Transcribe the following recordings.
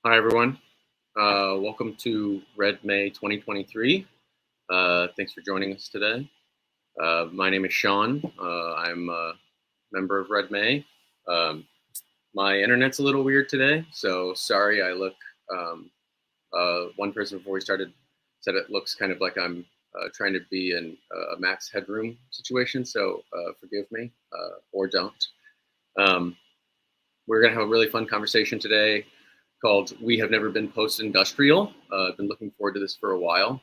Hi, everyone. Welcome to Red May 2023. Thanks for joining us today. My name is Sean. I'm a member of Red May. Um, my internet's a little weird today, so sorry I look. One person before we started said it looks kind of like I'm trying to be in a max headroom situation, so forgive me or don't. Um, we're going to have a really fun conversation today called We Have Never Been Post-Industrial. I've been looking forward to this for a while.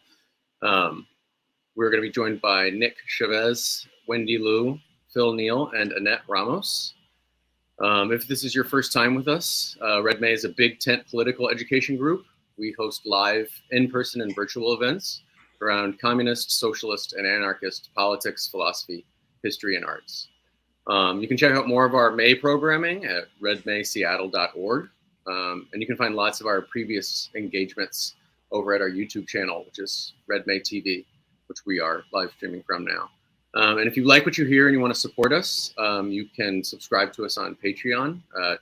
We're going to be joined by Nick Chavez, Wendy Liu, Phil Neel, and Anette Ramos. If this is your first time with us, Red May is a big tent political education group. We host live, in-person, and virtual events around communist, socialist, and anarchist politics, philosophy, history, and arts. You can check out more of our May programming at redmayseattle.org. And you can find lots of our previous engagements over at our YouTube channel, which is Red May TV, which we are live streaming from now. And if you like what you hear and you want to support us, you can subscribe to us on Patreon at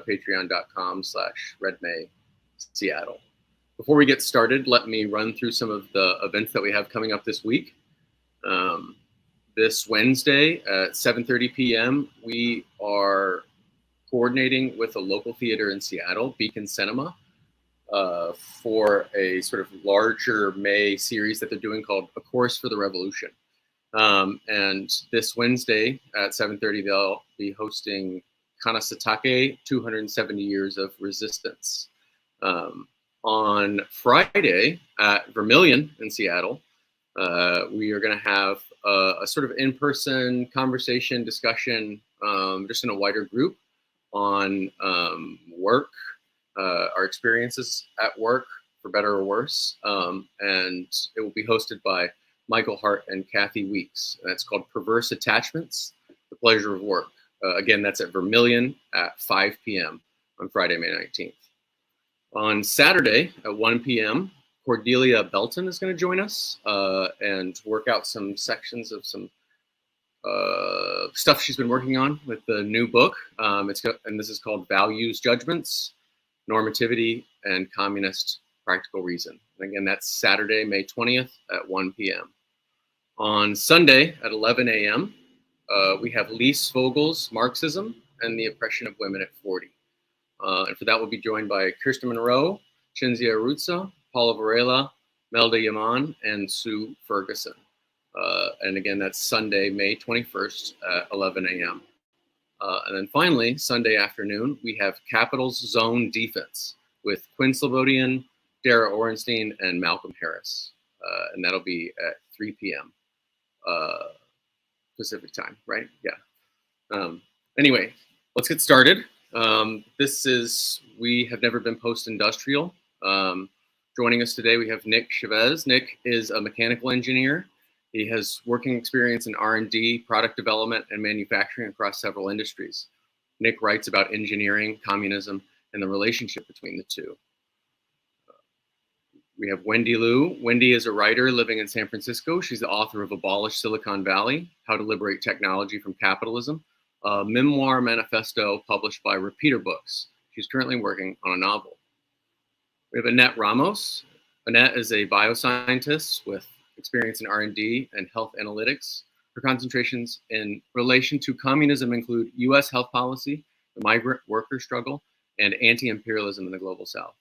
patreon.com/redmayseattle. Before we get started, let me run through some of the events that we have coming up this week. This Wednesday at 7:30 p.m., we are coordinating with a local theater in Seattle, Beacon Cinema, for a sort of larger May series that they're doing called A Course for the Revolution. And this Wednesday at 7:30, they'll be hosting Kanasatake, 270 Years of Resistance. On Friday at Vermilion in Seattle, we are going to have a sort of in-person conversation discussion, just in a wider group on work, our experiences at work, for better or worse. And it will be hosted by Michael Hart and Kathy Weeks. And it's called Perverse Attachments, The Pleasure of Work. Again, that's at Vermilion at 5 p.m. on Friday, May 19th. On Saturday at 1 p.m., Cordelia Belton is going to join us and work out some sections of some stuff she's been working on with the new book. And this is called Values, Judgments, Normativity, and Communist Practical Reason. And again, that's Saturday, May 20th at 1 p.m. On Sunday at 11 a.m., we have Lise Vogel's Marxism and the Oppression of Women at 40. And for that, we'll be joined by Kirsten Monroe, Cinzia Aruzza, Paula Varela, Melda Yaman, and Sue Ferguson. And again, that's Sunday, May 21st at 11 a.m. And then finally, Sunday afternoon, we have Capital's Zone Defense with Quinn Slobodian, Dara Orenstein, and Malcolm Harris. And that'll be at 3 p.m. Pacific time, right? Yeah. Anyway, let's get started. This is We Have Never Been Post-Industrial. Joining us today, we have Nick Chavez. Nick is a mechanical engineer. He has working experience in R&D, product development, and manufacturing across several industries. Nick writes about engineering, communism, and the relationship between the two. We have Wendy Liu. Wendy is a writer living in San Francisco. She's the author of Abolish Silicon Valley, How to Liberate Technology from Capitalism, a memoir manifesto published by Repeater Books. She's currently working on a novel. We have Anette Ramos. Anette is a bioscientist with experience in R&D and health analytics. Her concentrations in relation to communism include U.S. health policy, the migrant worker struggle, and anti-imperialism in the global south.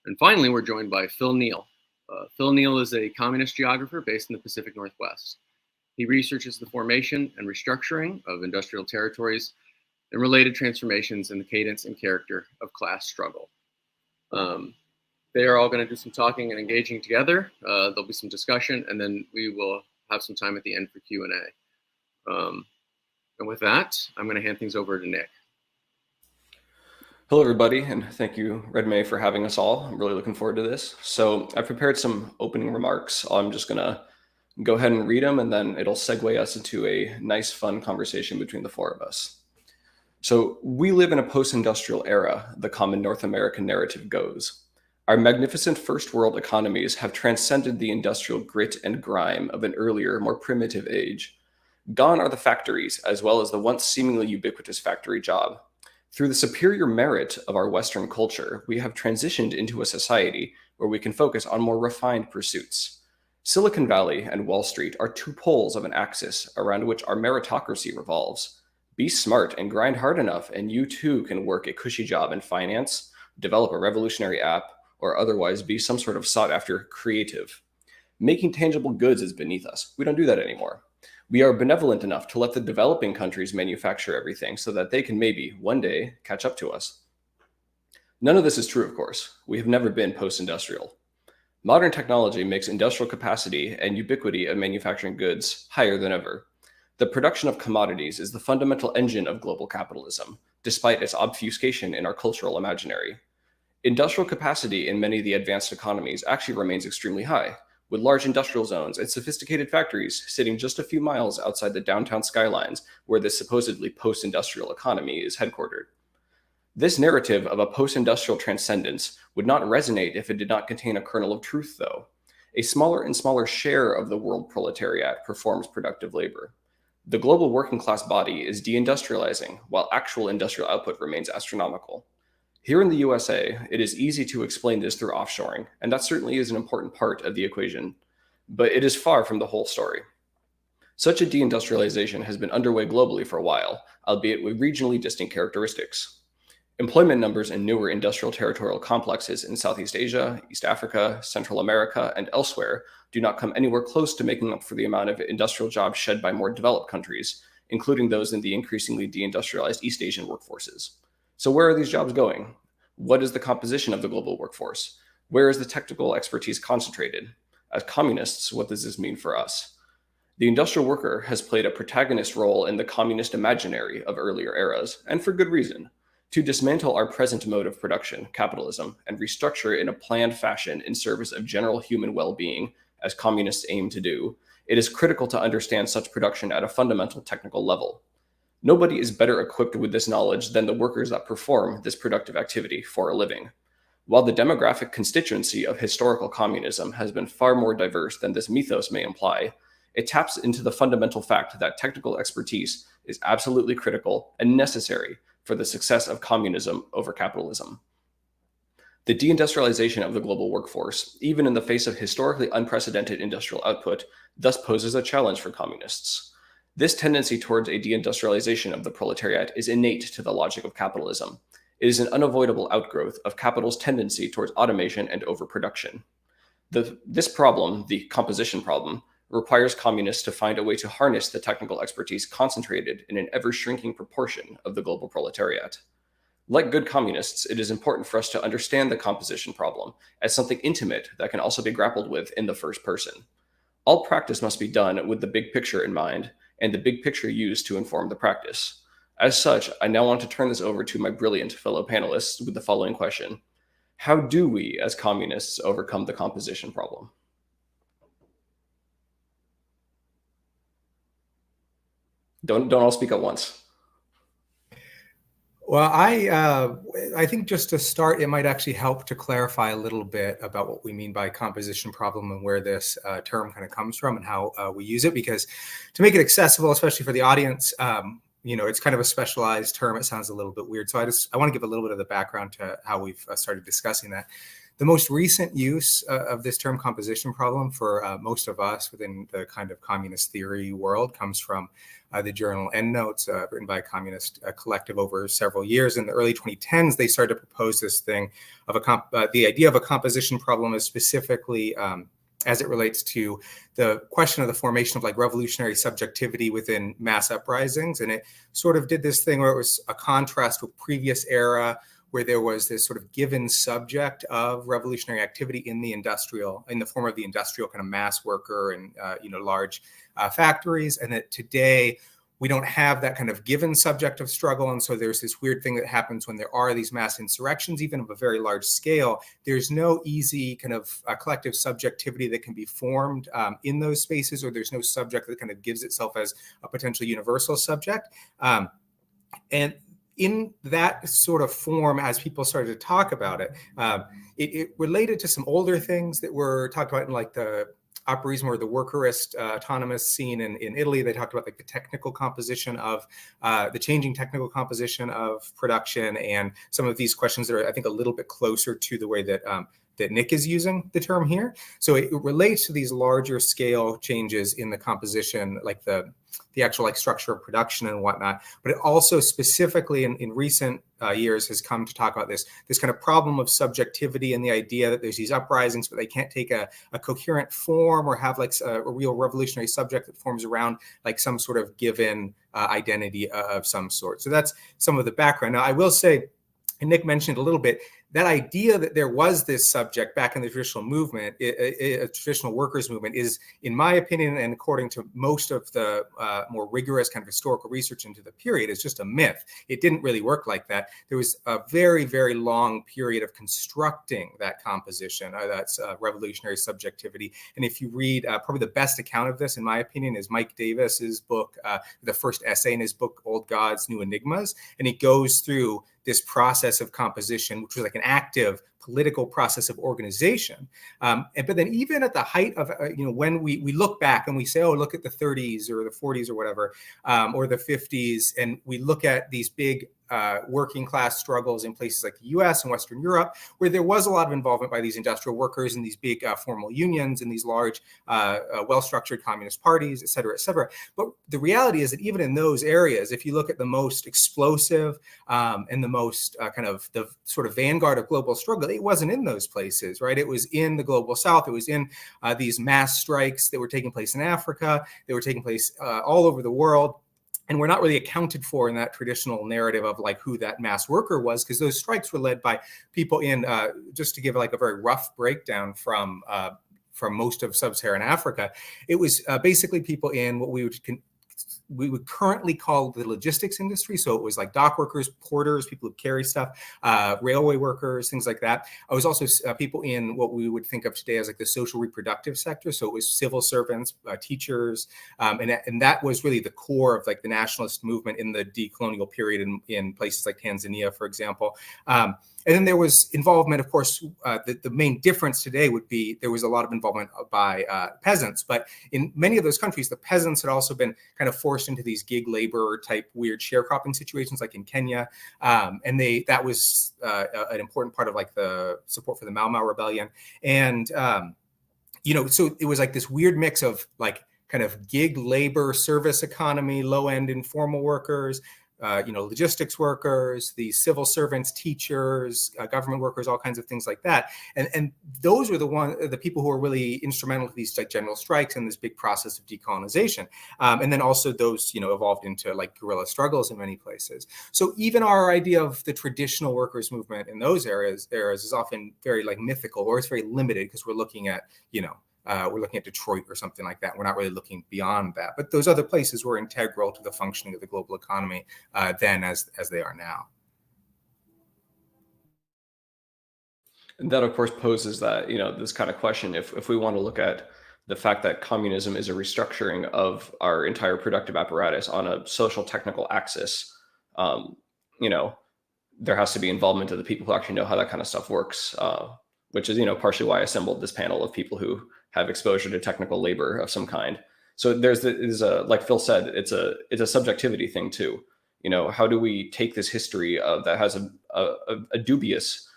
And finally, we're joined by Phil Neel. Phil Neel is a communist geographer based in the Pacific Northwest. He researches the formation and restructuring of industrial territories and related transformations in the cadence and character of class struggle. They are all going to do some talking and engaging together. There'll be some discussion, and then we will have some time at the end for Q&A. And with that, I'm going to hand things over to Nick. Hello, everybody, and thank you, Red May, for having us all. I'm really looking forward to this. So I've prepared some opening remarks. I'm just going to go ahead and read them, and then it'll segue us into a nice, fun conversation between the four of us. So we live in a post-industrial era, the common North American narrative goes. Our magnificent first world economies have transcended the industrial grit and grime of an earlier, more primitive age. Gone are the factories, as well as the once seemingly ubiquitous factory job. Through the superior merit of our Western culture, we have transitioned into a society where we can focus on more refined pursuits. Silicon Valley and Wall Street are two poles of an axis around which our meritocracy revolves. Be smart and grind hard enough, and you too can work a cushy job in finance, develop a revolutionary app, or otherwise be some sort of sought after creative. Making tangible goods is beneath us. We don't do that anymore. We are benevolent enough to let the developing countries manufacture everything so that they can maybe, one day, catch up to us. None of this is true, of course. We have never been post-industrial. Modern technology makes industrial capacity and ubiquity of manufacturing goods higher than ever. The production of commodities is the fundamental engine of global capitalism, despite its obfuscation in our cultural imaginary. Industrial capacity in many of the advanced economies actually remains extremely high, with large industrial zones and sophisticated factories sitting just a few miles outside the downtown skylines where this supposedly post-industrial economy is headquartered. This narrative of a post-industrial transcendence would not resonate if it did not contain a kernel of truth, though. A smaller and smaller share of the world proletariat performs productive labor. The global working class body is deindustrializing, while actual industrial output remains astronomical. Here in the USA, it is easy to explain this through offshoring, and that certainly is an important part of the equation, but it is far from the whole story. Such a deindustrialization has been underway globally for a while, albeit with regionally distinct characteristics. Employment numbers in newer industrial territorial complexes in Southeast Asia, East Africa, Central America, and elsewhere do not come anywhere close to making up for the amount of industrial jobs shed by more developed countries, including those in the increasingly deindustrialized East Asian workforces. So where are these jobs going? What is the composition of the global workforce? Where is the technical expertise concentrated? As communists, what does this mean for us? The industrial worker has played a protagonist role in the communist imaginary of earlier eras, and for good reason. To dismantle our present mode of production, capitalism, and restructure it in a planned fashion in service of general human well-being, as communists aim to do, it is critical to understand such production at a fundamental technical level. Nobody is better equipped with this knowledge than the workers that perform this productive activity for a living. While the demographic constituency of historical communism has been far more diverse than this mythos may imply, it taps into the fundamental fact that technical expertise is absolutely critical and necessary for the success of communism over capitalism. The deindustrialization of the global workforce, even in the face of historically unprecedented industrial output, thus poses a challenge for communists. This tendency towards a deindustrialization of the proletariat is innate to the logic of capitalism. It is an unavoidable outgrowth of capital's tendency towards automation and overproduction. This problem, the composition problem, requires communists to find a way to harness the technical expertise concentrated in an ever-shrinking proportion of the global proletariat. Like good communists, it is important for us to understand the composition problem as something intimate that can also be grappled with in the first person. All practice must be done with the big picture in mind, and the big picture used to inform the practice. As such, I now want to turn this over to my brilliant fellow panelists with the following question. How do we, as communists, overcome the composition problem? Don't all speak at once. Well, I think just to start, it might actually help to clarify a little bit about what we mean by composition problem and where this term kind of comes from and how we use it, because to make it accessible, especially for the audience, it's kind of a specialized term. It sounds a little bit weird. So I want to give a little bit of the background to how we've started discussing that. The most recent use of this term composition problem for most of us within the kind of communist theory world comes from the journal Endnotes, written by a communist collective over several years. In the early 2010s, they started to propose this thing of the idea of a composition problem is specifically as it relates to the question of the formation of like revolutionary subjectivity within mass uprisings. And it sort of did this thing where it was a contrast with previous era, where there was this sort of given subject of revolutionary activity in the form of the industrial kind of mass worker and large factories, and that today we don't have that kind of given subject of struggle. And so there's this weird thing that happens when there are these mass insurrections, even of a very large scale. There's no easy kind of collective subjectivity that can be formed in those spaces, or there's no subject that kind of gives itself as a potential universal subject. And in that sort of form, as people started to talk about it, it related to some older things that were talked about in like the operaism or the workerist autonomous scene in Italy. They talked about like the technical composition of the changing technical composition of production, and some of these questions that are, I think, a little bit closer to the way that that Nick is using the term here. So it relates to these larger scale changes in the composition, like the actual like structure of production and whatnot. But it also specifically in recent years has come to talk about this kind of problem of subjectivity and the idea that there's these uprisings, but they can't take a coherent form or have like a real revolutionary subject that forms around like some sort of given identity of some sort. So that's some of the background. Now, I will say, and Nick mentioned a little bit, that idea that there was this subject back in the traditional movement, a traditional workers movement, is, in my opinion, and according to most of the more rigorous kind of historical research into the period, is just a myth. It didn't really work like that. There was a very, very long period of constructing that composition, that's revolutionary subjectivity. And if you read, probably the best account of this, in my opinion, is Mike Davis's book, the first essay in his book, Old Gods, New Enigmas. And he goes through this process of composition, which was like an active political process of organization. But then even at the height of, when we look back and we say, oh, look at the 30s or the 40s or whatever, or the 50s, and we look at these big working class struggles in places like the US and Western Europe, where there was a lot of involvement by these industrial workers and these big formal unions and these large, well-structured communist parties, et cetera, et cetera. But the reality is that even in those areas, if you look at the most explosive and the most kind of the sort of vanguard of global struggle, it wasn't in those places, right? It was in the global South. It was in these mass strikes that were taking place in Africa. They were taking place all over the world. And we're not really accounted for in that traditional narrative of like who that mass worker was, because those strikes were led by people in, just to give like a very rough breakdown from most of sub-Saharan Africa, it was basically people in what we would currently call the logistics industry. So it was like dock workers, porters, people who carry stuff, railway workers, things like that. I was also people in what we would think of today as like the social reproductive sector. So it was civil servants, teachers, and that was really the core of like the nationalist movement in the decolonial period in places like Tanzania, for example. And then there was involvement, of course, the main difference today would be there was a lot of involvement by peasants. But in many of those countries, the peasants had also been kind of forced into these gig labor type weird sharecropping situations, like in Kenya. And that was an important part of like the support for the Mau Mau rebellion. And, so it was like this weird mix of like kind of gig labor, service economy, low end informal workers, logistics workers, the civil servants, teachers, government workers, all kinds of things like that. And those were the people who were really instrumental to these like general strikes and this big process of decolonization. And then also those, evolved into like guerrilla struggles in many places. So even our idea of the traditional workers movement in those areas is often very like mythical, or it's very limited because we're looking at, we're looking at Detroit or something like that. We're not really looking beyond that. But those other places were integral to the functioning of the global economy then as they are now. And that, of course, poses that, this kind of question. If we want to look at the fact that communism is a restructuring of our entire productive apparatus on a social technical axis, there has to be involvement of the people who actually know how that kind of stuff works, which is, partially why I assembled this panel of people who have exposure to technical labor of some kind. So like Phil said, it's a subjectivity thing too. How do we take this history that has a dubious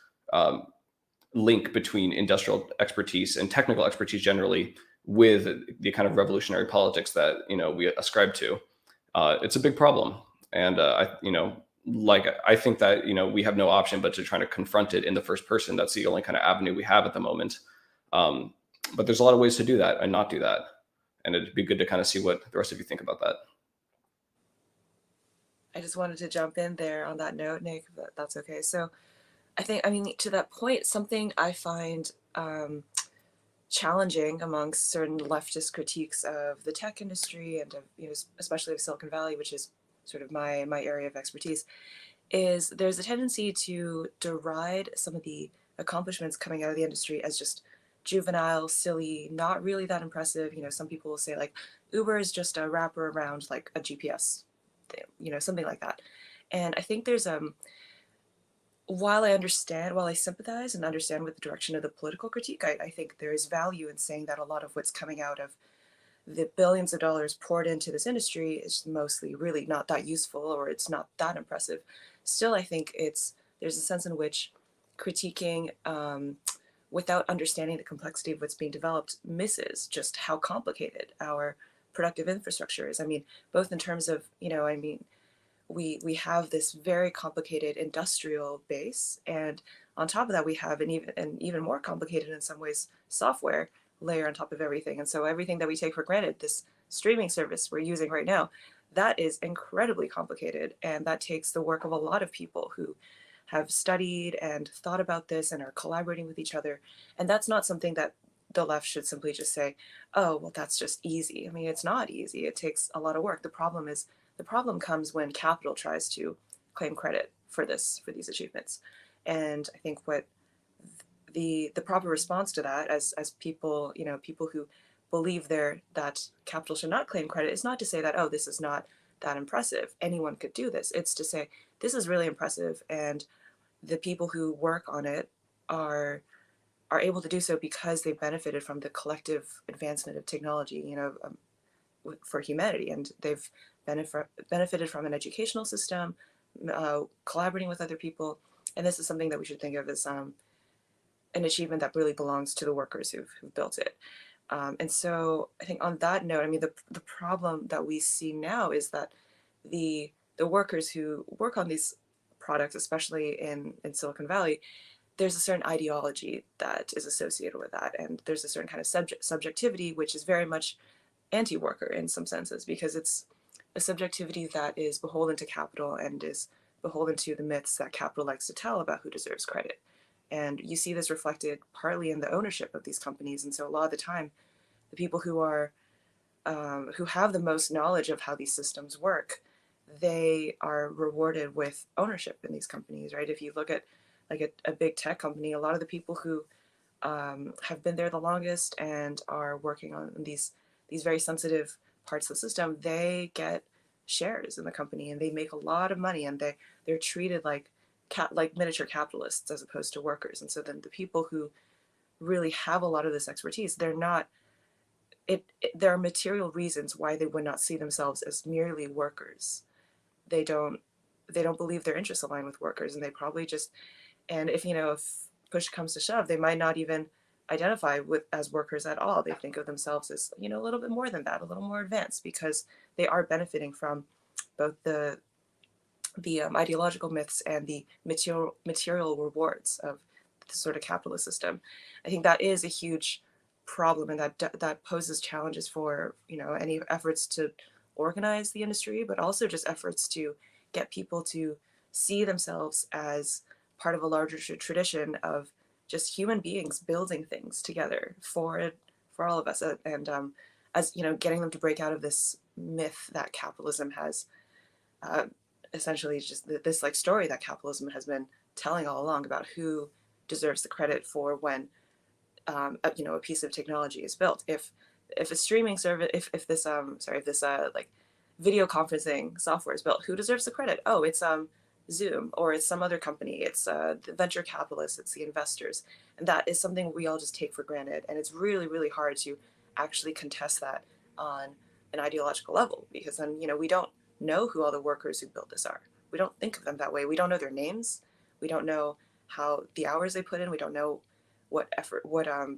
link between industrial expertise and technical expertise generally with the kind of revolutionary politics that, we ascribe to? It's a big problem. And, I think that, we have no option but to try to confront it in the first person. That's the only kind of avenue we have at the moment. But there's a lot of ways to do that and not do that. And it'd be good to kind of see what the rest of you think about that. I just wanted to jump in there on that note, Nick, if that's okay. So to that point, something I find challenging amongst certain leftist critiques of the tech industry and of, especially of Silicon Valley, which is sort of my area of expertise, is there's a tendency to deride some of the accomplishments coming out of the industry as just juvenile, silly, not really that impressive. Some people will say like Uber is just a wrapper around like a GPS thing, something like that. And I think there's while I sympathize and understand with the direction of the political critique, I think there is value in saying that a lot of what's coming out of the billions of dollars poured into this industry is mostly really not that useful, or it's not that impressive. Still, I think there's a sense in which critiquing without understanding the complexity of what's being developed misses just how complicated our productive infrastructure is. I mean, both in terms of, we have this very complicated industrial base, and on top of that we have an even more complicated in some ways software layer on top of everything. And so everything that we take for granted, this streaming service we're using right now, that is incredibly complicated, and that takes the work of a lot of people who have studied and thought about this and are collaborating with each other. And that's not something that the left should simply just say, oh, well, that's just easy. I mean, it's not easy. It takes a lot of work. The problem comes when capital tries to claim credit for these achievements. And I think what the proper response to that, as people, people who believe that capital should not claim credit, is not to say that, oh, this is not that impressive, anyone could do this. It's to say, this is really impressive, and the people who work on it are able to do so because they benefited from the collective advancement of technology, for humanity, and they've benefited from an educational system, collaborating with other people. And this is something that we should think of as an achievement that really belongs to the workers who've built it. And so I think on that note, I mean, the problem that we see now is that the workers who work on these products, especially in Silicon Valley, there's a certain ideology that is associated with that. And there's a certain kind of subjectivity, which is very much anti-worker in some senses, because it's a subjectivity that is beholden to capital and is beholden to the myths that capital likes to tell about who deserves credit. And you see this reflected partly in the ownership of these companies. And so a lot of the time, the people who have the most knowledge of how these systems work, they are rewarded with ownership in these companies, right? If you look at like a big tech company, a lot of the people who have been there the longest and are working on these very sensitive parts of the system, they get shares in the company and they make a lot of money, and they're treated like miniature capitalists as opposed to workers. And so then the people who really have a lot of this expertise, there are material reasons why they would not see themselves as merely workers. They don't believe their interests align with workers, and they probably just, and if push comes to shove, they might not even identify as workers at all. They think of themselves as, a little bit more than that, a little more advanced, because they are benefiting from both the ideological myths and the material rewards of the sort of capitalist system. I think that is a huge problem, and that poses challenges for any efforts to organize the industry, but also just efforts to get people to see themselves as part of a larger tradition of just human beings building things together for all of us, and as getting them to break out of this myth that capitalism has essentially just this like story that capitalism has been telling all along about who deserves the credit for when a piece of technology is built. If a streaming service, if this like video conferencing software is built, who deserves the credit? Oh, it's Zoom, or it's some other company. It's the venture capitalists, it's the investors. And that is something we all just take for granted. And it's really, really hard to actually contest that on an ideological level, because then, we don't know who all the workers who built this are. We don't think of them that way. We don't know their names. We don't know how the hours they put in. We don't know what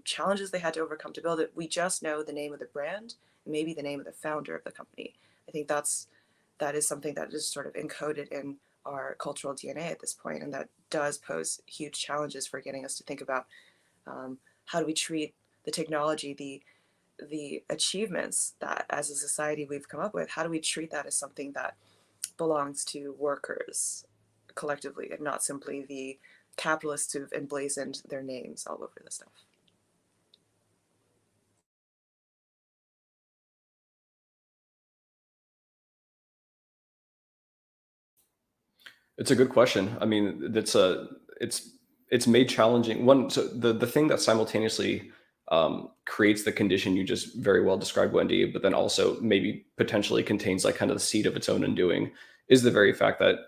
challenges they had to overcome to build it. We just know the name of the brand, maybe the name of the founder of the company. I think that is something that is sort of encoded in our cultural DNA at this point, and that does pose huge challenges for getting us to think about how do we treat the technology, the achievements that as a society we've come up with, how do we treat that as something that belongs to workers collectively, and not simply the capitalists who've emblazoned their names all over this stuff. It's a good question. I mean, it's made challenging. So the thing that simultaneously creates the condition you just very well described, Wendy, but then also maybe potentially contains like kind of the seed of its own undoing, is the very fact that,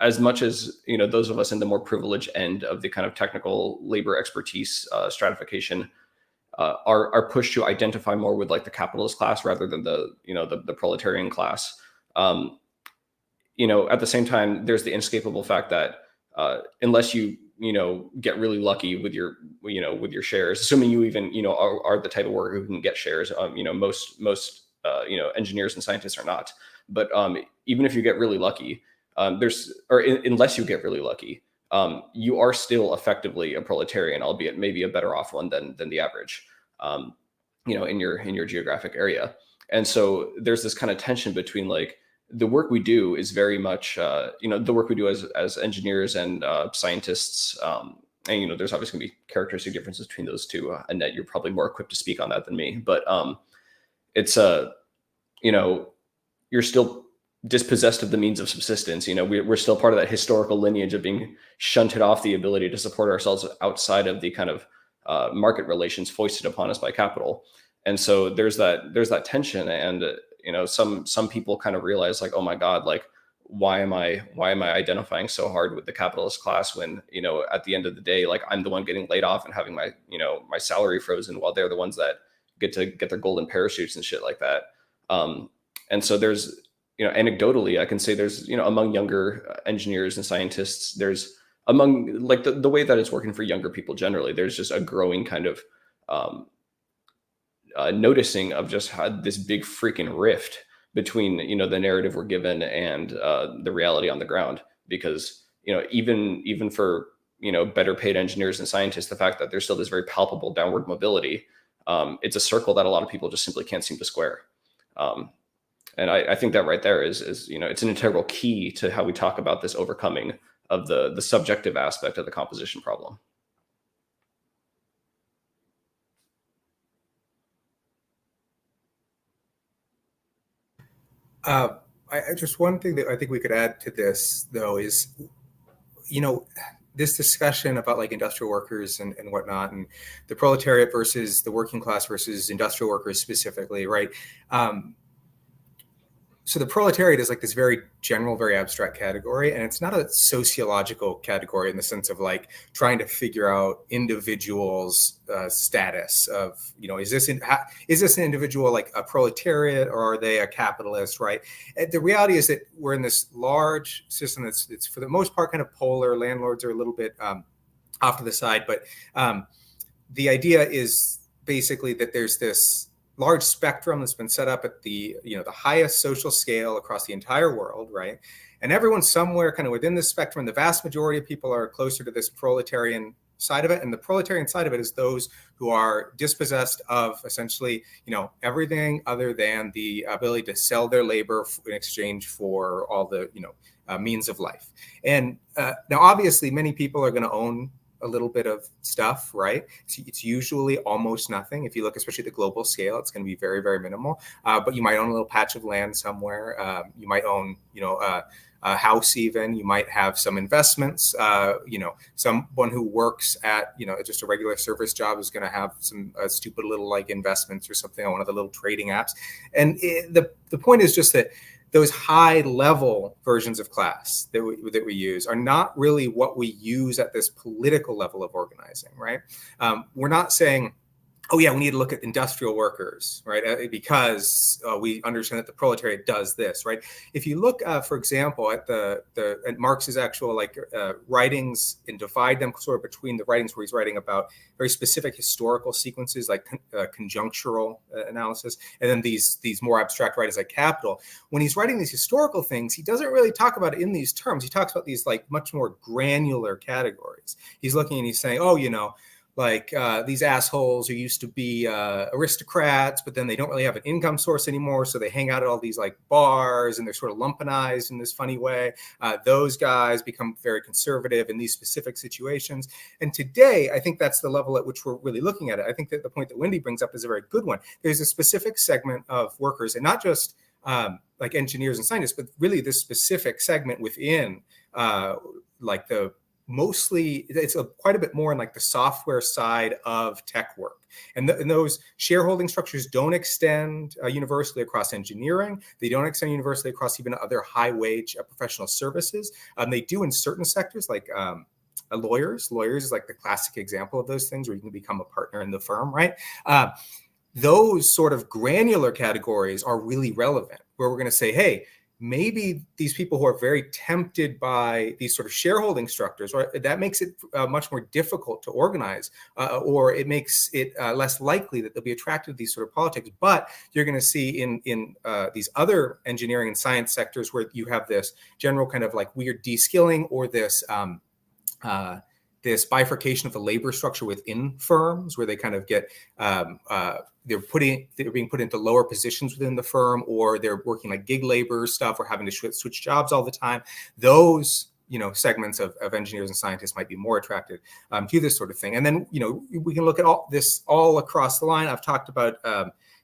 as much as, those of us in the more privileged end of the kind of technical labor expertise stratification are pushed to identify more with like the capitalist class rather than the proletarian class. At the same time, there's the inescapable fact that unless you get really lucky with your shares, assuming you even are the type of worker who can get shares, most engineers and scientists are not. But even if you get really lucky, unless you get really lucky, you are still effectively a proletarian, albeit maybe a better off one than the average, in your geographic area. And so there's this kind of tension between like the work we do is very much, the work we do as engineers and scientists. And, there's obviously going to be characteristic differences between those two. Annette, you're probably more equipped to speak on that than me. But it's, you're still dispossessed of the means of subsistence. We're still part of that historical lineage of being shunted off the ability to support ourselves outside of the kind of market relations foisted upon us by capital. And so there's that tension. And some people kind of realize like, oh my God, like why am I identifying so hard with the capitalist class when at the end of the day, like I'm the one getting laid off and having my my salary frozen while they're the ones that get to get their golden parachutes and shit like that. And so there's anecdotally I can say there's among younger engineers and scientists, there's among like the way that it's working for younger people generally, there's just a growing kind of noticing of just how this big freaking rift between the narrative we're given and the reality on the ground. Because even for better paid engineers and scientists, the fact that there's still this very palpable downward mobility, it's a circle that a lot of people just simply can't seem to square. And I think that right there is it's an integral key to how we talk about this overcoming of the subjective aspect of the composition problem. Just one thing that I think we could add to this, though, is, this discussion about like industrial workers and whatnot, and the proletariat versus the working class versus industrial workers specifically, right? So the proletariat is like this very general, very abstract category, and it's not a sociological category in the sense of like trying to figure out individuals' status of, is this an individual like a proletariat or are they a capitalist, right? And the reality is that we're in this large system that's for the most part kind of polar. Landlords are a little bit off to the side, but the idea is basically that there's this large spectrum that's been set up at the the highest social scale across the entire world, right? And everyone's somewhere kind of within this spectrum. The vast majority of people are closer to this proletarian side of it, and the proletarian side of it is those who are dispossessed of essentially everything other than the ability to sell their labor in exchange for all the means of life. And now obviously many people are going to own a little bit of stuff, right? It's usually almost nothing. If you look, especially at the global scale, it's going to be very, very minimal. But you might own a little patch of land somewhere. You might own, a house even. You might have some investments. Someone who works at, just a regular service job is going to have some stupid little like investments or something on one of the little trading apps. And the point is just that those high level versions of class that we use are not really what we use at this political level of organizing, right? We're not saying, oh yeah, we need to look at industrial workers, right? Because we understand that the proletariat does this, right? If you look, for example, at at Marx's actual writings and divide them sort of between the writings where he's writing about very specific historical sequences like conjunctural analysis, and then these more abstract writings like Capital. When he's writing these historical things, he doesn't really talk about it in these terms. He talks about these like much more granular categories. He's looking and he's saying, oh, these assholes who used to be aristocrats, but then they don't really have an income source anymore. So they hang out at all these like bars and they're sort of lumpenized in this funny way. Those guys become very conservative in these specific situations. And today, I think that's the level at which we're really looking at it. I think that the point that Wendy brings up is a very good one. There's a specific segment of workers, and not just like engineers and scientists, but really this specific segment within the mostly, it's quite a bit more in like the software side of tech work. And those shareholding structures don't extend universally across engineering. They don't extend universally across even other high wage professional services. They do in certain sectors like lawyers. Lawyers is like the classic example of those things where you can become a partner in the firm, right? Those sort of granular categories are really relevant, where we're going to say, hey, maybe these people who are very tempted by these sort of shareholding structures, right, that makes it much more difficult to organize, or it makes it less likely that they'll be attracted to these sort of politics. But you're going to see in these other engineering and science sectors where you have this general kind of like weird de-skilling, or this this bifurcation of the labor structure within firms, where they kind of get they're being put into lower positions within the firm, or they're working like gig labor stuff, or having to switch jobs all the time. Those segments of engineers and scientists might be more attracted to this sort of thing. And then we can look at all this all across the line. I've talked about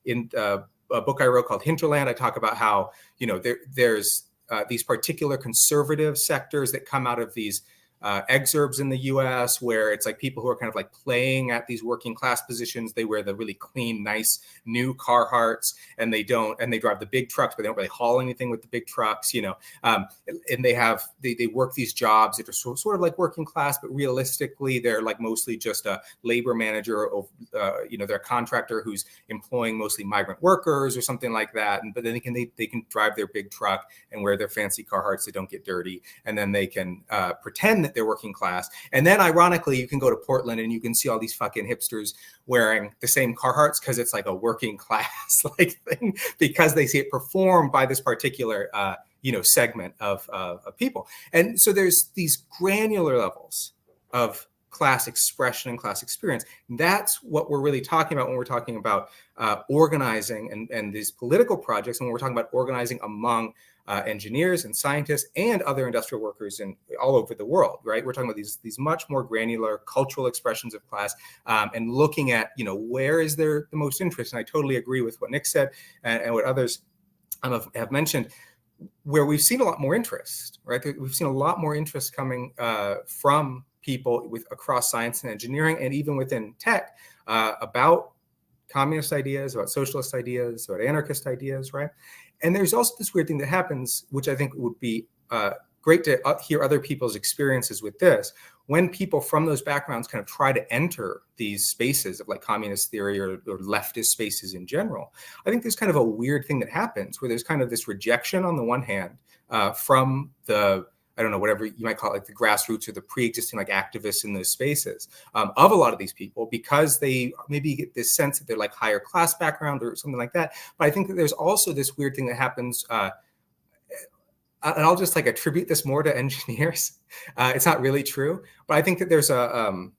in a book I wrote called Hinterland. I talk about how there's these particular conservative sectors that come out of these exurbs in the US, where it's like people who are kind of like playing at these working class positions. They wear the really clean, nice new Carhartts, and they drive the big trucks, but they don't really haul anything with the big trucks, and they work these jobs that are sort of like working class, but realistically they're like mostly just a labor manager of they're a contractor who's employing mostly migrant workers or something like that. But then they can drive their big truck and wear their fancy Carhartts that don't get dirty, and then they can pretend that they're working class. And then ironically, you can go to Portland and you can see all these fucking hipsters wearing the same Carhartts because it's like a working class like thing, because they see it performed by this particular segment of people. And so there's these granular levels of class expression and class experience. That's what we're really talking about when we're talking about organizing and these political projects, and when we're talking about organizing among engineers and scientists and other industrial workers in all over the world, right? We're talking about these much more granular cultural expressions of class, and looking at, where is there the most interest? And I totally agree with what Nick said and what others have mentioned, where we've seen a lot more interest, right? We've seen a lot more interest coming from people across science and engineering, and even within tech, about communist ideas, about socialist ideas, about anarchist ideas, right? And there's also this weird thing that happens, which I think would be great to hear other people's experiences with this. When people from those backgrounds kind of try to enter these spaces of like communist theory or leftist spaces in general, I think there's kind of a weird thing that happens where there's kind of this rejection on the one hand from the, I don't know, whatever you might call it, like the grassroots or the pre-existing like activists in those spaces of a lot of these people, because they maybe get this sense that they're like higher class background or something like that. But I think that there's also this weird thing that happens, and I'll just like attribute this more to engineers. It's not really true, but I think that there's a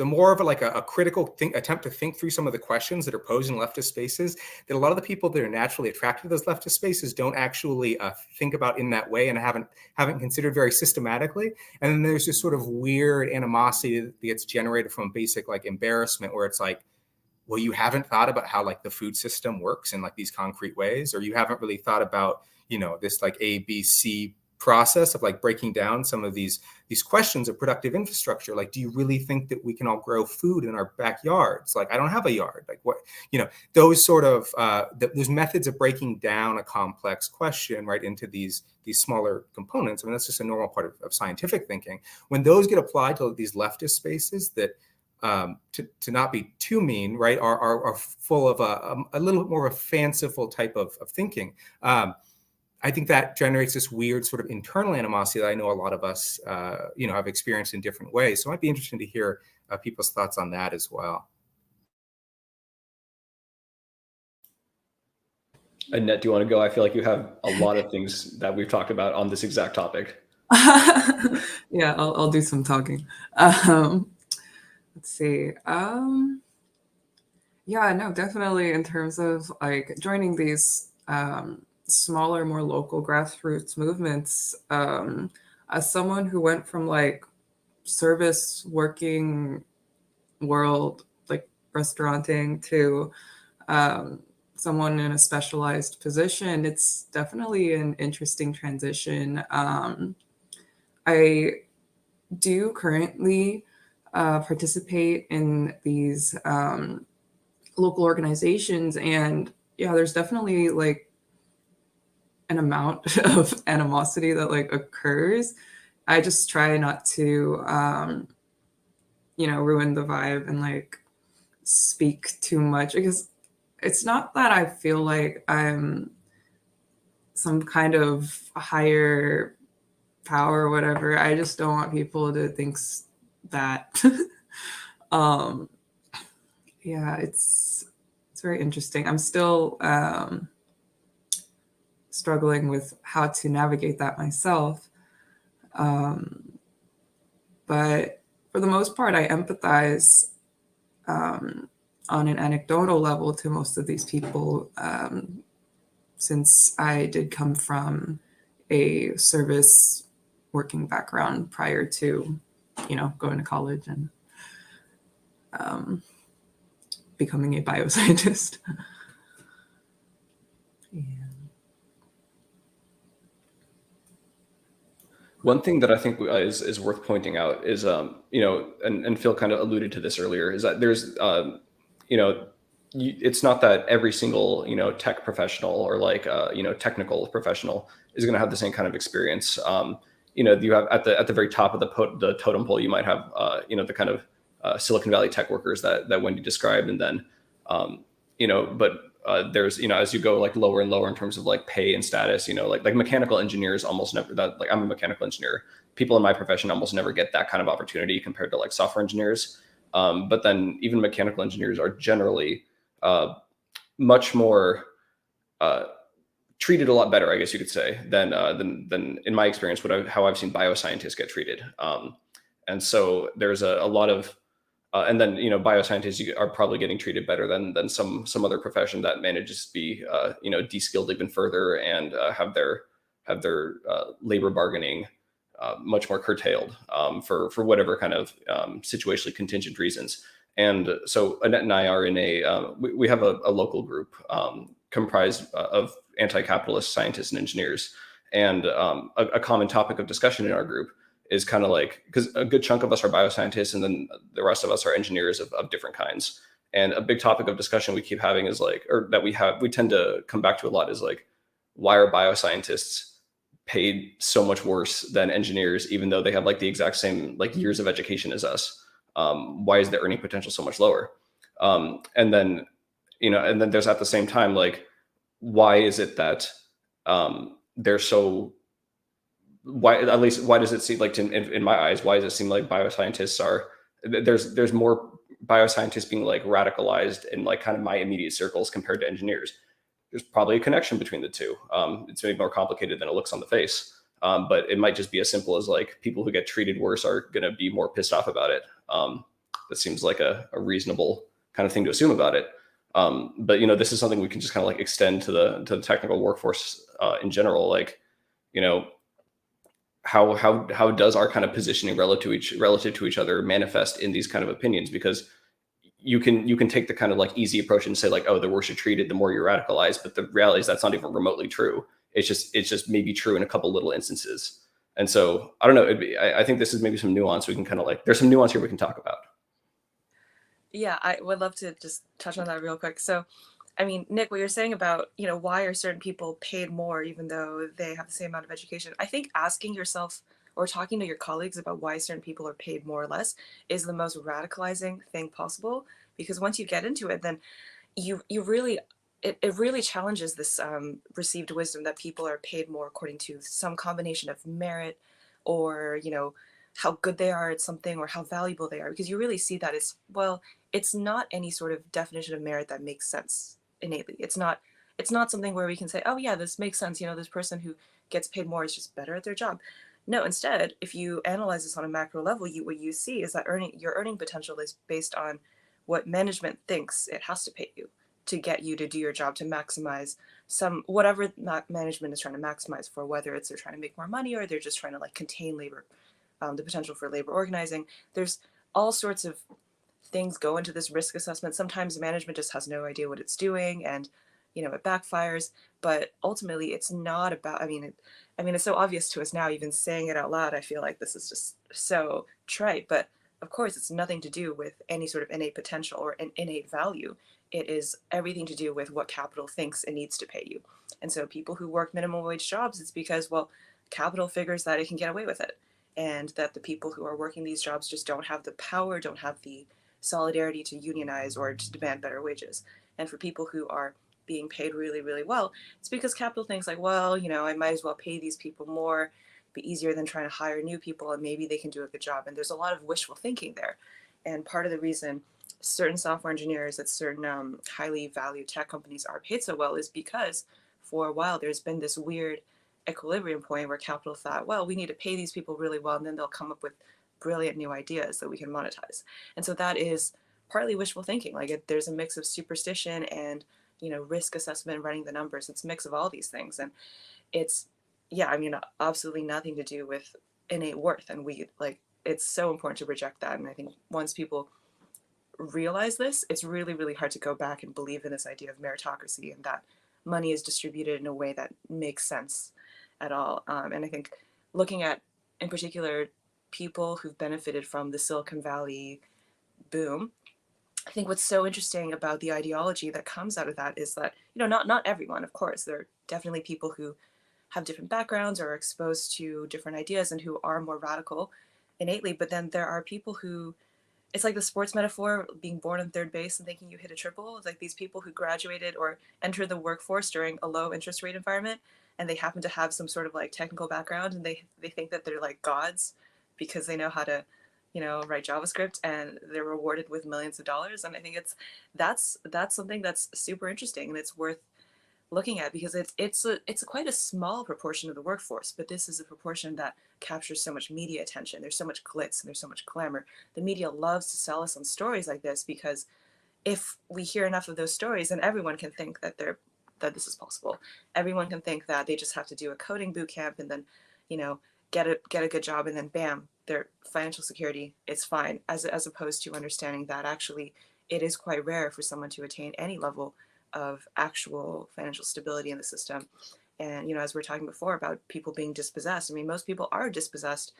more of a critical attempt to think through some of the questions that are posed in leftist spaces that a lot of the people that are naturally attracted to those leftist spaces don't actually think about in that way and haven't considered very systematically. And then there's this sort of weird animosity that gets generated from basic like embarrassment, where it's like, well, you haven't thought about how like the food system works in like these concrete ways, or you haven't really thought about, this like ABC process of like breaking down some of these questions of productive infrastructure. Like, do you really think that we can all grow food in our backyards? Like, I don't have a yard. Like, what, those sort of those methods of breaking down a complex question right into these smaller components. I mean, that's just a normal part of scientific thinking. When those get applied to these leftist spaces that to not be too mean, right, are full of a little bit more of a fanciful type of thinking. I think that generates this weird sort of internal animosity that I know a lot of us, have experienced in different ways. So it might be interesting to hear people's thoughts on that as well. Annette, do you want to go? I feel like you have a lot of things that we've talked about on this exact topic. Yeah, I'll do some talking. Let's see. Yeah, no, definitely in terms of like joining these smaller, more local grassroots movements, as someone who went from like service working world, like restauranting, to someone in a specialized position, it's definitely an interesting transition. I do currently participate in these local organizations, and yeah, there's definitely like an amount of animosity that like occurs. I just try not to ruin the vibe and like speak too much, because it's not that I feel like I'm some kind of higher power or whatever. I just don't want people to think that. um yeah, it's very interesting. I'm still struggling with how to navigate that myself. But for the most part, I empathize on an anecdotal level to most of these people, since I did come from a service working background prior to, going to college and becoming a bioscientist. Yeah. One thing that I think is worth pointing out is, and Phil kind of alluded to this earlier, is that there's, it's not that every single, tech professional or like, technical professional is going to have the same kind of experience. You have at the very top of the totem pole, you might have, the kind of Silicon Valley tech workers that Wendy described, and then, but there's, as you go like lower and lower in terms of like pay and status, like mechanical engineers almost never, that like I'm a mechanical engineer, people in my profession almost never get that kind of opportunity compared to like software engineers. But then even mechanical engineers are generally much more treated a lot better, I guess you could say, than in my experience, how I've seen bioscientists get treated. And so there's a lot of and then bioscientists are probably getting treated better than some other profession that manages to be de-skilled even further and have their labor bargaining much more curtailed for whatever kind of situationally contingent reasons. And so Annette and I are in we have a local group comprised of anti-capitalist scientists and engineers, and a common topic of discussion in our group is kind of like, because a good chunk of us are bioscientists and then the rest of us are engineers of different kinds. And a big topic of discussion we keep having is like, or that we tend to come back to a lot, is like, why are bioscientists paid so much worse than engineers, even though they have like the exact same like years of education as us? Why is their earning potential so much lower? And then there's at the same time, like, why is it that they're so, why does it seem like, in my eyes, why does it seem like bioscientists are, there's more bioscientists being like radicalized in like kind of my immediate circles compared to engineers? There's probably a connection between the two. It's maybe more complicated than it looks on the face, but it might just be as simple as like people who get treated worse are going to be more pissed off about it. That seems like a reasonable kind of thing to assume about it. But this is something we can just kind of like extend to the technical workforce in general. Like, how does our kind of positioning relative to each other manifest in these kind of opinions? Because you can take the kind of like easy approach and say like, oh, the worse you're treated, the more you're radicalized. But the reality is that's not even remotely true. It's just maybe true in a couple little instances. And so I don't know. I think this is maybe some nuance we can kind of like, there's some nuance here we can talk about. Yeah, I would love to just touch on that real quick. So, I mean, Nick, what you're saying about, why are certain people paid more even though they have the same amount of education? I think asking yourself or talking to your colleagues about why certain people are paid more or less is the most radicalizing thing possible, because once you get into it, then you really, it really challenges this received wisdom that people are paid more according to some combination of merit or, how good they are at something or how valuable they are, because you really see that as, well, it's not any sort of definition of merit that makes sense innately. It's not something where we can say, oh yeah, this makes sense, this person who gets paid more is just better at their job. No, instead, if you analyze this on a macro level, what you see is that your earning potential is based on what management thinks it has to pay you to get you to do your job, to maximize whatever management is trying to maximize for, whether it's they're trying to make more money or they're just trying to like contain labor, the potential for labor organizing. There's all sorts of things go into this risk assessment. Sometimes management just has no idea what it's doing, and it backfires. But ultimately, it's not about. It's so obvious to us now. Even saying it out loud, I feel like this is just so trite. But of course, it's nothing to do with any sort of innate potential or an innate value. It is everything to do with what capital thinks it needs to pay you. And so people who work minimum wage jobs, it's because, well, capital figures that it can get away with it. And that the people who are working these jobs just don't have the power, don't have the solidarity to unionize or to demand better wages. And for people who are being paid really, really well, it's because capital thinks like, well, I might as well pay these people more, be easier than trying to hire new people, and maybe they can do a good job. And there's a lot of wishful thinking there. And part of the reason certain software engineers at certain highly valued tech companies are paid so well is because for a while there's been this weird equilibrium point where capital thought, well, we need to pay these people really well, and then they'll come up with brilliant new ideas that we can monetize. And so that is partly wishful thinking. Like there's a mix of superstition and risk assessment, running the numbers. It's a mix of all these things, and it's absolutely nothing to do with innate worth. And it's so important to reject that. And I think once people realize this, it's really, really hard to go back and believe in this idea of meritocracy and that money is distributed in a way that makes sense at all. And I think looking at, in particular, people who've benefited from the Silicon Valley boom, I think what's so interesting about the ideology that comes out of that is that, not everyone, of course, there are definitely people who have different backgrounds or are exposed to different ideas and who are more radical innately. But then there are people who, it's like the sports metaphor, being born on third base and thinking you hit a triple. It's like these people who graduated or entered the workforce during a low interest rate environment, and they happen to have some sort of like technical background, and they think that they're like gods because they know how to write JavaScript, and they're rewarded with millions of dollars. And I think that's something that's super interesting, and it's worth looking at because it's quite a small proportion of the workforce, but this is a proportion that captures so much media attention. There's so much glitz and there's so much glamour. The media loves to sell us on stories like this because if we hear enough of those stories, then everyone can think that this is possible. Everyone can think that they just have to do a coding boot camp and then, get a good job, and then bam, their financial security, it's fine. As opposed to understanding that actually it is quite rare for someone to attain any level of actual financial stability in the system. And as we were talking before about people being dispossessed, I mean, most people are dispossessed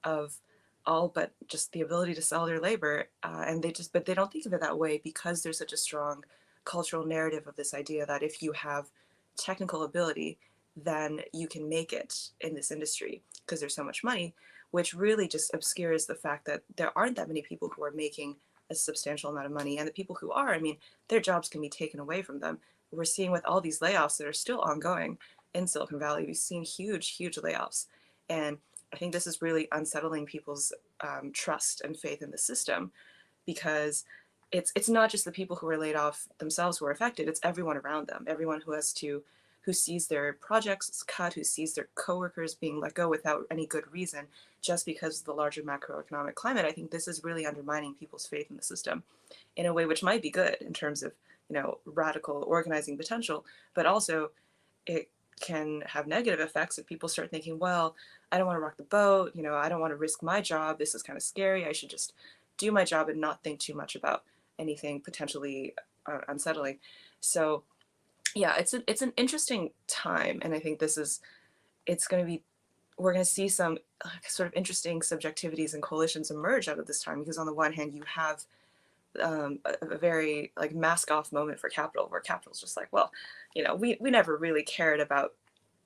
of all but just the ability to sell their labor, but they don't think of it that way because there's such a strong cultural narrative of this idea that if you have technical ability, then you can make it in this industry because there's so much money, which really just obscures the fact that there aren't that many people who are making a substantial amount of money. And the people who are, I mean, their jobs can be taken away from them. We're seeing with all these layoffs that are still ongoing in Silicon Valley, we've seen huge layoffs. And I think this is really unsettling people's trust and faith in the system, because it's not just the people who are laid off themselves who are affected, it's everyone around them, everyone who sees their projects cut, who sees their coworkers being let go without any good reason, just because of the larger macroeconomic climate. I think this is really undermining people's faith in the system in a way which might be good in terms of, radical organizing potential, but also it can have negative effects if people start thinking, well, I don't want to rock the boat, I don't want to risk my job, this is kind of scary, I should just do my job and not think too much about anything potentially unsettling. So yeah, it's an interesting time, and I think we're going to see some sort of interesting subjectivities and coalitions emerge out of this time, because on the one hand you have a very like mask off moment for capital, where capital's just like, well, we never really cared about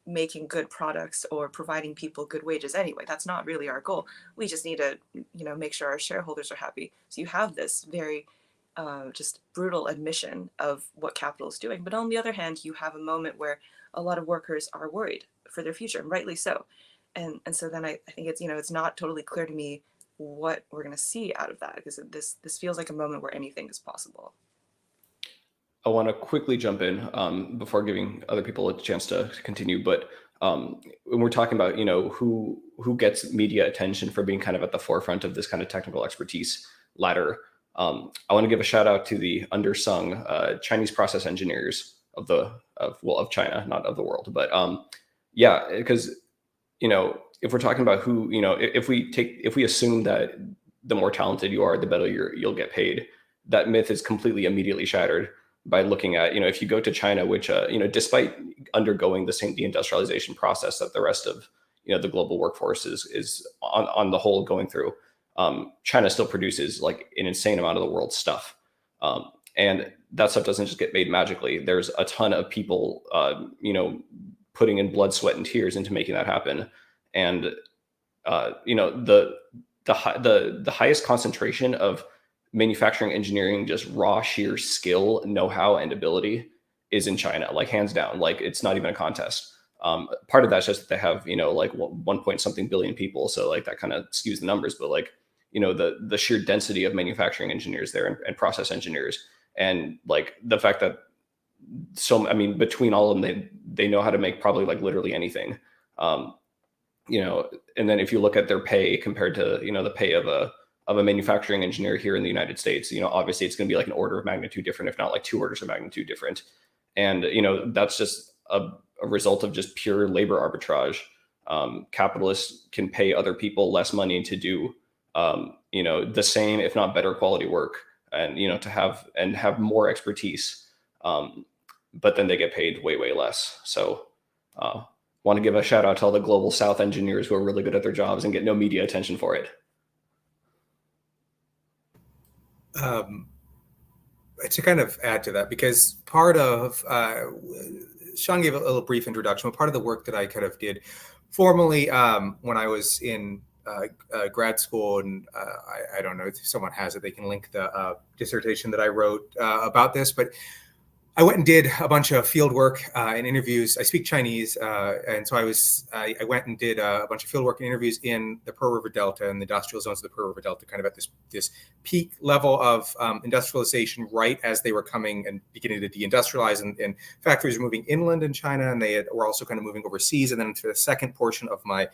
making good products or providing people good wages anyway. That's not really our goal. We just need to make sure our shareholders are happy. So you have this very just brutal admission of what capital is doing. But on the other hand, you have a moment where a lot of workers are worried for their future, and rightly so. And so then I think it's not totally clear to me what we're going to see out of that, because this feels like a moment where anything is possible. I want to quickly jump in before giving other people a chance to continue. But when we're talking about, who gets media attention for being kind of at the forefront of this kind of technical expertise ladder, I want to give a shout out to the undersung Chinese process engineers of China, not of the world. But yeah, because if we're talking about who, if we assume that the more talented you are, the better you'll get paid, that myth is completely immediately shattered by looking at, if you go to China, which, despite undergoing the same deindustrialization process that the rest of, the global workforce is on the whole going through, China still produces like an insane amount of the world's stuff. And that stuff doesn't just get made magically. There's a ton of people, putting in blood, sweat, and tears into making that happen. And, the highest concentration of manufacturing engineering, just raw sheer skill, know-how, and ability is in China, like hands down. Like it's not even a contest. Part of that's just that they have, like 1 point something billion people. So like that kind of skews the numbers, but like, the sheer density of manufacturing engineers there and process engineers. And like the fact that between all of them, they know how to make probably like literally anything. And then if you look at their pay compared to, the pay of a manufacturing engineer here in the United States, obviously it's going to be like an order of magnitude different, if not like 2 orders of magnitude different. And, that's just a result of just pure labor arbitrage. Capitalists can pay other people less money to do, the same, if not better quality work, and, to have more expertise. But then they get paid way, way less. So, want to give a shout out to all the global South engineers who are really good at their jobs and get no media attention for it. To kind of add to that, because part of, Sean gave a little brief introduction, but part of the work that I kind of did formally when I was in grad school, and I don't know if someone has it, they can link the dissertation that I wrote about this, but I went and did a bunch of field work and interviews. I speak Chinese, and so I went and did a bunch of field work and interviews in the Pearl River Delta and the industrial zones of the Pearl River Delta, kind of at this peak level of industrialization, right as they were coming and beginning to deindustrialize, and factories were moving inland in China, and were also kind of moving overseas. And then to the second portion of my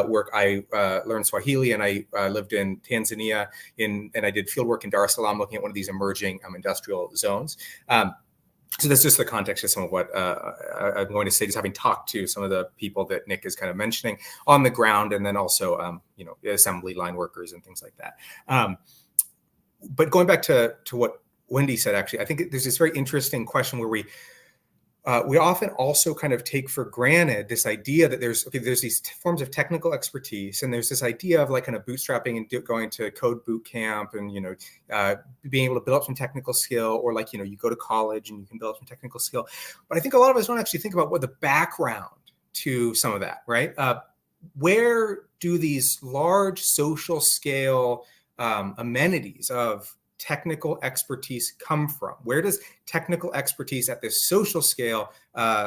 work, I learned Swahili, and I lived in Tanzania, and I did field work in Dar es Salaam, looking at one of these emerging industrial zones. So that's just the context of some of what I'm going to say, just having talked to some of the people that Nick is kind of mentioning on the ground, and then also, assembly line workers and things like that. But going back to what Wendy said, actually, I think there's this very interesting question where we often also kind of take for granted this idea that there's these forms of technical expertise, and there's this idea of like kind of bootstrapping and going to code boot camp, and being able to build up some technical skill, or like you go to college and you can build up some technical skill. But I think a lot of us don't actually think about what the background to some of that, right? Where do these large social scale amenities of technical expertise come from? Where does technical expertise at this social scale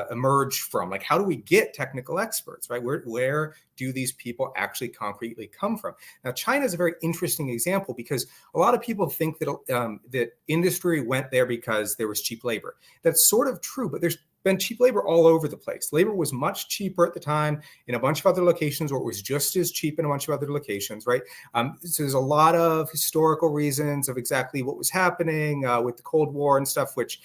emerge from? Like, how do we get technical experts, right? Where do these people actually concretely come from? Now, China is a very interesting example, because a lot of people think that that industry went there because there was cheap labor. That's sort of true, but there's been cheap labor all over the place. Labor was much cheaper at the time in a bunch of other locations, or it was just as cheap in a bunch of other locations, right? So there's a lot of historical reasons of exactly what was happening with the Cold War and stuff, which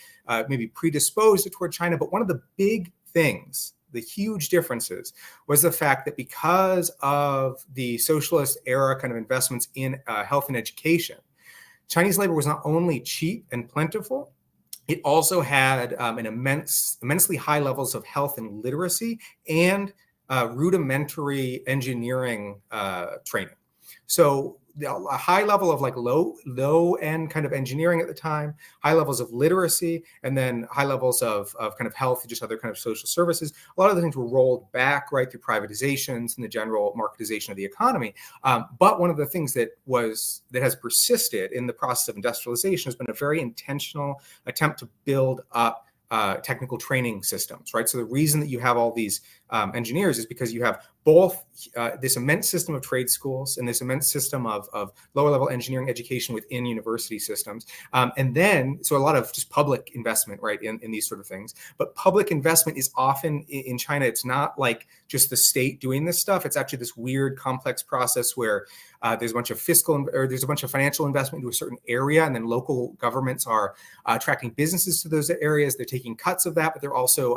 maybe predisposed it toward China. But one of the big things, the huge differences, was the fact that because of the socialist era kind of investments in health and education, Chinese labor was not only cheap and plentiful, it also had immensely high levels of health and literacy, and rudimentary engineering training. So a high level of like low end kind of engineering at the time, high levels of literacy, and then high levels of kind of health and just other kind of social services. A lot of the things were rolled back, right, through privatizations and the general marketization of the economy. But one of the things that has persisted in the process of industrialization has been a very intentional attempt to build up technical training systems, right? So the reason that you have all these engineers is because you have both this immense system of trade schools and this immense system of lower level engineering education within university systems. And then, so a lot of just public investment, right, in these sort of things. But public investment is often in China, it's not like just the state doing this stuff. It's actually this weird, complex process where there's a bunch of there's a bunch of financial investment into a certain area, and then local governments are attracting businesses to those areas. They're taking cuts of that, but they're also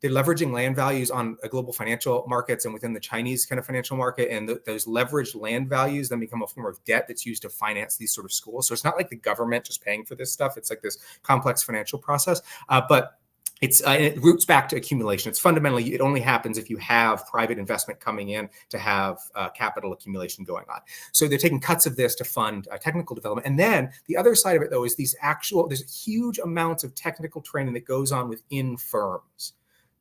they're leveraging land values on global financial markets and within the Chinese kind of financial market. And those leveraged land values then become a form of debt that's used to finance these sort of schools. So it's not like the government just paying for this stuff. It's like this complex financial process. But it roots back to accumulation. It's fundamentally, it only happens if you have private investment coming in to have capital accumulation going on. So they're taking cuts of this to fund technical development. And then the other side of it, though, is there's huge amounts of technical training that goes on within firms.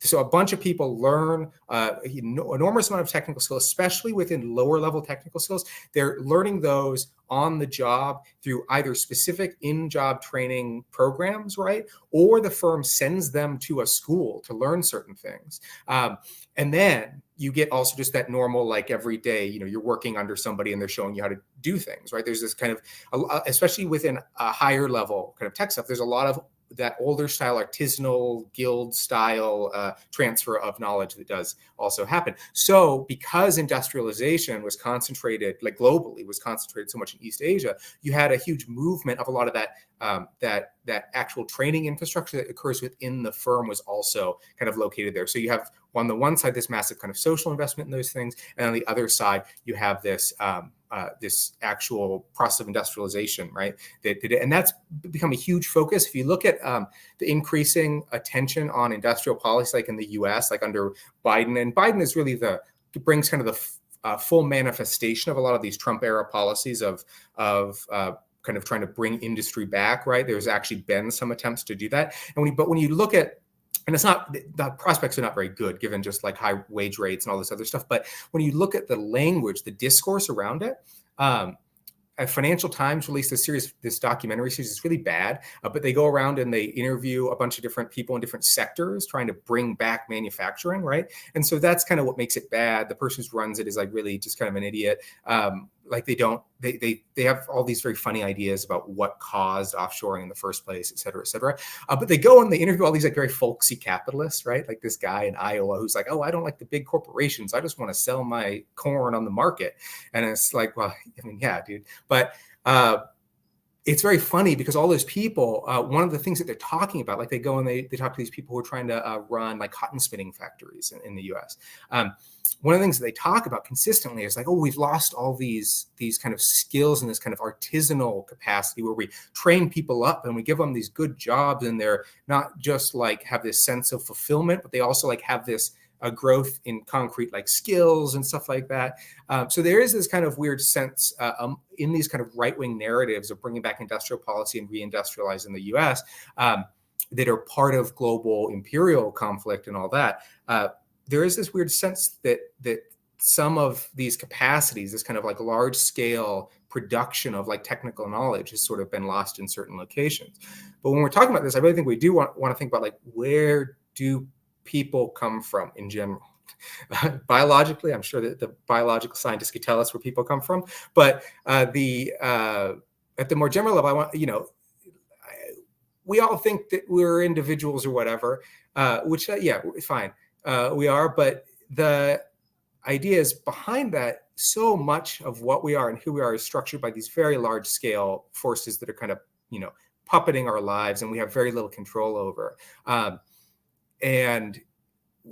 So a bunch of people learn enormous amount of technical skills, especially within lower level technical skills. They're learning those on the job through either specific in-job training programs, right? Or the firm sends them to a school to learn certain things. And then you get also just that normal, like every day, you're working under somebody and they're showing you how to do things, right? There's this kind of, especially within a higher level kind of tech stuff, there's a lot of that older style artisanal guild style transfer of knowledge that does also happen. So because industrialization was concentrated, like globally, was concentrated so much in East Asia, you had a huge movement of a lot of that that actual training infrastructure that occurs within the firm was also kind of located there. So you have on the one side this massive kind of social investment in those things, and on the other side you have this this actual process of industrialization, right? And that's become a huge focus. If you look at the increasing attention on industrial policy, like in the U.S., like under Biden, and Biden is really brings kind of the full manifestation of a lot of these Trump era policies of kind of trying to bring industry back, right? There's actually been some attempts to do that, but when you look at, and it's not, the prospects are not very good given just like high wage rates and all this other stuff. But when you look at the language, the discourse around it, Financial Times released this documentary series. It's really bad, but they go around and they interview a bunch of different people in different sectors trying to bring back manufacturing, right? And so that's kind of what makes it bad. The person who runs it is like really just kind of an idiot. Like they have all these very funny ideas about what caused offshoring in the first place, et cetera, et cetera. But they go and they interview all these like very folksy capitalists, right? Like this guy in Iowa who's like, oh, I don't like the big corporations. I just want to sell my corn on the market. And it's like, well, I mean, yeah, dude. But it's very funny because all those people, one of the things that they're talking about, like they go and they talk to these people who are trying to run like cotton spinning factories in the US. One of the things that they talk about consistently is like, oh, we've lost all these kind of skills and this kind of artisanal capacity where we train people up and we give them these good jobs, and they're not just like have this sense of fulfillment, but they also like have this growth in concrete like skills and stuff like that. So there is this kind of weird sense in these kind of right-wing narratives of bringing back industrial policy and reindustrializing the US that are part of global imperial conflict and all that. There is this weird sense that some of these capacities, this kind of like large scale production of like technical knowledge has sort of been lost in certain locations. But when we're talking about this, I really think we do want to think about like, where do people come from in general? Biologically, I'm sure that the biological scientists could tell us where people come from, but at the more general level, I want, we all think that we're individuals or whatever, which yeah, fine. We are, but the idea is behind that, so much of what we are and who we are is structured by these very large scale forces that are kind of, puppeting our lives and we have very little control over. And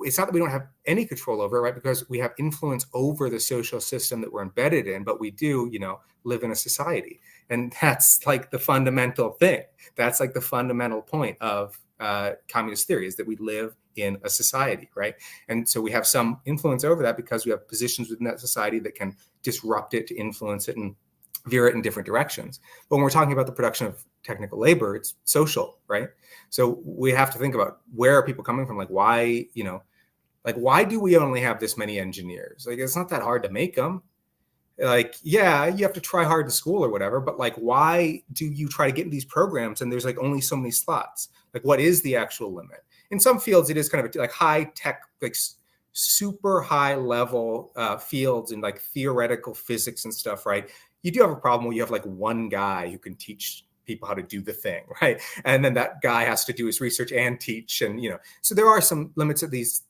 it's not that we don't have any control over it, right? Because we have influence over the social system that we're embedded in, but we do, live in a society. And that's like the fundamental thing. That's like the fundamental point of communist theory, is that we live in a society, right? And so we have some influence over that because we have positions within that society that can disrupt it, to influence it and veer it in different directions. But when we're talking about the production of technical labor, it's social, right? So we have to think about, where are people coming from? Like, why, why do we only have this many engineers? Like, it's not that hard to make them. Like, yeah, you have to try hard in school or whatever, but like, why do you try to get in these programs and there's like only so many slots? Like, what is the actual limit? In some fields, it is kind of like high tech, like super high level fields in like theoretical physics and stuff, right? You do have a problem where you have like one guy who can teach people how to do the thing, right? And then that guy has to do his research and teach, and so there are some limits of these,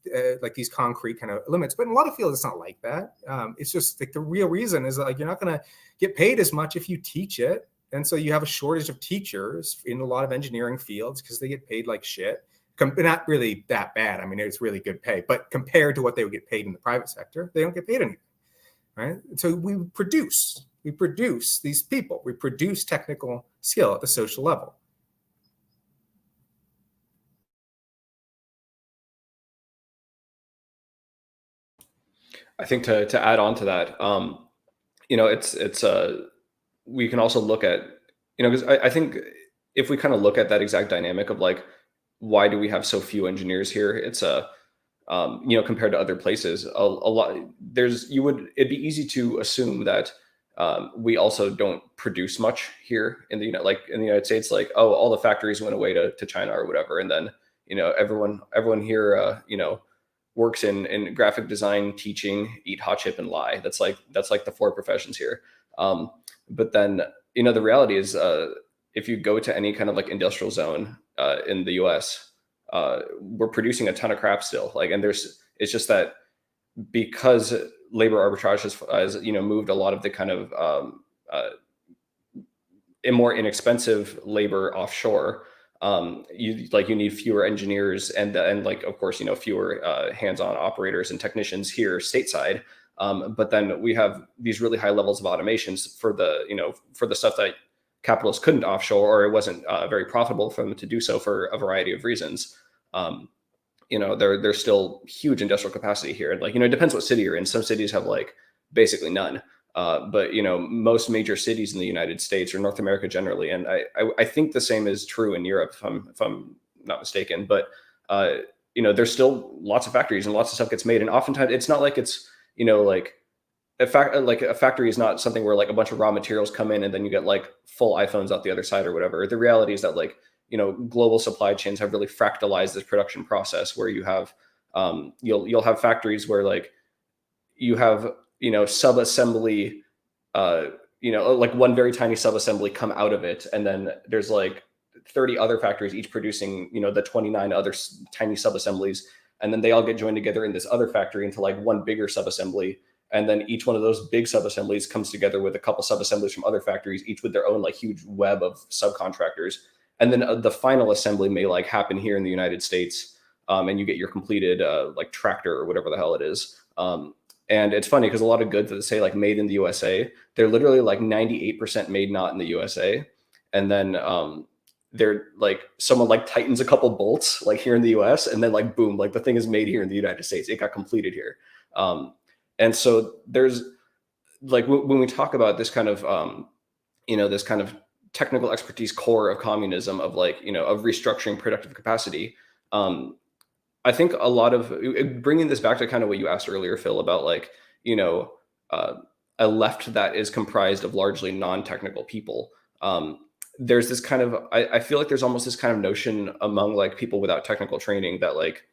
like these concrete kind of limits. But in a lot of fields, it's not like that. It's just like the real reason is that, like, you're not going to get paid as much if you teach it, and so you have a shortage of teachers in a lot of engineering fields because they get paid like shit. not really that bad. I mean, it's really good pay, but compared to what they would get paid in the private sector, they don't get paid anything, right? So we produce these people, we produce technical skill at the social level. I think to add on to that, it's we can also look at, because I think if we kind of look at that exact dynamic of like, why do we have so few engineers here? It's compared to other places, a lot, it'd be easy to assume that we also don't produce much here in the United States, like, oh, all the factories went away to China or whatever. And then, everyone here, works in graphic design, teaching, eat hot chip, and lie. That's like the four professions here. But then, the reality is, if you go to any kind of like industrial zone in the US, we're producing a ton of crap still. Like, and it's just that because labor arbitrage has moved a lot of the kind of more inexpensive labor offshore. You need fewer engineers and like, of course, fewer hands-on operators and technicians here stateside. But then we have these really high levels of automations for the stuff that capitalists couldn't offshore, or it wasn't very profitable for them to do so for a variety of reasons. There's still huge industrial capacity here. Like, it depends what city you're in. Some cities have like basically none. But most major cities in the United States or North America generally, and I think the same is true in Europe, if I'm not mistaken. But there's still lots of factories and lots of stuff gets made, and oftentimes it's not like it's like a factory is not something where like a bunch of raw materials come in and then you get like full iPhones out the other side or whatever. The reality is that like global supply chains have really fractalized this production process, where you have you'll have factories where like you have sub-assembly, like one very tiny sub-assembly come out of it. And then there's like 30 other factories, each producing, the 29 other tiny sub-assemblies. And then they all get joined together in this other factory into like one bigger sub-assembly. And then each one of those big sub-assemblies comes together with a couple sub-assemblies from other factories, each with their own like huge web of subcontractors. And then the final assembly may like happen here in the United States. And you get your completed like tractor or whatever the hell it is. And it's funny because a lot of goods that say like made in the USA, they're literally like 98% made not in the USA. And then they're like someone like tightens a couple bolts like here in the US, and then like boom, like the thing is made here in the United States. It got completed here. And so there's like when we talk about this kind of this kind of technical expertise core of communism, of like of restructuring productive capacity. I think a lot of bringing this back to kind of what you asked earlier, Phil, about like, a left that is comprised of largely non-technical people. There's this kind of, I feel like there's almost this kind of notion among like people without technical training that like,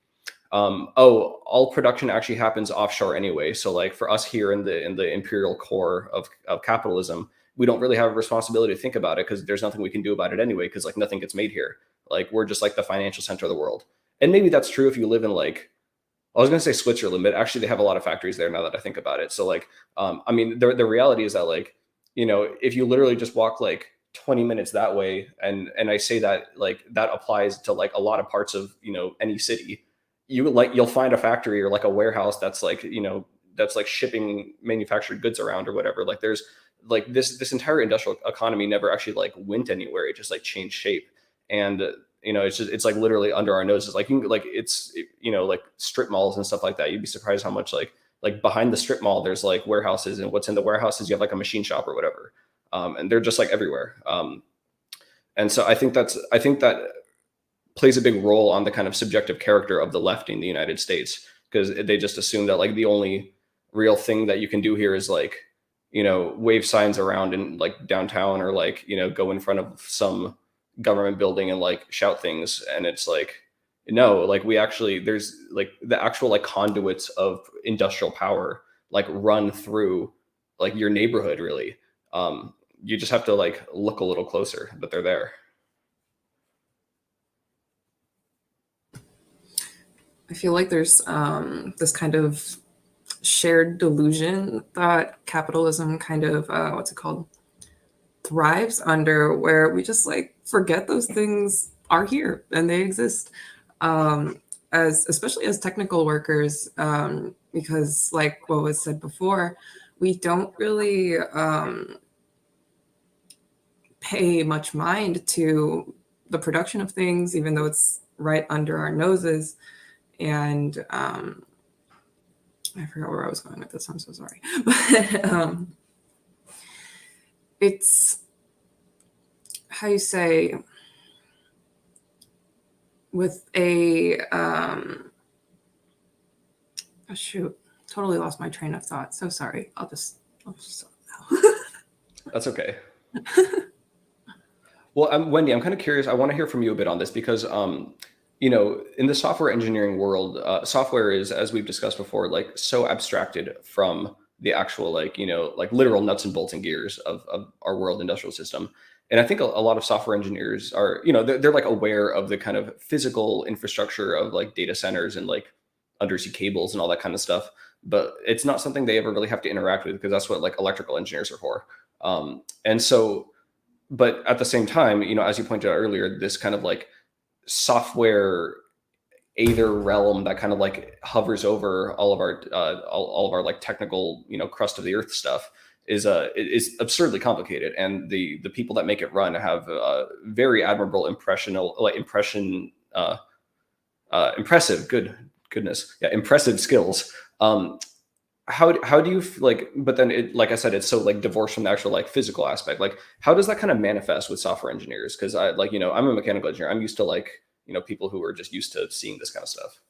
all production actually happens offshore anyway. So like for us here in the imperial core of capitalism, we don't really have a responsibility to think about it because there's nothing we can do about it anyway, because like nothing gets made here. Like we're just like the financial center of the world. And maybe that's true if you live in like, I was going to say Switzerland, but actually they have a lot of factories there now that I think about it. So like, I mean, the reality is that like, if you literally just walk like 20 minutes that way, and I say that like that applies to like a lot of parts of, any city, you'll find a factory or like a warehouse that's like, that's like shipping manufactured goods around or whatever. Like there's like this entire industrial economy never actually like went anywhere. It just like changed shape. And it's like literally under our noses. Like like strip malls and stuff like that. You'd be surprised how much like behind the strip mall there's like warehouses, and what's in the warehouses you have like a machine shop or whatever, and they're just like everywhere. And so I think that plays a big role on the kind of subjective character of the left in the United States, because they just assume that like the only real thing that you can do here is like wave signs around in like downtown, or like go in front of some government building and like shout things. And it's like, no, like there's like the actual like conduits of industrial power like run through like your neighborhood really. You just have to like look a little closer, but they're there. I feel like there's this kind of shared delusion that capitalism kind of thrives under, where we just like forget those things are here and they exist. as especially as technical workers, because like what was said before, we don't really pay much mind to the production of things, even though it's right under our noses. And I forgot where I was going with this. I'm so sorry. But it's, how you say, with a, oh shoot, totally lost my train of thought. So sorry. I'll just stop now. That's okay. Well, Wendy, I'm kind of curious. I want to hear from you a bit on this because, you know, in the software engineering world, software is, as we've discussed before, like so abstracted from the actual, like, you know, like literal nuts and bolts and gears of our world industrial system. And I think a lot of software engineers are, you know, they're like aware of the kind of physical infrastructure of like data centers and like undersea cables and all that kind of stuff. But it's not something they ever really have to interact with because that's what like electrical engineers are for. And so, but at the same time, you know, as you pointed out earlier, this kind of like software aether realm that kind of like hovers over all of our like technical, you know, crust of the earth stuff is absurdly complicated, and the people that make it run have very admirable impressive skills. How do you like, but then it, like I said, it's so like divorced from the actual like physical aspect. Like how does that kind of manifest with software engineers? Because I, like, you know, I'm a mechanical engineer. I'm used to like, you know, people who are just used to seeing this kind of stuff.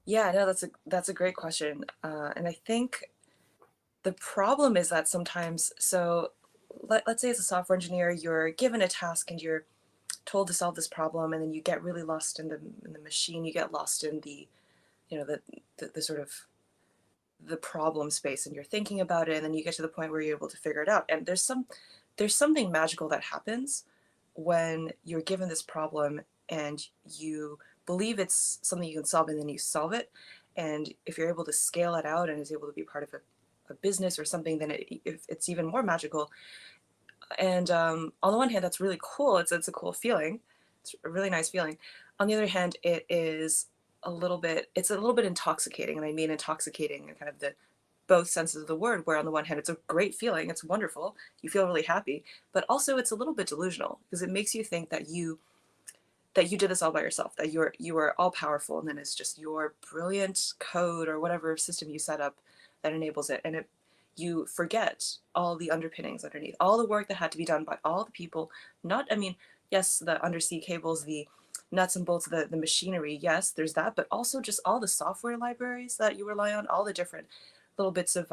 Yeah, no, that's a great question. And I think the problem is that sometimes, so let's say as a software engineer, you're given a task and you're told to solve this problem, and then you get really lost in the machine. You get lost in the, you know, the sort of the problem space, and you're thinking about it, and then you get to the point where you're able to figure it out. And there's something magical that happens when you're given this problem and you believe it's something you can solve, and then you solve it. And if you're able to scale it out and is able to be part of a business or something, then it's even more magical. And on the one hand, that's really cool. It's a cool feeling. It's a really nice feeling. On the other hand, it's a little bit intoxicating. And I mean intoxicating in kind of the both senses of the word, where on the one hand, it's a great feeling. It's wonderful. You feel really happy, but also it's a little bit delusional because it makes you think that you did this all by yourself, that you are all powerful. And then it's just your brilliant code or whatever system you set up that enables it. And you forget all the underpinnings underneath, all the work that had to be done by all the people. Yes, the undersea cables, the nuts and bolts, the machinery, yes, there's that, but also just all the software libraries that you rely on, all the different little bits of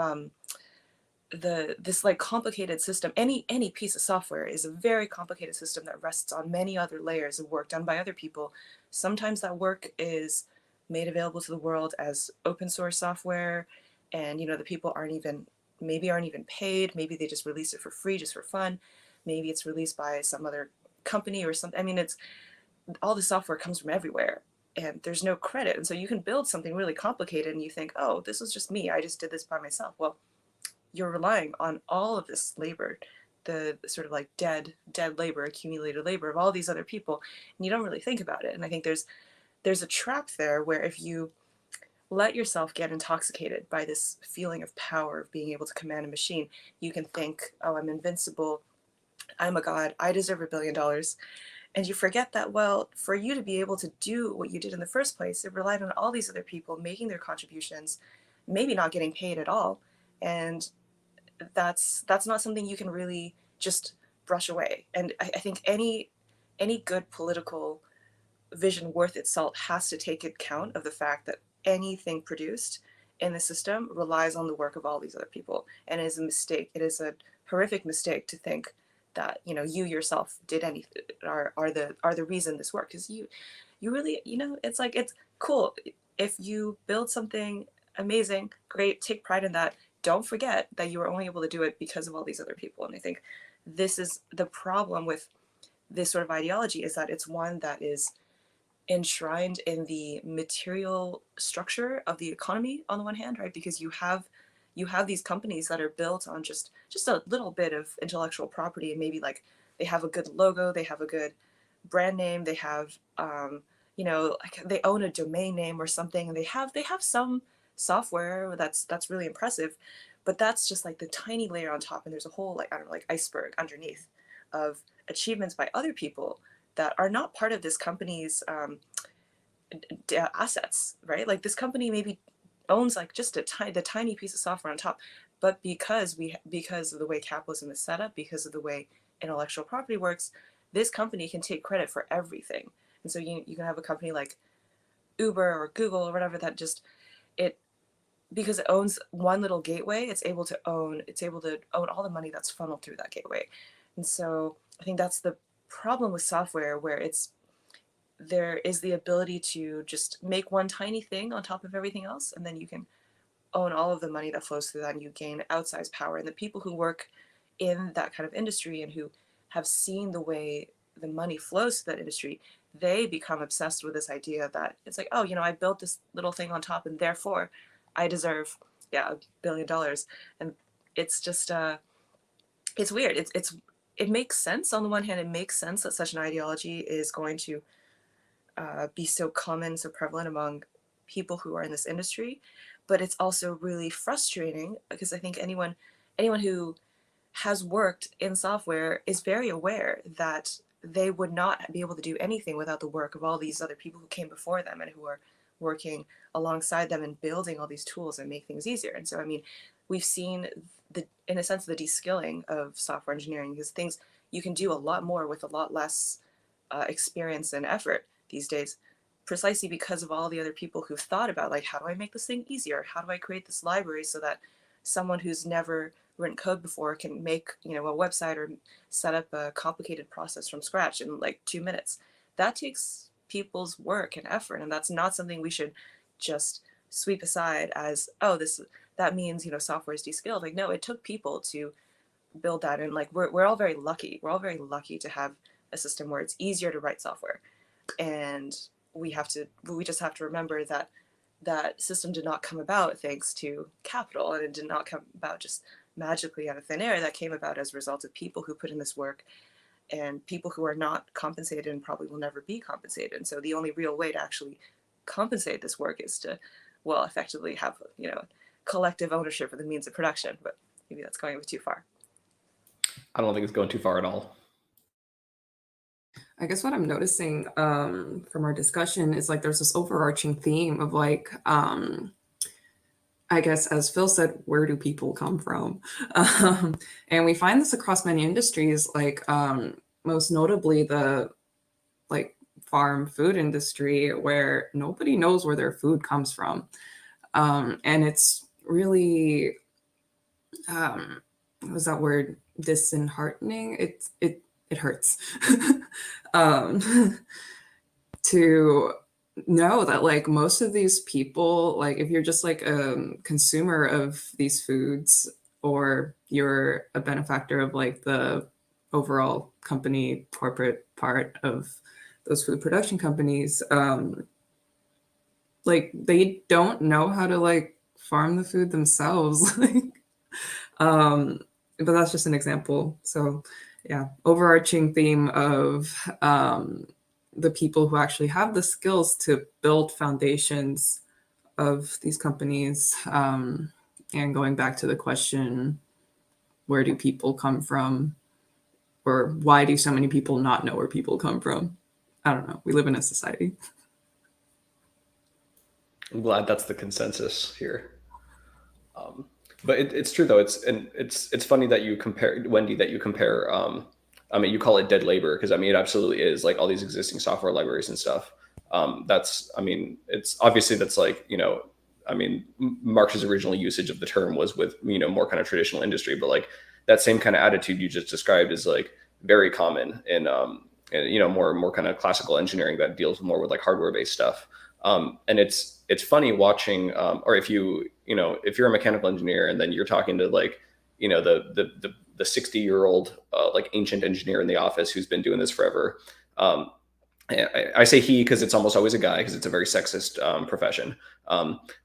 this like complicated system. Any piece of software is a very complicated system that rests on many other layers of work done by other people. Sometimes that work is made available to the world as open source software, and you know, the people aren't even paid. Maybe they just release it for free, just for fun. Maybe it's released by some other company or something. I mean, it's all the software comes from everywhere, and there's no credit. And so you can build something really complicated and you think, oh, this was just me, I just did this by myself. Well, you're relying on all of this labor, the sort of like dead labor, accumulated labor of all these other people, and you don't really think about it. And I think there's a trap there where if you let yourself get intoxicated by this feeling of power of being able to command a machine, you can think, oh, I'm invincible, I'm a god, I deserve $1 billion. And you forget that, well, for you to be able to do what you did in the first place, it relied on all these other people making their contributions, maybe not getting paid at all. And that's not something you can really just brush away. And I think any good political vision worth its salt has to take account of the fact that anything produced in the system relies on the work of all these other people. And it is a mistake. It is a horrific mistake to think that, you know, you yourself did anything, are the reason this worked. Because you really, you know, it's like, it's cool if you build something amazing, great, take pride in that. Don't forget that you were only able to do it because of all these other people. And I think this is the problem with this sort of ideology, is that it's one that is enshrined in the material structure of the economy on the one hand, right? Because you have these companies that are built on just a little bit of intellectual property, and maybe like they have a good logo, they have a good brand name, they have you know, like they own a domain name or something, and they have some software that's really impressive, but that's just like the tiny layer on top, and there's a whole, like, I don't know, like iceberg underneath of achievements by other people that are not part of this company's assets, right? Like this company maybe owns like just the tiny piece of software on top, but because of the way capitalism is set up, because of the way intellectual property works, this company can take credit for everything. And so you can have a company like Uber or Google or whatever that just, it, because it owns one little gateway, it's able to own all the money that's funneled through that gateway. And so I think that's the problem with software, where there is the ability to just make one tiny thing on top of everything else, and then you can own all of the money that flows through that, and you gain outsized power. And the people who work in that kind of industry and who have seen the way the money flows to that industry, they become obsessed with this idea that it's like, oh, you know, I built this little thing on top, and therefore I deserve, yeah, $1 billion. And it's just it's weird. It makes sense. On the one hand, it makes sense that such an ideology is going to be so common, so prevalent among people who are in this industry, but it's also really frustrating, because I think anyone who has worked in software is very aware that they would not be able to do anything without the work of all these other people who came before them and who are working alongside them and building all these tools and make things easier. And so, I mean, we've seen in a sense, the de-skilling of software engineering, because things you can do a lot more with a lot less experience and effort these days, precisely because of all the other people who've thought about, like, how do I make this thing easier? How do I create this library so that someone who's never written code before can make, you know, a website or set up a complicated process from scratch in like 2 minutes? That takes people's work and effort, and that's not something we should just sweep aside as, oh, that means, you know, software is de-skilled. Like, no, it took people to build that. And like, we're all very lucky. We're all very lucky to have a system where it's easier to write software. And we just have to remember that that system did not come about thanks to capital, and it did not come about just magically out of thin air. That came about as a result of people who put in this work, and people who are not compensated and probably will never be compensated. And so the only real way to actually compensate this work is to, well, effectively have, you know, collective ownership of the means of production. But maybe that's going a bit too far. I don't think it's going too far at all. I guess what I'm noticing from our discussion is like there's this overarching theme of like, I guess, as Phil said, where do people come from? And we find this across many industries, like most notably the like farm food industry, where nobody knows where their food comes from. And it's really, what was that word? Disheartening. It hurts to know that like most of these people, like if you're just like a consumer of these foods, or you're a benefactor of like the overall company corporate part of those food production companies, like they don't know how to like farm the food themselves. But that's just an example. So yeah, overarching theme of the people who actually have the skills to build foundations of these companies, and going back to the question, where do people come from, or why do so many people not know where people come from? I don't know. We live in a society. I'm glad that's the consensus here. But it's true though. It's funny that you compare, Wendy, that you compare. I mean, you call it dead labor, because I mean it absolutely is, like all these existing software libraries and stuff. I mean, it's obviously that's like, you know, I mean, Marx's original usage of the term was with, you know, more kind of traditional industry, but like that same kind of attitude you just described is like very common in you know, more kind of classical engineering that deals more with like hardware based stuff. And it's funny watching, or if you know, if you're a mechanical engineer and then you're talking to like, you know, the 60-year-old like ancient engineer in the office who's been doing this forever. I say he because it's almost always a guy, because it's a very sexist profession.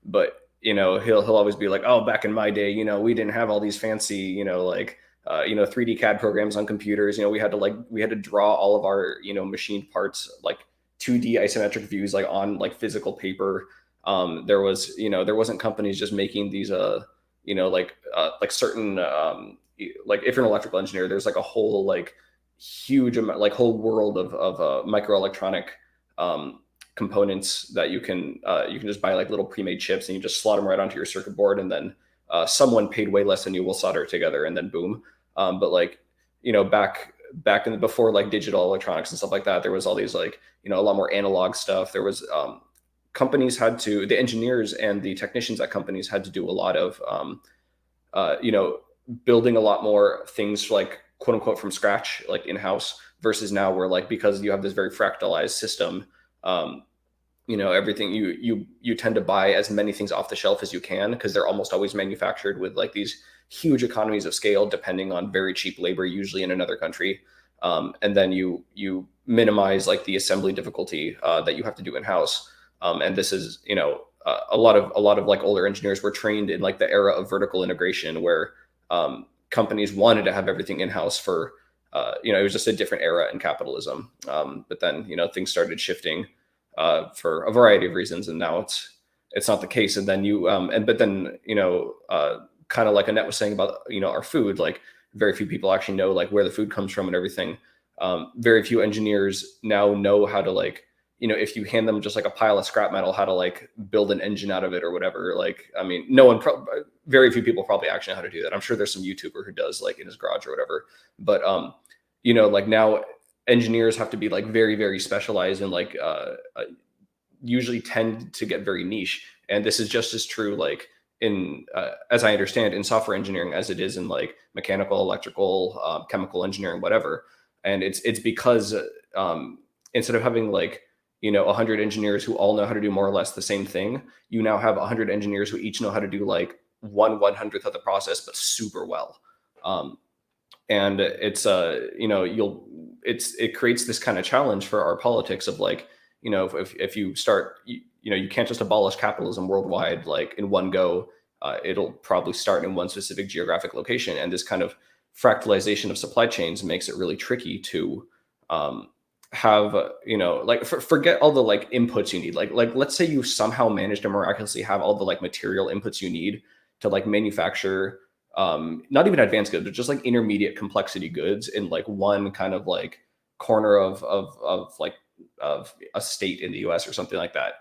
But you know, he'll always be like, oh, back in my day, you know, we didn't have all these fancy, you know, like you know, 3D CAD programs on computers. You know, we had to draw all of our, you know, machined parts like 2D isometric views like on like physical paper. There was, there wasn't companies just making these like certain like if you're an electrical engineer, there's like a whole like huge amount, like whole world of microelectronic components that you can just buy like little pre-made chips and you just slot them right onto your circuit board, and then someone paid way less than you will solder it together, and then boom. But like, back in the, before like digital electronics and stuff like that, there was all these like, a lot more analog stuff. There was the engineers and the technicians at companies had to do a lot of building a lot more things like quote unquote from scratch, like in-house, versus now where like, because you have this very fractalized system, everything you tend to buy as many things off the shelf as you can, because they're almost always manufactured with like these huge economies of scale, depending on very cheap labor, usually in another country. And then you minimize like the assembly difficulty that you have to do in-house. And this is, a lot of like older engineers were trained in like the era of vertical integration, where companies wanted to have everything in-house for, it was just a different era in capitalism. But then, things started shifting for a variety of reasons, and now it's not the case. And then kind of like Annette was saying about, our food, like very few people actually know like where the food comes from and everything. Very few engineers now know how to like, if you hand them just like a pile of scrap metal, how to like build an engine out of it or whatever. Like, I mean, very few people probably actually know how to do that. I'm sure there's some YouTuber who does like in his garage or whatever. But, like now engineers have to be like very, very specialized and like usually tend to get very niche. And this is just as true, like in, as I understand, in software engineering as it is in like mechanical, electrical, chemical engineering, whatever. And it's because instead of having like, 100 engineers who all know how to do more or less the same thing, you now have 100 engineers who each know how to do like 1/100th of the process, but super well. And it's it creates this kind of challenge for our politics of like, if you start, you can't just abolish capitalism worldwide like in one go. It'll probably start in one specific geographic location, and this kind of fractalization of supply chains makes it really tricky to have like forget all the like inputs you need. Like let's say you somehow manage to miraculously have all the like material inputs you need to like manufacture not even advanced goods, but just like intermediate complexity goods in like one kind of like corner of a state in the US or something like that.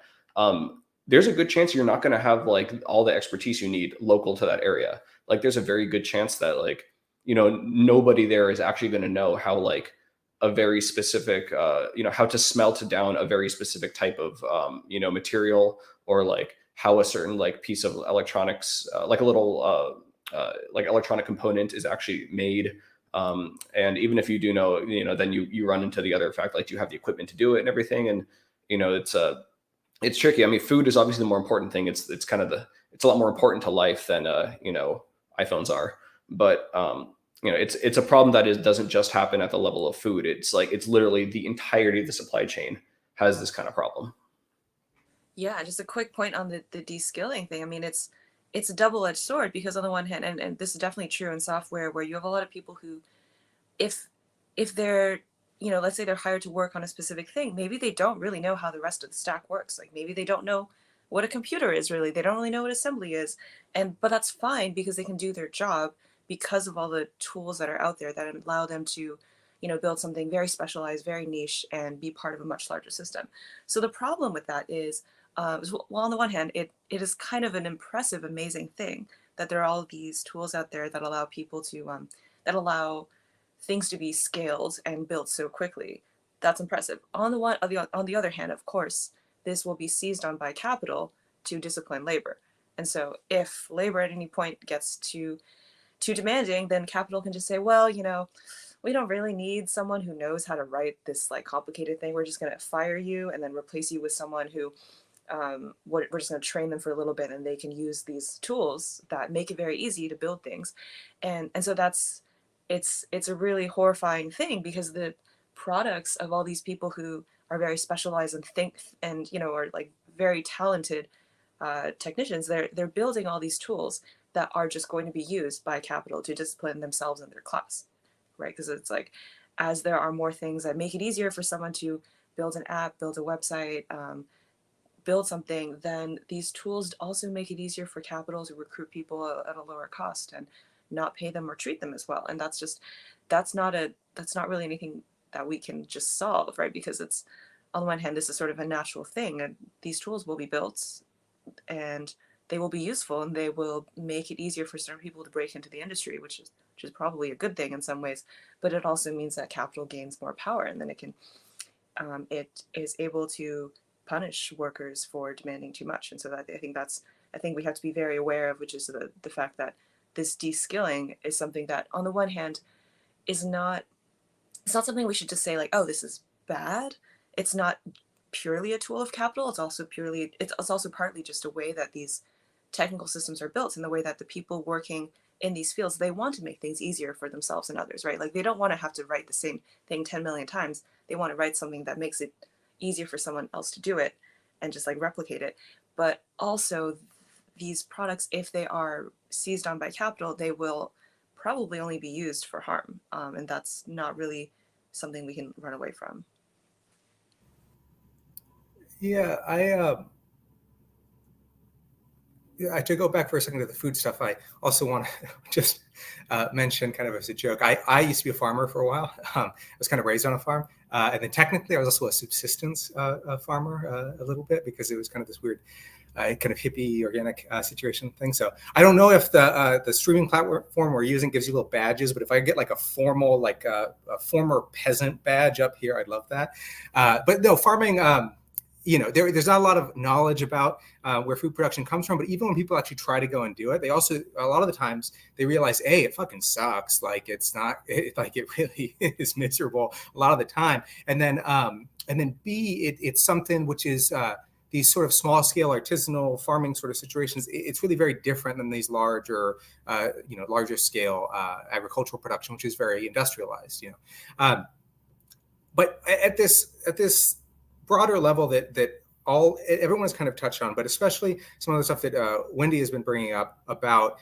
There's a good chance you're not going to have like all the expertise you need local to that area. Like there's a very good chance that like, nobody there is actually going to know how like a very specific, how to smelt down a very specific type of, material, or like how a certain like piece of electronics, like a little like electronic component is actually made. And even if you do know, then you run into the other fact, like you have the equipment to do it and everything. And, it's tricky. I mean, food is obviously the more important thing. It's a lot more important to life than, iPhones are. But, it's a problem that doesn't just happen at the level of food. It's like, it's literally the entirety of the supply chain has this kind of problem. Yeah, just a quick point on the de-skilling thing. I mean, it's a double-edged sword, because on the one hand, and this is definitely true in software, where you have a lot of people who, if they're, let's say they're hired to work on a specific thing, maybe they don't really know how the rest of the stack works. Like maybe they don't know what a computer is really. They don't really know what assembly is. But that's fine, because they can do their job because of all the tools that are out there that allow them to, build something very specialized, very niche, and be part of a much larger system. So the problem with that is, well, on the one hand, it is kind of an impressive, amazing thing that there are all these tools out there that allow people to, that allow things to be scaled and built so quickly. That's impressive. On the other hand, of course, this will be seized on by capital to discipline labor. And so if labor at any point gets too demanding, then capital can just say, well, we don't really need someone who knows how to write this like complicated thing. We're just going to fire you and then replace you with someone who we're just going to train them for a little bit, and they can use these tools that make it very easy to build things. And so it's a really horrifying thing, because the products of all these people who are very specialized and think and are like very talented technicians, they're building all these tools that are just going to be used by capital to discipline themselves and their class, right? Because it's like, as there are more things that make it easier for someone to build an app, build a website, build something, then these tools also make it easier for capital to recruit people at a lower cost and not pay them or treat them as well. And that's not really anything that we can just solve, right? Because it's, on the one hand, this is sort of a natural thing, and these tools will be built and they will be useful and they will make it easier for certain people to break into the industry, which is probably a good thing in some ways. But it also means that capital gains more power, and then it is able to punish workers for demanding too much. And so that I think we have to be very aware of, which is the fact that this de-skilling is something that, on the one hand, it's not something we should just say like, oh, this is bad. It's not purely a tool of capital. It's also partly just a way that these technical systems are built, and the way that the people working in these fields, they want to make things easier for themselves and others, right? Like, they don't want to have to write the same thing 10 million times. They want to write something that makes it easier for someone else to do it and just like replicate it. But also, these products, if they are seized on by capital, they will probably only be used for harm. And that's not really something we can run away from. Yeah, to go back for a second to the food stuff, I also want to just mention, kind of as a joke, I used to be a farmer for a while. I was kind of raised on a farm. And then technically I was also a subsistence farmer a little bit, because it was kind of this weird kind of hippie organic situation thing. So I don't know if the streaming platform we're using gives you little badges, but if I get like a formal, like a former peasant badge up here, I'd love that. But no, farming, there's not a lot of knowledge about where food production comes from. But even when people actually try to go and do it, they also, a lot of the times, they realize, A, it fucking sucks. Like, it really is miserable a lot of the time. And then B, it's something which is these sort of small scale artisanal farming sort of situations. It's really very different than these larger scale agricultural production, which is very industrialized. But at this broader level that everyone has kind of touched on, but especially some of the stuff that Wendy has been bringing up about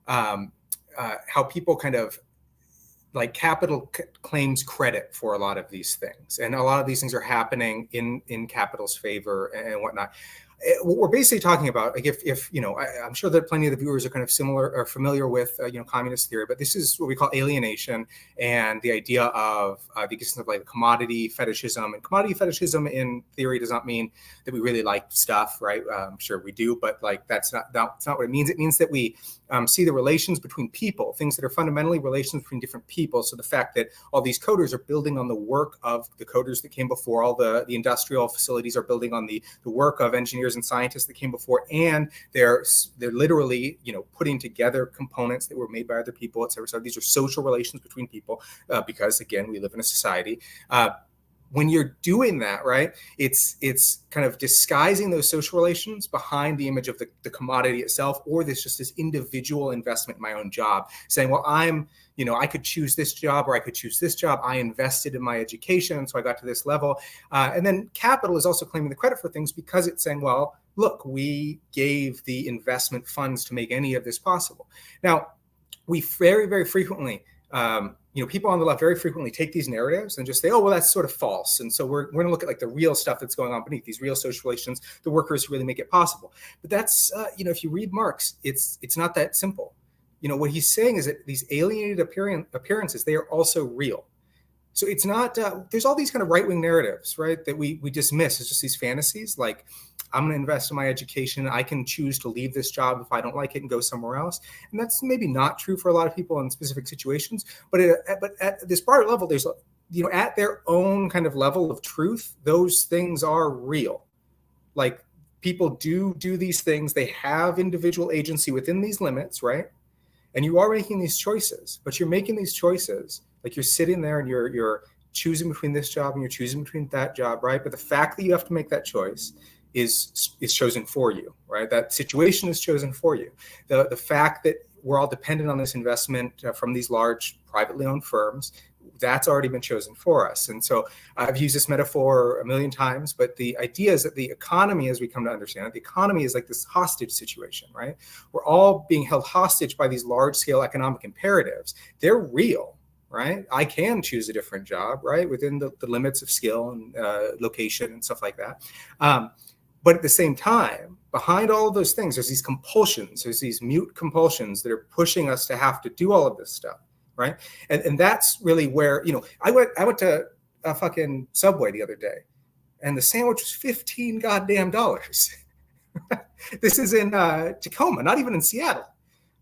how people kind of like capital claims credit for a lot of these things, and a lot of these things are happening in capital's favor and whatnot. What we're basically talking about, like, if I'm sure that plenty of the viewers are kind of similar or familiar with communist theory, but this is what we call alienation, and the idea of the existence of like commodity fetishism. And commodity fetishism in theory does not mean that we really like stuff, right? I'm sure we do, but like that's not what it means. It means that we see the relations between people, things that are fundamentally relations between different people. So the fact that all these coders are building on the work of the coders that came before, all the industrial facilities are building on the work of engineers and scientists that came before, and they're literally putting together components that were made by other people, et cetera. So these are social relations between people, because again, we live in a society. When you're doing that, right, it's kind of disguising those social relations behind the image of the commodity itself, or this individual investment in my own job, saying, well, I could choose this job or I could choose this job. I invested in my education, so I got to this level. And then capital is also claiming the credit for things, because it's saying, well, look, we gave the investment funds to make any of this possible. Now, we very, very frequently, people on the left very frequently take these narratives and just say, oh, well, that's sort of false. And so we're going to look at like the real stuff that's going on beneath, these real social relations, the workers who really make it possible. But that's, if you read Marx, it's not that simple. What he's saying is that these alienated appearances, they are also real. So it's not, there's all these kind of right-wing narratives, right, that we dismiss as just these fantasies, like, I'm going to invest in my education. I can choose to leave this job if I don't like it and go somewhere else. And that's maybe not true for a lot of people in specific situations. But at this broader level, there's, at their own kind of level of truth, those things are real. Like, people do these things. They have individual agency within these limits, right? And you are making these choices, but you're making these choices like you're sitting there and you're choosing between this job and you're choosing between that job, right? But the fact that you have to make that choice is chosen for you, right? That situation is chosen for you. The fact that we're all dependent on this investment from these large privately owned firms, that's already been chosen for us. And so I've used this metaphor a million times, but the idea is that the economy, as we come to understand it, the economy is like this hostage situation, right? We're all being held hostage by these large scale economic imperatives. They're real. right? I can choose a different job, right? Within the limits of skill and location and stuff like that. But at the same time, behind all of those things, there's these compulsions, there's these mute compulsions that are pushing us to have to do all of this stuff, right? And that's really where, I went to a fucking Subway the other day, and the sandwich was $15 goddamn. This is in Tacoma, not even in Seattle.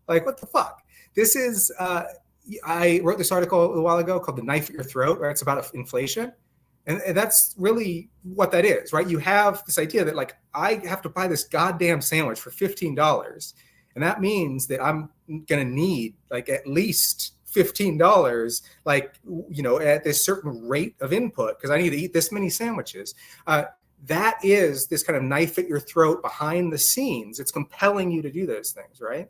Like, what the fuck? This is, I wrote this article a while ago called The Knife at Your Throat, right? It's about inflation. And that's really what that is, right? You have this idea that, like, I have to buy this goddamn sandwich for $15. And that means that I'm going to need, like, at least $15, like, at this certain rate of input, because I need to eat this many sandwiches. That is this kind of knife at your throat behind the scenes. It's compelling you to do those things, right?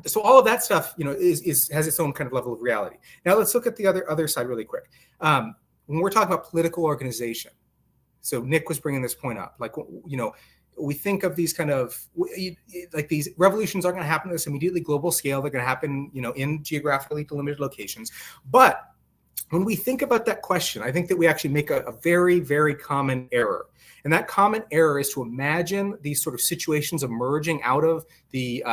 So all of that stuff, has its own kind of level of reality. Now let's look at the other side really quick. When we're talking about political organization, so Nick was bringing this point up, like, we think of these kind of, like, these revolutions aren't going to happen at this immediately global scale. They're going to happen, in geographically delimited locations. But when we think about that question, I think that we actually make a very, very common error. And that common error is to imagine these sort of situations emerging out of the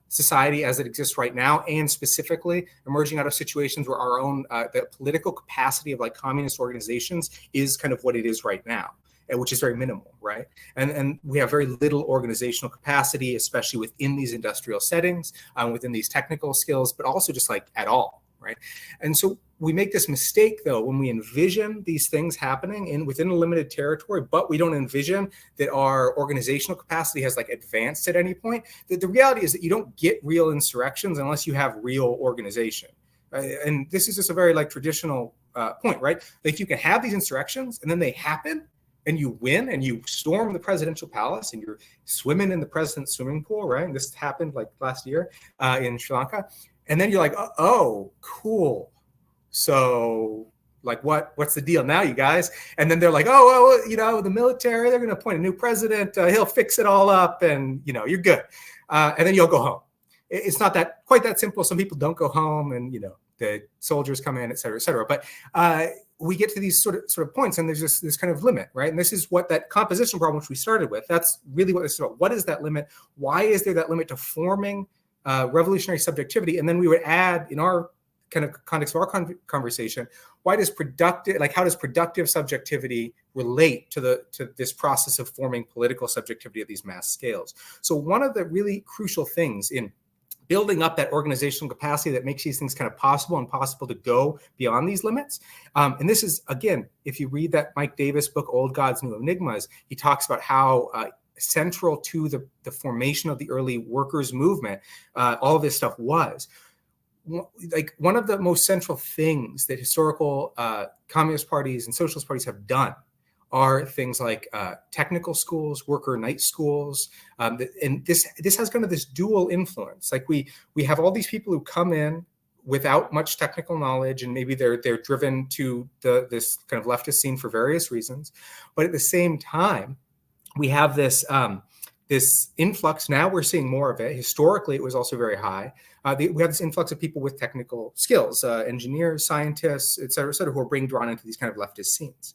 society as it exists right now, and specifically emerging out of situations where our own the political capacity of, like, communist organizations is kind of what it is right now, which is very minimal, right? And we have very little organizational capacity, especially within these industrial settings, within these technical skills, but also just, like, at all, right? And so we make this mistake, though, when we envision these things happening within a limited territory, but we don't envision that our organizational capacity has, like, advanced at any point. The reality is that you don't get real insurrections unless you have real organization. And this is just a very, like, traditional point, right? Like, you can have these insurrections and then they happen and you win and you storm the presidential palace and you're swimming in the president's swimming pool, right? And this happened, like, last year in Sri Lanka. And then you're like, oh, cool. So, like, what's the deal now, you guys? And then they're like, oh, well, the military, they're going to appoint a new president. He'll fix it all up and, you're good. And then you'll go home. It's not quite that simple. Some people don't go home and, the soldiers come in, et cetera, et cetera. But we get to these sort of points and there's this kind of limit, right? And this is what that composition problem, which we started with, that's really what this is about. What is that limit? Why is there that limit to forming revolutionary subjectivity? And then we would add, in our kind of context of our conversation, how does productive subjectivity relate to this process of forming political subjectivity at these mass scales? So one of the really crucial things in building up that organizational capacity that makes these things kind of possible and possible to go beyond these limits. And this is, again, if you read that Mike Davis book, Old Gods, New Enigmas, he talks about how central to the formation of the early workers' movement, all of this stuff was. Like, one of the most central things that historical communist parties and socialist parties have done are things like technical schools, worker night schools, and this has kind of this dual influence. Like, we have all these people who come in without much technical knowledge, and maybe they're driven to this kind of leftist scene for various reasons, but at the same time, we have this influx. Now we're seeing more of it. Historically, it was also very high. We have this influx of people with technical skills, engineers, scientists, et cetera, who are being drawn into these kind of leftist scenes.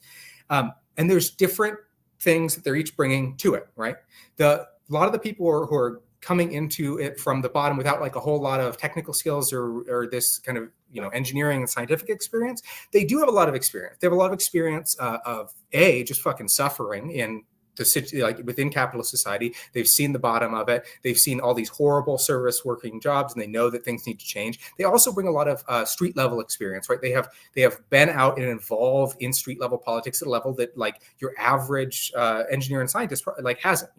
And there's different things that they're each bringing to it, right? A lot of the people who are coming into it from the bottom without, like, a whole lot of technical skills or this kind of, engineering and scientific experience, they do have a lot of experience. They have a lot of experience of just fucking suffering in the city, like, within capitalist society. They've seen the bottom of it. They've seen all these horrible service working jobs, and they know that things need to change. They also bring a lot of street level experience, right? They have been out and involved in street level politics at a level that, like, your average engineer and scientist, like, hasn't,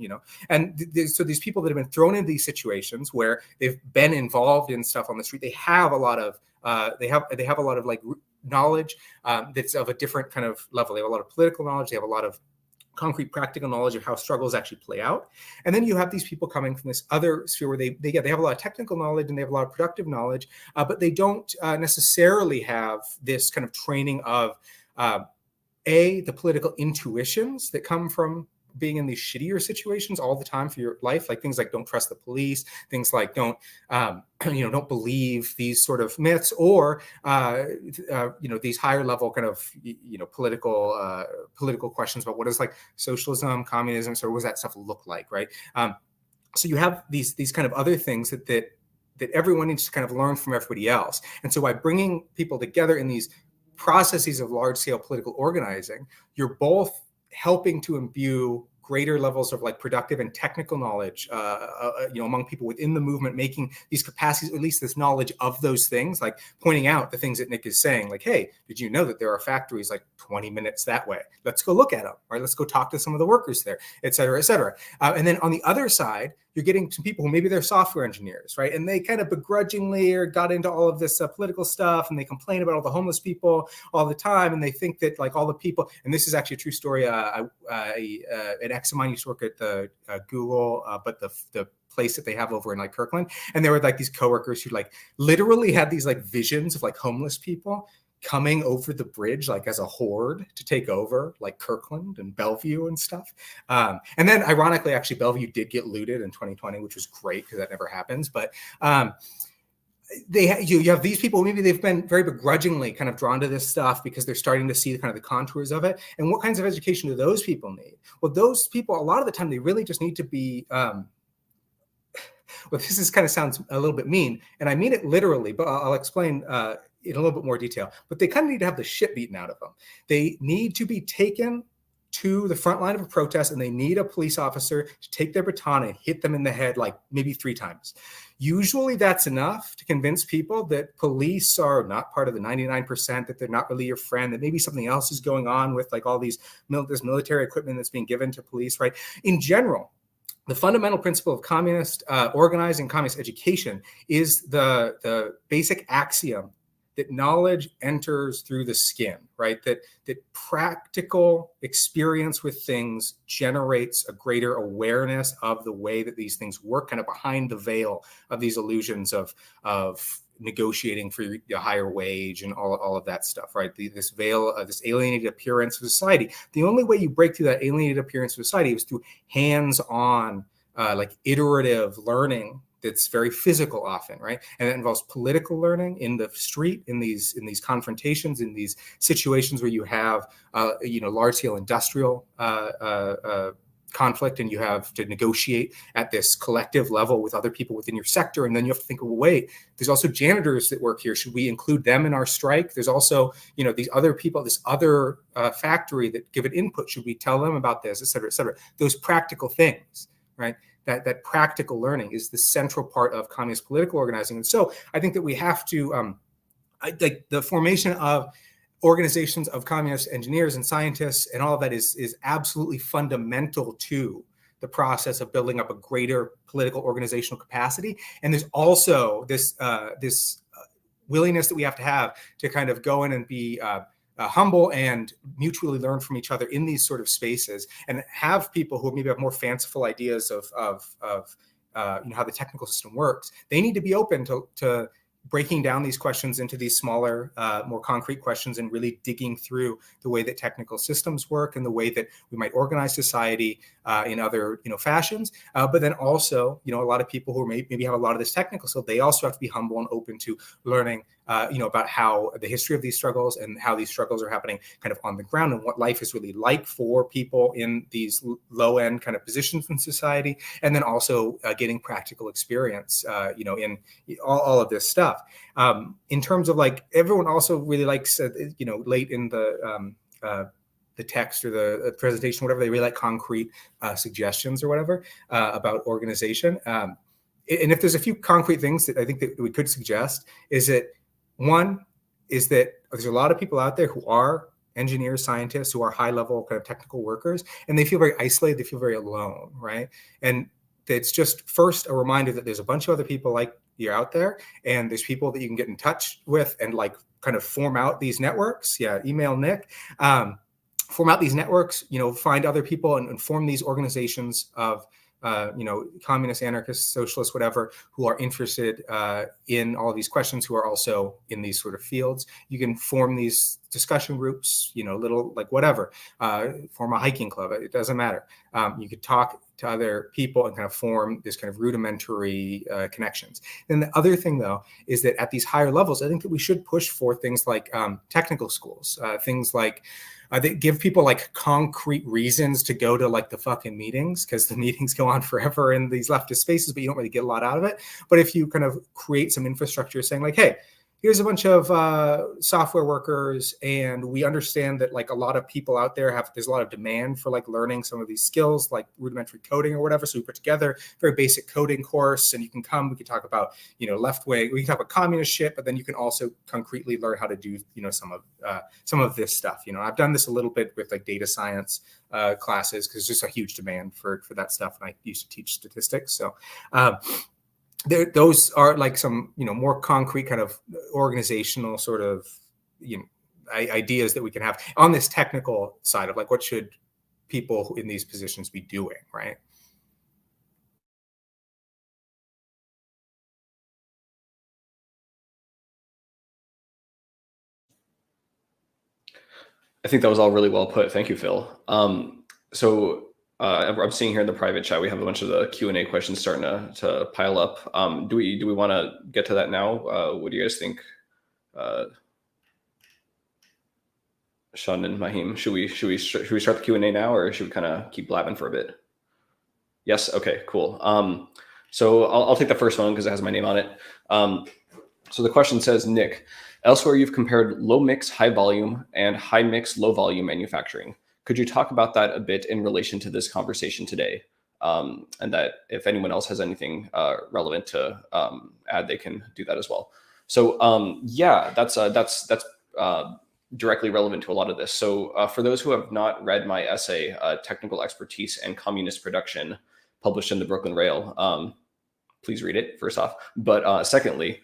And so these people that have been thrown into these situations where they've been involved in stuff on the street, they have a lot of they have a lot of, like, knowledge that's of a different kind of level. They have a lot of political knowledge. They have a lot of concrete practical knowledge of how struggles actually play out. And then you have these people coming from this other sphere where they have a lot of technical knowledge and they have a lot of productive knowledge, but they don't necessarily have this kind of training of the political intuitions that come from being in these shittier situations all the time for your life, like things like don't trust the police, things like don't don't believe these sort of myths, or these higher level kind of political questions about what is like socialism, communism, so what does that stuff look like, right? So you have these kind of other things that everyone needs to kind of learn from everybody else. And so by bringing people together in these processes of large-scale political organizing, you're both helping to imbue greater levels of like productive and technical knowledge, among people within the movement, making these capacities, at least this knowledge of those things, like pointing out the things that Nick is saying, like, hey, did you know that there are factories like 20 minutes that way? Let's go look at them, right? Let's go talk to some of the workers there, et cetera, et cetera. And then on the other side, you're getting some people who maybe they're software engineers, right? And they kind of begrudgingly or got into all of this political stuff, and they complain about all the homeless people all the time, and they think that like all the people, and this is actually a true story. An ex of mine used to work at the Google, but the place that they have over in like Kirkland, and there were like these coworkers who like literally had these like visions of like homeless people coming over the bridge like as a horde to take over like Kirkland and Bellevue and stuff. And then ironically, actually, Bellevue did get looted in 2020, which was great because that never happens. But you have these people, maybe they've been very begrudgingly kind of drawn to this stuff because they're starting to see the kind of the contours of it. And what kinds of education do those people need? Well, those people, a lot of the time, they really just need to be well, this is kind of sounds a little bit mean, and I mean it literally, but I'll explain in a little bit more detail. But they kind of need to have the shit beaten out of them. They need to be taken to the front line of a protest, and they need a police officer to take their baton and hit them in the head like maybe 3 times. Usually that's enough to convince people that police are not part of the 99%, that they're not really your friend, that maybe something else is going on with like all these this military equipment that's being given to police, right? In general, the fundamental principle of communist organizing, communist education is the basic axiom that knowledge enters through the skin, right? That practical experience with things generates a greater awareness of the way that these things work, kind of behind the veil of these illusions of negotiating for a higher wage and all of that stuff, right? This veil, this alienated appearance of society. The only way you break through that alienated appearance of society is through hands-on, like iterative learning that's very physical often, right? And that involves political learning in the street, in these confrontations, in these situations where you have, large-scale industrial conflict, and you have to negotiate at this collective level with other people within your sector. And then you have to think, well, wait, there's also janitors that work here. Should we include them in our strike? There's also, these other people, this other factory that give an input. Should we tell them about this, et cetera, et cetera? Those practical things, right? That practical learning is the central part of communist political organizing. And so I think that we have to, the formation of organizations of communist engineers and scientists and all of that is absolutely fundamental to the process of building up a greater political organizational capacity. And there's also this willingness that we have to kind of go in and be humble and mutually learn from each other in these sort of spaces, and have people who maybe have more fanciful ideas of how the technical system works. They need to be open to breaking down these questions into these smaller, more concrete questions, and really digging through the way that technical systems work and the way that we might organize society in other fashions. But then also, a lot of people who maybe have a lot of this technical skill, they also have to be humble and open to learning about how the history of these struggles and how these struggles are happening kind of on the ground, and what life is really like for people in these low end kind of positions in society. And then also getting practical experience, in all of this stuff. In terms of like, everyone also really likes, late in the text or the presentation, whatever, they really like concrete suggestions or whatever about organization. And if there's a few concrete things that I think that we could suggest, is that one is that there's a lot of people out there who are engineers, scientists, who are high level kind of technical workers, and they feel very isolated, they feel very alone, right? And it's just first a reminder that there's a bunch of other people like you out there, and there's people that you can get in touch with and like kind of form out these networks. Yeah, email Nick. Form out these networks, find other people and form these organizations of communists, anarchists, socialists, whatever, who are interested in all of these questions, who are also in these sort of fields. You can form these discussion groups, little like whatever, form a hiking club. It doesn't matter. You could talk to other people and kind of form this kind of rudimentary connections. Then the other thing, though, is that at these higher levels, I think that we should push for things like technical schools, things like they give people like concrete reasons to go to like the fucking meetings, because the meetings go on forever in these leftist spaces, but you don't really get a lot out of it. But if you kind of create some infrastructure saying like, hey, here's a bunch of software workers, and we understand that like a lot of people out there there's a lot of demand for like learning some of these skills like rudimentary coding or whatever. So we put together a very basic coding course, and you can come, we can talk about, left wing, we can talk about communist shit, but then you can also concretely learn how to do, some of this stuff. I've done this a little bit with like data science classes, because there's just a huge demand for that stuff. And I used to teach statistics. So, those are like some, more concrete kind of organizational sort of, ideas that we can have on this technical side of like, what should people in these positions be doing, right? I think that was all really well put. Thank you, Phil. I'm seeing here in the private chat, we have a bunch of the Q&A questions starting to pile up. Do we want to get to that now? What do you guys think? Sean and Mahim, should we start the Q&A now, or should we kind of keep blabbing for a bit? Yes. Okay, cool. So I'll take the first one because it has my name on it. So the question says, Nick, elsewhere you've compared low mix, high volume and high mix, low volume manufacturing. Could you talk about that a bit in relation to this conversation today? And that if anyone else has anything relevant to add, they can do that as well. So yeah, that's directly relevant to a lot of this. So for those who have not read my essay, Technical Expertise and Communist Production, published in the Brooklyn Rail, please read it first off. But secondly,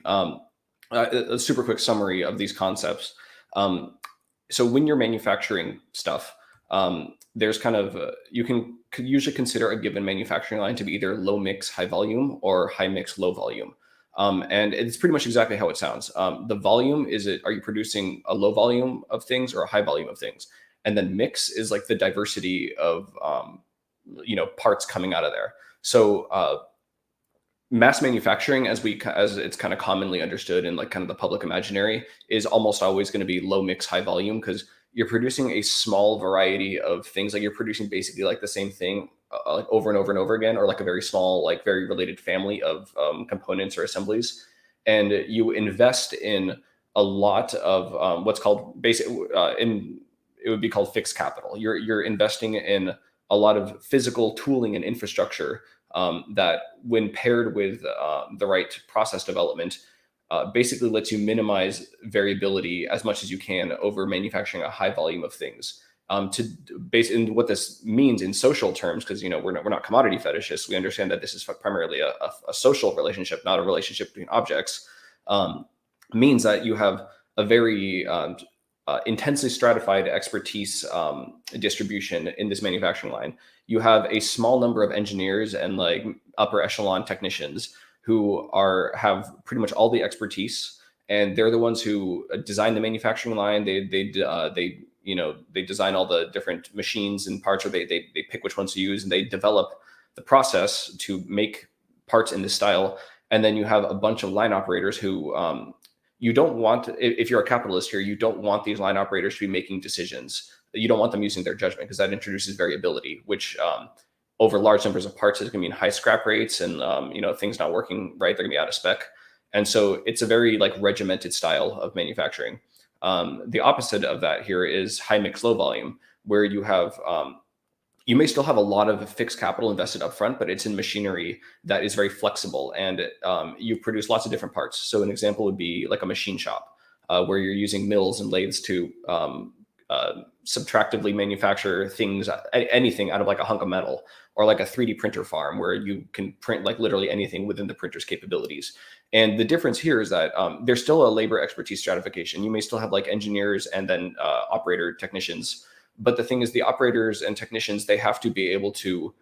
a super quick summary of these concepts. So when you're manufacturing stuff, there's kind of, you can usually consider a given manufacturing line to be either low mix, high volume, or high mix, low volume. And it's pretty much exactly how it sounds. The volume are you producing a low volume of things or a high volume of things? And then mix is like the diversity of, parts coming out of there. So mass manufacturing, as it's kind of commonly understood in like kind of the public imaginary, is almost always going to be low mix, high volume, because you're producing a small variety of things. Like you're producing basically like the same thing like over and over and over again, or like a very small, like very related family of components or assemblies. And you invest in a lot of what's called it would be called fixed capital. You're investing in a lot of physical tooling and infrastructure that, when paired with the right process development, basically lets you minimize variability as much as you can over manufacturing a high volume of things. And what this means in social terms, because we're not commodity fetishists, we understand that this is primarily a social relationship, not a relationship between objects. Means that you have a very intensely stratified expertise distribution in this manufacturing line. You have a small number of engineers and like upper echelon technicians who have pretty much all the expertise, and they're the ones who design the manufacturing line. They design all the different machines and parts, or they pick which ones to use, and they develop the process to make parts in this style. And then you have a bunch of line operators who you don't want, if you're a capitalist here, you don't want these line operators to be making decisions. You don't want them using their judgment, because that introduces variability, which over large numbers of parts is going to mean high scrap rates, and things not working right, they're going to be out of spec. And so it's a very like regimented style of manufacturing. The opposite of that here is high mix, low volume, where you have you may still have a lot of fixed capital invested up front, but it's in machinery that is very flexible, and you produce lots of different parts. So an example would be like a machine shop, where you're using mills and lathes to subtractively manufacture things, anything out of like a hunk of metal, or like a 3D printer farm where you can print like literally anything within the printer's capabilities. And the difference here is that there's still a labor expertise stratification. You may still have like engineers and then operator technicians. But the thing is, the operators and technicians, they have to be able to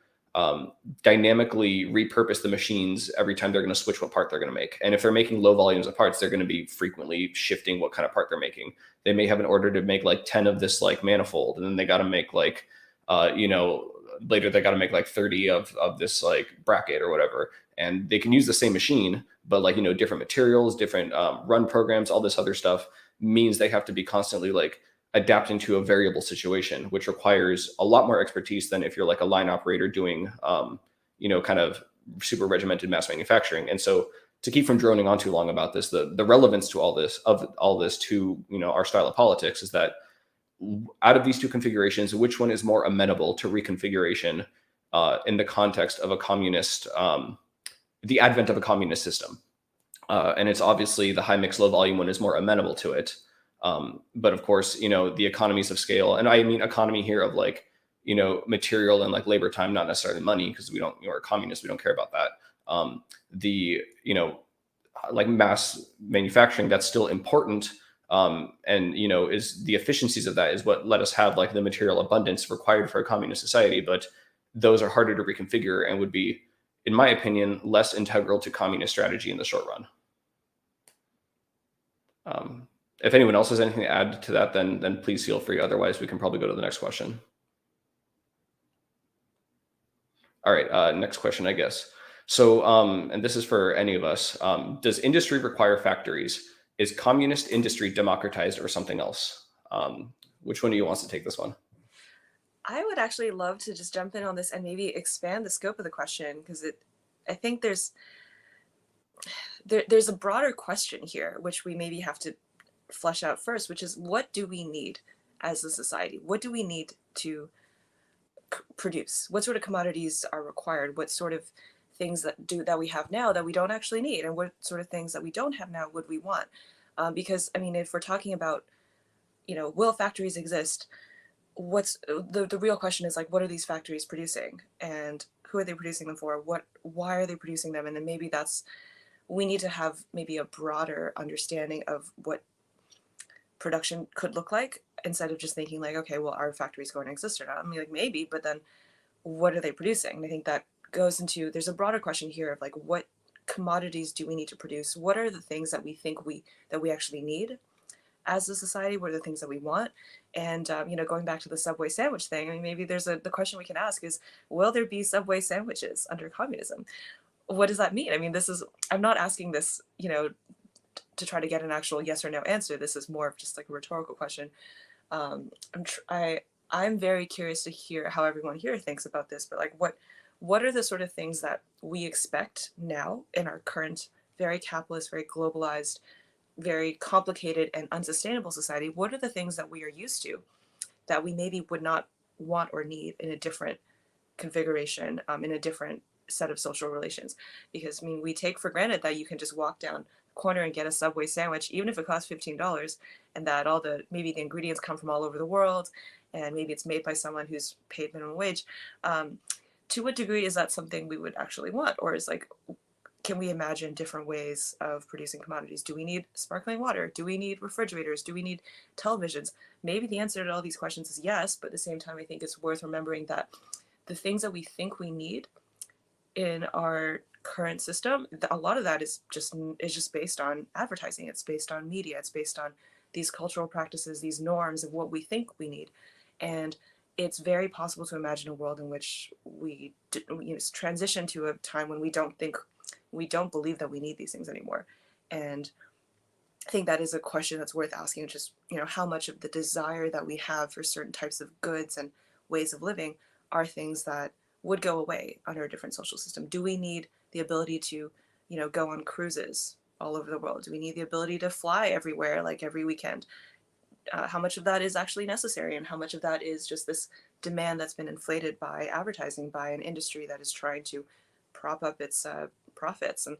dynamically repurpose the machines every time they're going to switch what part they're going to make. And if they're making low volumes of parts, they're going to be frequently shifting what kind of part they're making. They may have an order to make like 10 of this like manifold, and then they got to make like, later they got to make like 30 of this like bracket or whatever. And they can use the same machine, but like, different materials, different run programs, all this other stuff means they have to be constantly like adapting to a variable situation, which requires a lot more expertise than if you're like a line operator doing, kind of super regimented mass manufacturing. And so to keep from droning on too long about this, the relevance to all this to, our style of politics is that out of these two configurations, which one is more amenable to reconfiguration in the context of a communist, the advent of a communist system? And it's obviously the high mix, low volume one is more amenable to it. But of course, the economies of scale, and I mean economy here of like, material and like labor time, not necessarily money, because we're communists, we don't care about that. Like mass manufacturing, that's still important. And, is the efficiencies of that is what let us have like the material abundance required for a communist society. But those are harder to reconfigure and would be, in my opinion, less integral to communist strategy in the short run. If anyone else has anything to add to that, then please feel free. Otherwise, we can probably go to the next question. All right, next question, I guess. So, and this is for any of us. Does industry require factories? Is communist industry democratized or something else? Which one of you wants to take this one? I would actually love to just jump in on this and maybe expand the scope of the question, because I think there's a broader question here, which we maybe have to flesh out first, which is, what do we need as a society? What do we need to produce? What sort of commodities are required? What sort of things that we have now that we don't actually need? And what sort of things that we don't have now would we want? Because, I mean, if we're talking about, will factories exist? What's the real question is like, what are these factories producing? And who are they producing them for? Why are they producing them? And then maybe we need to have maybe a broader understanding of what production could look like, instead of just thinking like, okay, well, are factories going to exist or not? I mean, like, maybe, but then what are they producing? And I think that goes into, there's a broader question here of like, what commodities do we need to produce? What are the things that we think that we actually need as a society? What are the things that we want? And going back to the Subway sandwich thing, I mean, maybe the question we can ask is, will there be Subway sandwiches under communism? What does that mean? I mean, I'm not asking this, to try to get an actual yes or no answer. This is more of just like a rhetorical question. I'm very curious to hear how everyone here thinks about this, but like, what are the sort of things that we expect now in our current very capitalist, very globalized, very complicated and unsustainable society? What are the things that we are used to that we maybe would not want or need in a different configuration, in a different set of social relations? Because, I mean, we take for granted that you can just walk down the corner and get a Subway sandwich, even if it costs $15, and that maybe the ingredients come from all over the world, and maybe it's made by someone who's paid minimum wage. To what degree is that something we would actually want? Or is like, can we imagine different ways of producing commodities? Do we need sparkling water? Do we need refrigerators? Do we need televisions? Maybe the answer to all these questions is yes, but at the same time, I think it's worth remembering that the things that we think we need in our current system, a lot of that is just based on advertising. It's based on media. It's based on these cultural practices, these norms of what we think we need. And it's very possible to imagine a world in which we transition to a time when we don't believe that we need these things anymore. And I think that is a question that's worth asking, just, how much of the desire that we have for certain types of goods and ways of living are things that would go away under a different social system. Do we need the ability to, go on cruises all over the world? Do we need the ability to fly everywhere, like every weekend? How much of that is actually necessary, and how much of that is just this demand that's been inflated by advertising, by an industry that is trying to prop up its profits? And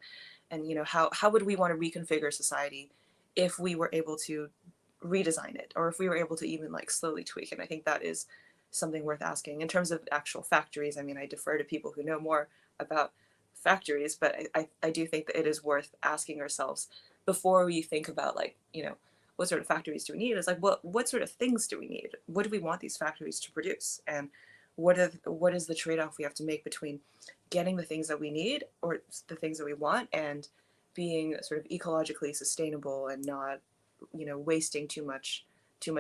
how would we want to reconfigure society if we were able to redesign it, or if we were able to even like slowly tweak it? And I think that is something worth asking. In terms of actual factories, I mean, I defer to people who know more about factories, but I do think that it is worth asking ourselves before we think about like, what sort of factories do we need? It's like, what sort of things do we need? What do we want these factories to produce? And what is the trade-off we have to make between getting the things that we need or the things that we want and being sort of ecologically sustainable and not, wasting too much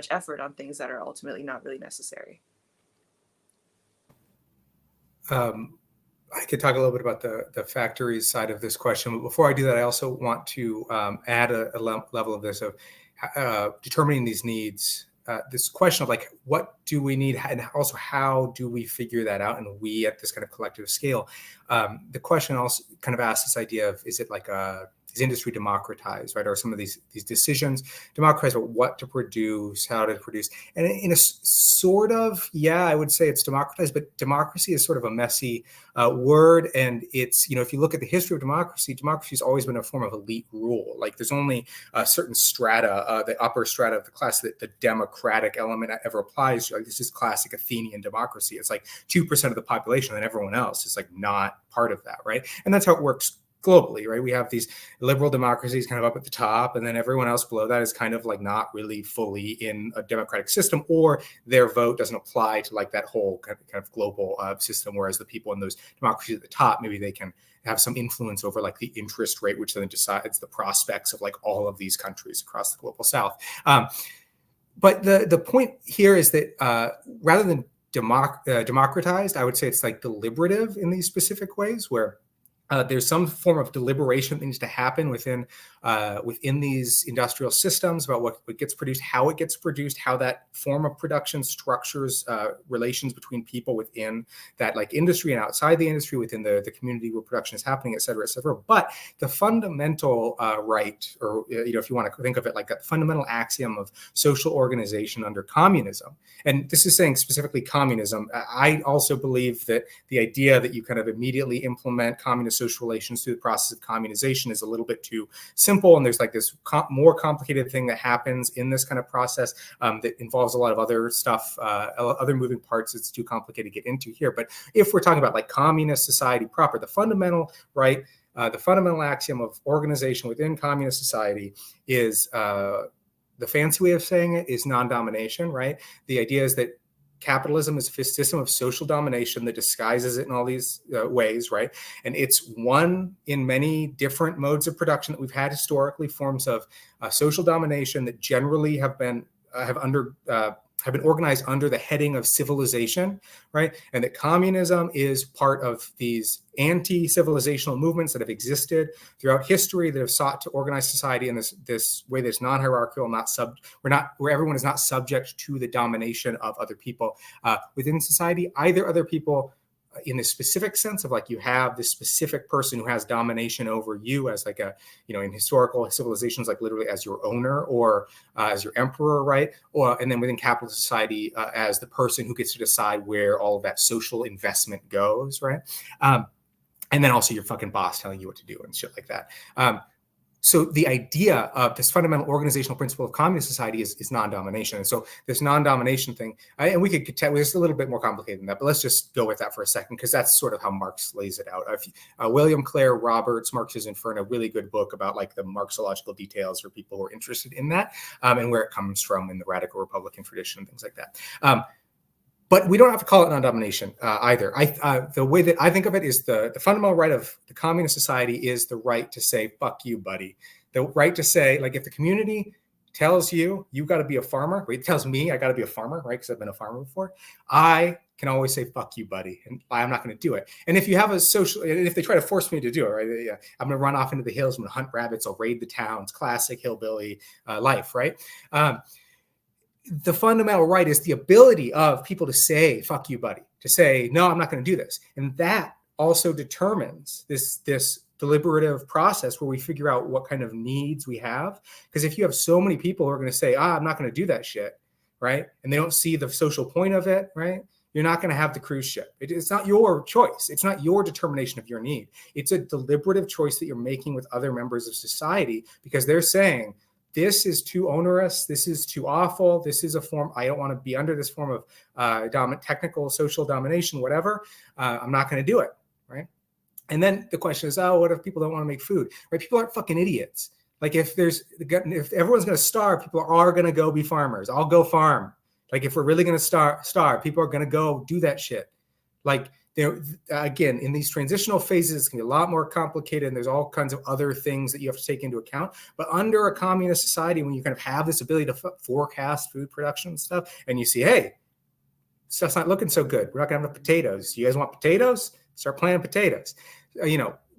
effort on things that are ultimately not really necessary. I could talk a little bit about the factories side of this question, but before I do that, I also want to add a level of this of determining these needs. This question of like, what do we need, and also how do we figure that out, and we at this kind of collective scale. The question also kind of asks this idea of, is it like is industry democratized, right? Or some of these decisions democratized about what to produce, how to produce, and in a sort of, yeah, I would say it's democratized, but democracy is sort of a messy word, and it's, if you look at the history of democracy has always been a form of elite rule. Like there's only a certain strata, the upper strata of the class, that the democratic element ever applies to. Like this is classic Athenian democracy. It's like 2% of the population, and everyone else is like not part of that, right? And that's how it works globally, right? We have these liberal democracies kind of up at the top, and then everyone else below that is kind of like not really fully in a democratic system, or their vote doesn't apply to like that whole kind of global system. Whereas the people in those democracies at the top, maybe they can have some influence over like the interest rate, which then decides the prospects of like all of these countries across the global south. But the point here is that rather than democratized, I would say it's like deliberative in these specific ways where there's some form of deliberation that needs to happen within these industrial systems about what gets produced, how it gets produced, how that form of production structures relations between people within that like industry and outside the industry, within the community where production is happening, et cetera, et cetera. But the fundamental right, or if you want to think of it like that fundamental axiom of social organization under communism, and this is saying specifically communism. I also believe that the idea that you kind of immediately implement communist social relations through the process of communization is a little bit too simple, and there's like this more complicated thing that happens in this kind of process that involves a lot of other stuff, other moving parts. It's too complicated to get into here. But if we're talking about like communist society proper, the fundamental right, the fundamental axiom of organization within communist society is the fancy way of saying it is non-domination, right? The idea is that capitalism is a system of social domination that disguises it in all these ways, right? And it's one in many different modes of production that we've had historically, forms of social domination that generally have been organized under the heading of civilization, right? And that communism is part of these anti-civilizational movements that have existed throughout history that have sought to organize society in this way that's non-hierarchical, where everyone is not subject to the domination of other people within society, either other people in the specific sense of like you have this specific person who has domination over you as like a, in historical civilizations, like literally as your owner or as your emperor, right? And then within capitalist society as the person who gets to decide where all of that social investment goes, right? And then also your fucking boss telling you what to do and shit like that. So the idea of this fundamental organizational principle of communist society is non-domination. And so this non-domination thing, and we could it's a little bit more complicated than that, but let's just go with that for a second, because that's sort of how Marx lays it out. William Clare Roberts, Marx's Inferno, a really good book about like the Marxological details for people who are interested in that and where it comes from in the radical Republican tradition and things like that. But we don't have to call it non-domination either. The way that I think of it is the fundamental right of the communist society is the right to say, fuck you, buddy. The right to say, like, if the community tells you got to be a farmer, or it tells me I got to be a farmer, right, because I've been a farmer before, I can always say, fuck you, buddy, and I'm not going to do it. And if you have if they try to force me to do it, right, I'm going to run off into the hills, I'm going to hunt rabbits, I'll raid the towns, classic hillbilly life, right? The fundamental right is the ability of people to say, fuck you, buddy, to say, no, I'm not going to do this. And that also determines this deliberative process where we figure out what kind of needs we have. Because if you have so many people who are going to say, I'm not going to do that shit, right? And they don't see the social point of it, right? You're not going to have the cruise ship. It's not your choice. It's not your determination of your need. It's a deliberative choice that you're making with other members of society because they're saying, this is too onerous. This is too awful. This is a form. I don't want to be under this form of technical social domination, whatever. I'm not going to do it, right? And then the question is, what if people don't want to make food? Right? People aren't fucking idiots. Like if everyone's going to starve, people are going to go be farmers. I'll go farm. Like if we're really going to starve, people are going to go do that shit. Like there, again, in these transitional phases, it's going to be a lot more complicated, and there's all kinds of other things that you have to take into account. But under a communist society, when you kind of have this ability to forecast food production and stuff, and you see, hey, stuff's not looking so good. We're not going to have enough potatoes. You guys want potatoes? Start planting potatoes.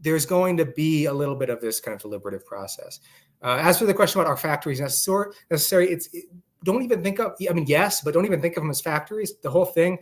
There's going to be a little bit of this kind of deliberative process. As for the question about are factories necessary, don't even think of, yes, but don't even think of them as factories. The whole thing,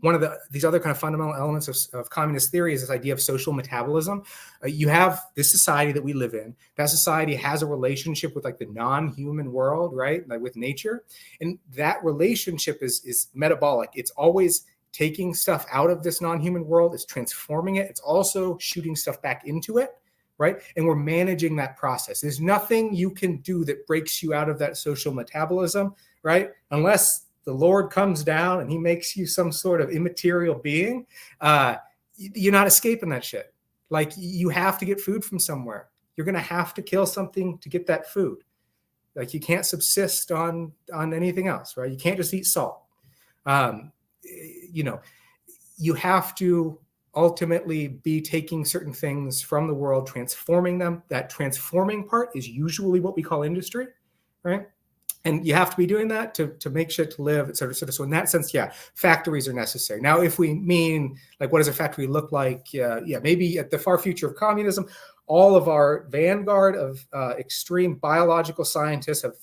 one of these other kind of fundamental elements of communist theory is this idea of social metabolism. You have this society that we live in. That society has a relationship with like the non-human world, right? Like with nature. And that relationship is metabolic. It's always taking stuff out of this non-human world. It's transforming it. It's also shooting stuff back into it, right? And we're managing that process. There's nothing you can do that breaks you out of that social metabolism, right? Unless the Lord comes down and he makes you some sort of immaterial being, you're not escaping that shit. Like you have to get food from somewhere. You're going to have to kill something to get that food. Like you can't subsist on anything else, right? You can't just eat salt. You have to ultimately be taking certain things from the world, transforming them. That transforming part is usually what we call industry, right? And you have to be doing that to make shit to live, et cetera, et cetera. So in that sense, yeah, factories are necessary. Now, if we mean, like, what does a factory look like? Maybe at the far future of communism, all of our vanguard of extreme biological scientists have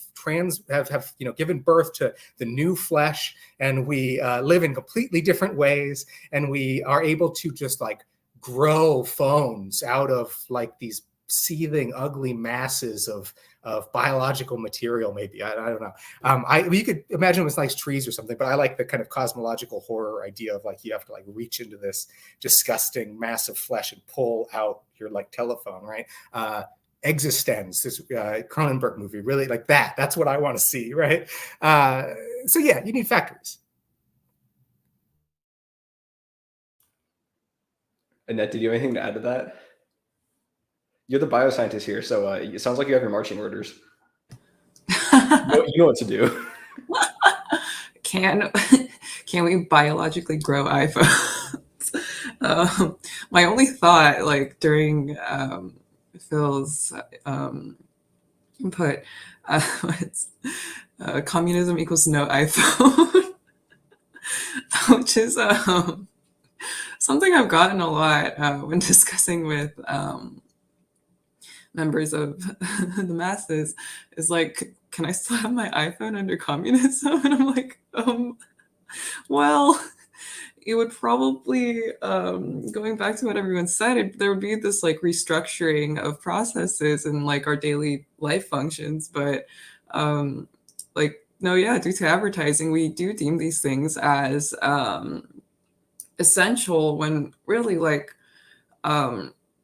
given birth to the new flesh, and we live in completely different ways, and we are able to just like grow phones out of like these seething, ugly masses of biological material. Maybe I don't know. You could imagine it was nice trees or something, but I like the kind of cosmological horror idea of like you have to like reach into this disgusting mass of flesh and pull out your like telephone, right? Existence, this Cronenberg movie, really like that. That's what I want to see, right? So yeah, you need factories. Annette, did you have anything to add to that? You're the bioscientist here, so it sounds like you have your marching orders. You know what to do. Can we biologically grow iPhones? My only thought, like during Phil's input, was communism equals no iPhone, which is something I've gotten a lot when discussing with members of the masses. Is like, can I still have my iPhone under communism? And I'm like, well, it would probably, going back to what everyone said, there would be this like restructuring of processes and like our daily life functions. But no, yeah, due to advertising, we do deem these things as essential when really like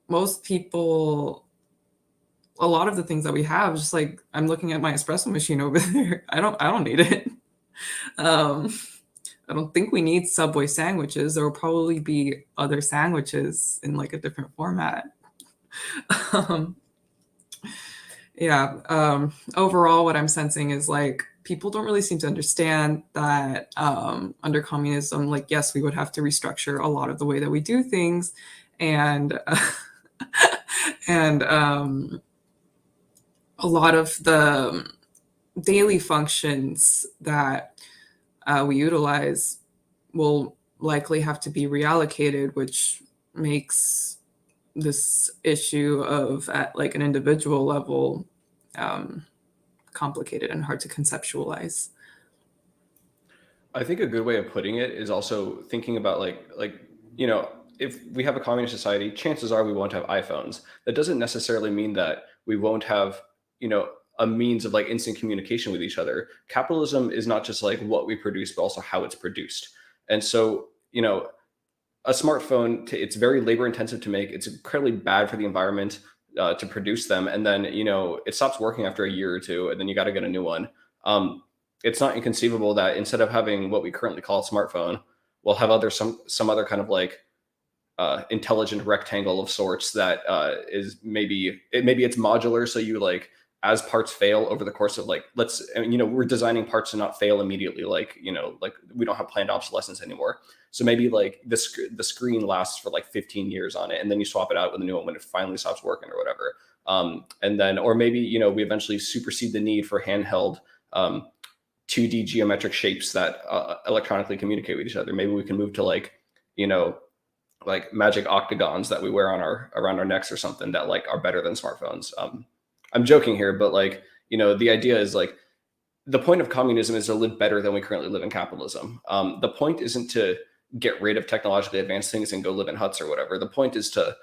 most people, a lot of the things that we have, just like I'm looking at my espresso machine over there. I don't need it. I don't think we need Subway sandwiches. There will probably be other sandwiches in like a different format. Overall, what I'm sensing is like people don't really seem to understand that under communism, like, yes, we would have to restructure a lot of the way that we do things, and a lot of the daily functions that we utilize will likely have to be reallocated, which makes this issue of at like an individual level complicated and hard to conceptualize. I think a good way of putting it is also thinking about if we have a communist society, chances are we won't have iPhones. That doesn't necessarily mean that we won't have a means of like instant communication with each other. Capitalism is not just like what we produce, but also how it's produced. And so, a smartphone, it's very labor intensive to make. It's incredibly bad for the environment to produce them. And then, it stops working after a year or two, and then you got to get a new one. It's not inconceivable that instead of having what we currently call a smartphone, we'll have some other kind of like intelligent rectangle of sorts that is maybe it's modular. So you like as parts fail over the course of like, we're designing parts to not fail immediately. Like, like we don't have planned obsolescence anymore. So maybe like the screen lasts for like 15 years on it, and then you swap it out with a new one when it finally stops working or whatever. And then, or maybe, we eventually supersede the need for handheld 2D geometric shapes that electronically communicate with each other. Maybe we can move to like, like magic octagons that we wear on around our necks or something that like are better than smartphones. I'm joking here, but like, the idea is like, the point of communism is to live better than we currently live in capitalism. The point isn't to get rid of technologically advanced things and go live in huts or whatever. The point is to,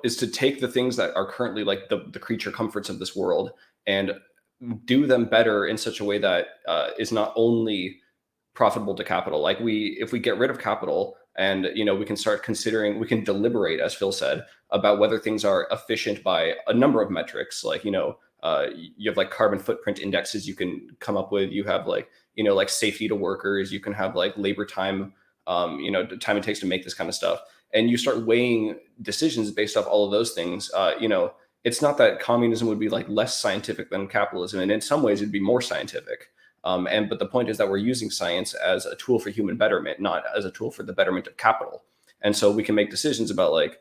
is to take the things that are currently like the creature comforts of this world and do them better in such a way that is not only profitable to capital. Like if we get rid of capital and, we can start considering, we can deliberate, as Phil said, about whether things are efficient by a number of metrics. Like, you have like carbon footprint indexes you can come up with. You have like, like safety to workers. You can have like labor time, the time it takes to make this kind of stuff. And you start weighing decisions based off all of those things. It's not that communism would be like less scientific than capitalism. And in some ways it'd be more scientific. But the point is that we're using science as a tool for human betterment, not as a tool for the betterment of capital. And so we can make decisions about like,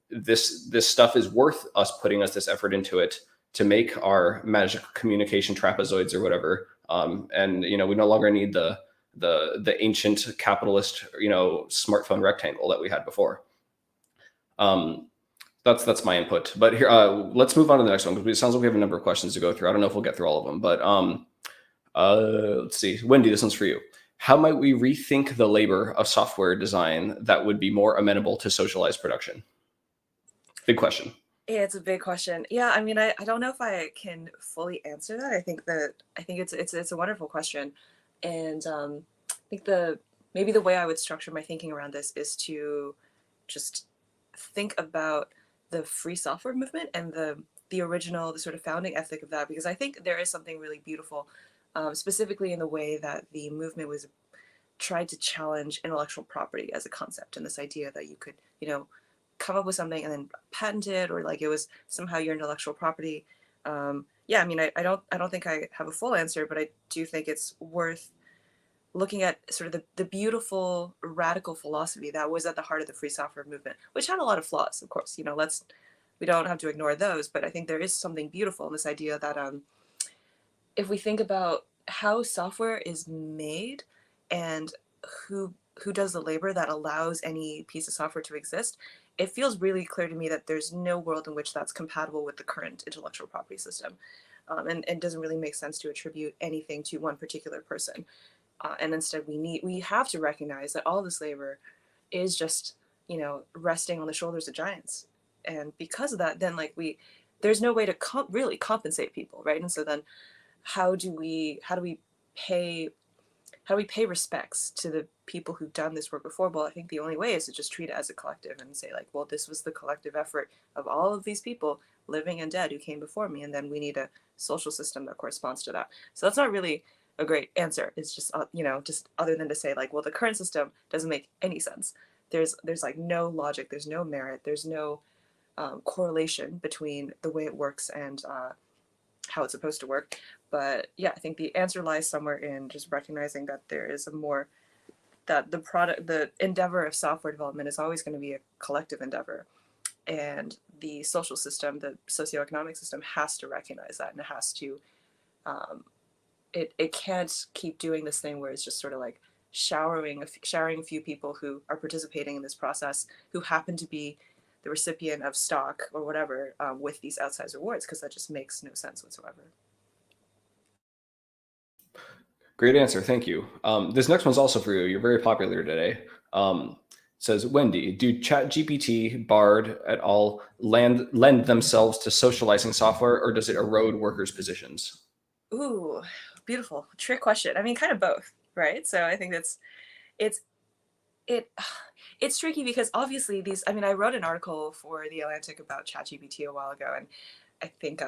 this stuff is worth us putting us this effort into it to make our magic communication trapezoids or whatever. And, we no longer need the ancient capitalist, smartphone rectangle that we had before. That's my input. But here, let's move on to the next one, because it sounds like we have a number of questions to go through. I don't know if we'll get through all of them, but let's see. Wendy, this one's for you. How might we rethink the labor of software design that would be more amenable to socialized production? Big question. Yeah, it's a big question. Yeah, I mean, I don't know if I can fully answer that. I think it's a wonderful question, and I think maybe the way I would structure my thinking around this is to just think about the free software movement and the original, the sort of founding ethic of that, because I think there is something really beautiful, specifically in the way that the movement was tried to challenge intellectual property as a concept, and this idea that you could, come up with something and then patent it, or like it was somehow your intellectual property. Yeah, I mean, I don't think I have a full answer, but I do think it's worth looking at sort of the beautiful radical philosophy that was at the heart of the free software movement, which had a lot of flaws, of course. We don't have to ignore those, but I think there is something beautiful in this idea that if we think about how software is made and who does the labor that allows any piece of software to exist, it feels really clear to me that there's no world in which that's compatible with the current intellectual property system. And it doesn't really make sense to attribute anything to one particular person. And instead we have to recognize that all this labor is just, resting on the shoulders of giants. And because of that, then there's no way to really compensate people, right? And so then how do we pay respects to the people who've done this work before? Well, I think the only way is to just treat it as a collective and say well, this was the collective effort of all of these people, living and dead, who came before me, and then we need a social system that corresponds to that. So that's not really a great answer. It's just just other than to say well, the current system doesn't make any sense. There's no logic, there's no merit, there's no correlation between the way it works and how it's supposed to work. But yeah, I think the answer lies somewhere in just recognizing that there is that the endeavor of software development is always going to be a collective endeavor, and the social system, the socioeconomic system, has to recognize that, and it has to it can't keep doing this thing where it's just sort of showering a few people who are participating in this process, who happen to be the recipient of stock or whatever, with these outsized rewards, because that just makes no sense whatsoever. Great answer. Thank you. This next one's also for you. You're very popular today. Says, Wendy, do ChatGPT, Bard et al. lend themselves to socializing software, or does it erode workers' positions? Ooh, beautiful. Trick question. I mean, kind of both, right? So I think it's tricky because obviously I wrote an article for The Atlantic about ChatGPT a while ago, and I think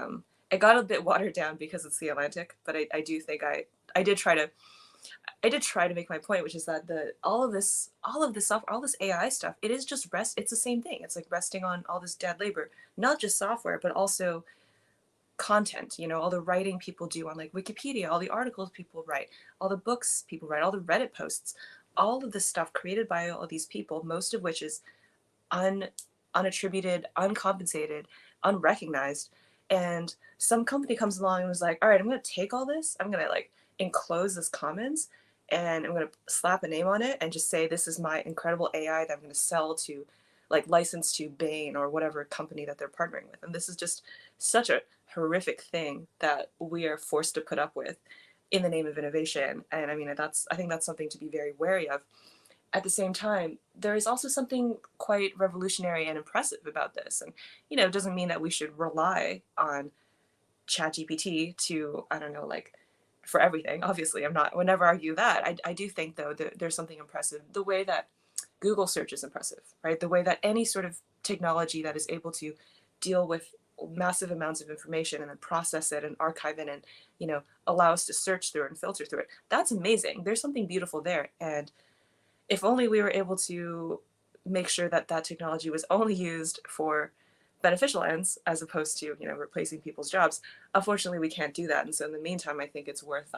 it got a bit watered down because it's The Atlantic, but I do think I did try to make my point, which is that all of this software, all this AI stuff, it is just it's the same thing. It's resting on all this dead labor, not just software, but also content, all the writing people do on like Wikipedia, all the articles people write, all the books people write, all the Reddit posts, all of this stuff created by all these people, most of which is unattributed, uncompensated, unrecognized. And some company comes along and was like, all right, I'm going to take all this, I'm going to like enclose this commons, and I'm going to slap a name on it and just say, this is my incredible AI that I'm going to sell to, like, license to Bain or whatever company that they're partnering with. And this is just such a horrific thing that we are forced to put up with in the name of innovation. And I mean, I think that's something to be very wary of. At the same time, there is also something quite revolutionary and impressive about this. And, it doesn't mean that we should rely on ChatGPT to, I don't know, like, for everything. Obviously, would never argue that. I do think, though, that there's something impressive. The way that Google search is impressive, right? The way that any sort of technology that is able to deal with massive amounts of information and then process it and archive it and, allow us to search through it and filter through it. That's amazing. There's something beautiful there. And if only we were able to make sure that that technology was only used for beneficial ends as opposed to, replacing people's jobs. Unfortunately, we can't do that. And so in the meantime, I think it's worth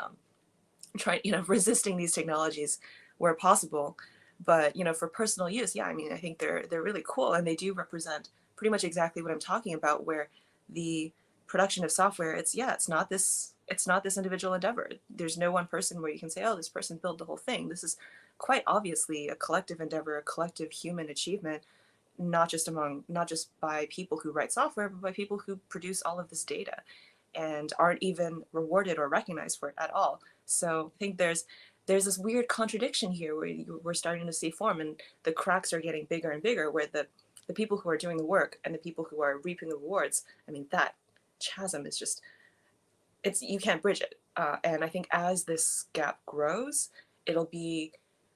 trying, resisting these technologies where possible. But, for personal use, yeah, I mean, I think they're really cool, and they do represent pretty much exactly what I'm talking about, where the production of software, it's not this individual endeavor. There's no one person where you can say, oh, this person built the whole thing. This is quite obviously a collective endeavor, a collective human achievement, not just by people who write software, but by people who produce all of this data and aren't even rewarded or recognized for it at all. So I think there's this weird contradiction here where we're starting to see form, and the cracks are getting bigger and bigger, where the people who are doing the work and the people who are reaping the rewards, I mean, that chasm is just, you can't bridge it. And I think as this gap grows, it'll be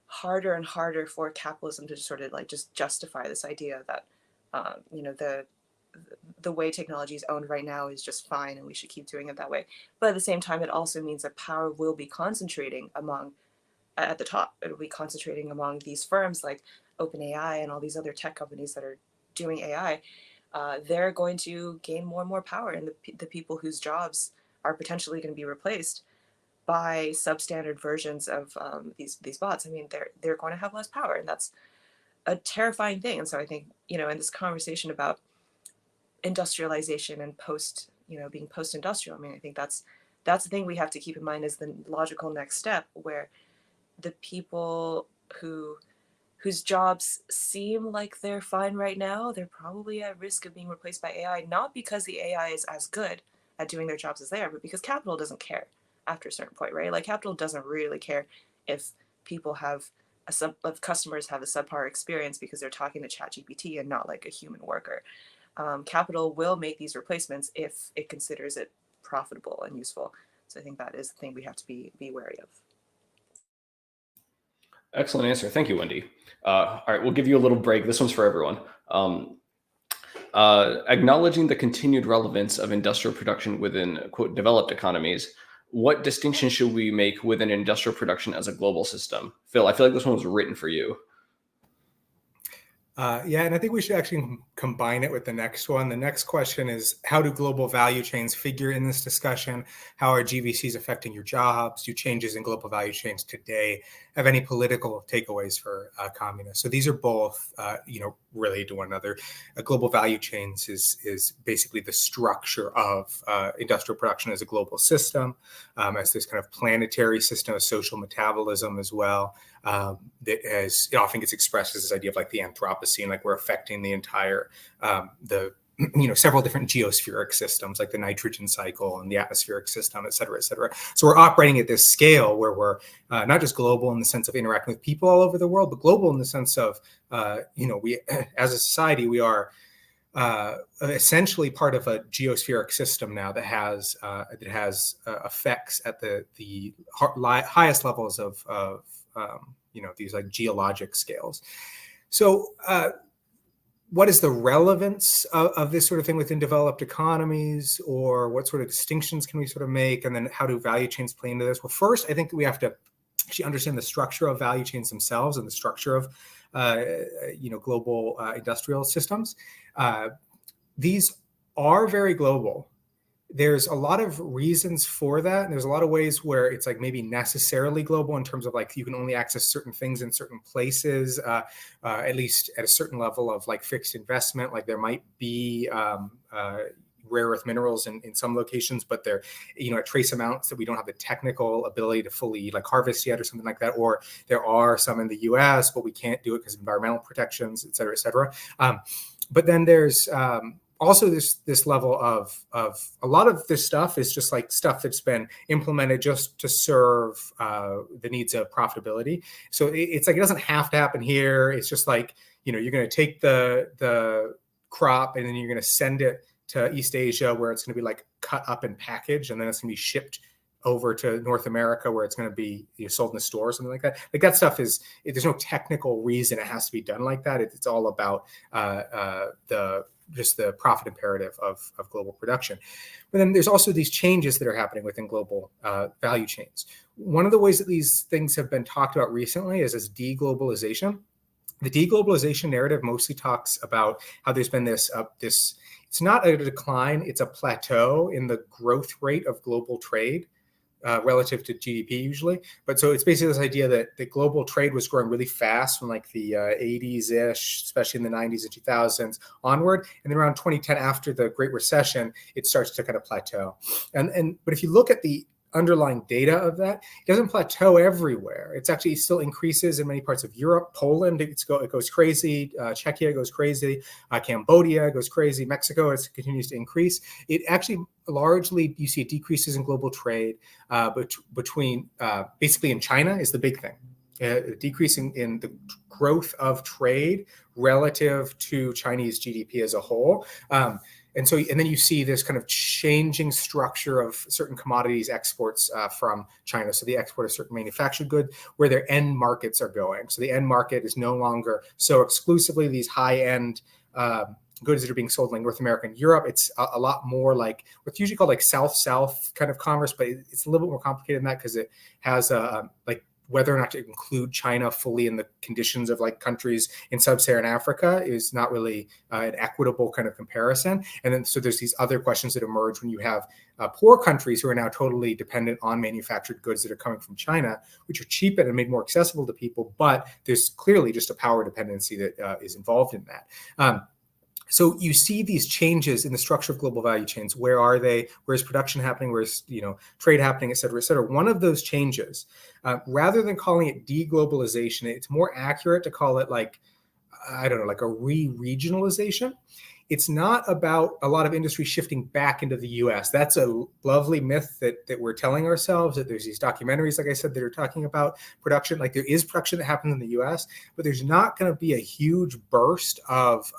harder and harder for capitalism to sort of like just justify this idea that, the way technology is owned right now is just fine and we should keep doing it that way. But at the same time, it also means that power will be concentrating at the top. It'll be concentrating among these firms like OpenAI and all these other tech companies that are doing AI. They're going to gain more and more power, and the people whose jobs are potentially going to be replaced by substandard versions of these bots. I mean, they're going to have less power, and that's a terrifying thing. And so I think, in this conversation about industrialization and being post-industrial, I mean, I think that's the thing we have to keep in mind is the logical next step, where the people whose jobs seem like they're fine right now, they're probably at risk of being replaced by AI, not because the AI is as good at doing their jobs as they are, but because capital doesn't care after a certain point, right? Like, capital doesn't really care if people if customers have a subpar experience because they're talking to ChatGPT and not like a human worker. Capital will make these replacements if it considers it profitable and useful. So I think that is the thing we have to be wary of. Excellent answer. Thank you, Wendy. All right, we'll give you a little break. This one's for everyone. Acknowledging the continued relevance of industrial production within, quote, developed economies, what distinction should we make within industrial production as a global system? Phil, I feel like this one was written for you. Yeah, and I think we should actually combine it with the next one. The next question is, how do global value chains figure in this discussion? How are GVCs affecting your jobs? Do changes in global value chains today have any political takeaways for communists? So these are both, related to one another. Global value chains is basically the structure of industrial production as a global system, as this kind of planetary system of social metabolism as well. It often gets expressed as this idea of like the Anthropocene, like we're affecting the entire, several different geospheric systems, like the nitrogen cycle and the atmospheric system, et cetera, et cetera. So we're operating at this scale where we're not just global in the sense of interacting with people all over the world, but global in the sense of, we, as a society, we are essentially part of a geospheric system now that has effects at the highest levels of these like geologic scales. So what is the relevance of this sort of thing within developed economies, or what sort of distinctions can we sort of make? And then how do value chains play into this? Well, first, I think that we have to actually understand the structure of value chains themselves and the structure of global industrial systems. These are very global. there's a lot of reasons for that. And there's a lot of ways where it's like maybe necessarily global in terms of like you can only access certain things in certain places, at least at a certain level of like fixed investment. Like there might be rare earth minerals in some locations, but they're, at trace amounts that we don't have the technical ability to fully like harvest yet or something like that. Or there are some in the US, but we can't do it because of environmental protections, et cetera, et cetera. But then there's also this level of a lot of this stuff is just like stuff that's been implemented just to serve the needs of profitability. So it's like, it doesn't have to happen here. It's just like, you're going to take the crop and then you're going to send it to East Asia where it's going to be like cut up and packaged, and then it's going to be shipped over to North America where it's going to be sold in the store or something like that. Like that stuff there's no technical reason it has to be done like that. It's all about just the profit imperative of global production. But then there's also these changes that are happening within global value chains. One of the ways that these things have been talked about recently is as deglobalization. The deglobalization narrative mostly talks about how there's been this it's not a decline, it's a plateau in the growth rate of global trade relative to GDP usually. But so it's basically this idea that the global trade was growing really fast from like the 80s-ish, especially in the 90s and 2000s onward. And then around 2010, after the Great Recession, it starts to kind of plateau. But if you look at the underlying data of that, it doesn't plateau everywhere. It's actually still increases in many parts of Europe. Poland, it goes crazy. Czechia goes crazy. Cambodia goes crazy. Mexico, it continues to increase. It actually largely, you see decreases in global trade between basically in China is the big thing. Decreasing in the growth of trade relative to Chinese GDP as a whole. And then you see this kind of changing structure of certain commodities exports from China. So the export of certain manufactured goods, where their end markets are going. So the end market is no longer so exclusively these high-end goods that are being sold in like North America and Europe. It's a lot more like what's usually called like South-South kind of commerce, but it's a little bit more complicated than that because it has like whether or not to include China fully in the conditions of like countries in sub-Saharan Africa is not really an equitable kind of comparison. And then so there's these other questions that emerge when you have poor countries who are now totally dependent on manufactured goods that are coming from China, which are cheaper and made more accessible to people. But there's clearly just a power dependency that is involved in that. So you see these changes in the structure of global value chains. Where are they? Where's production happening? Where's trade happening, et cetera, et cetera. One of those changes, rather than calling it deglobalization, it's more accurate to call it like, I don't know, like a re-regionalization. It's not about a lot of industry shifting back into the US. That's a lovely myth that we're telling ourselves, that there's these documentaries, like I said, that are talking about production. Like there is production that happens in the US, but there's not going to be a huge burst of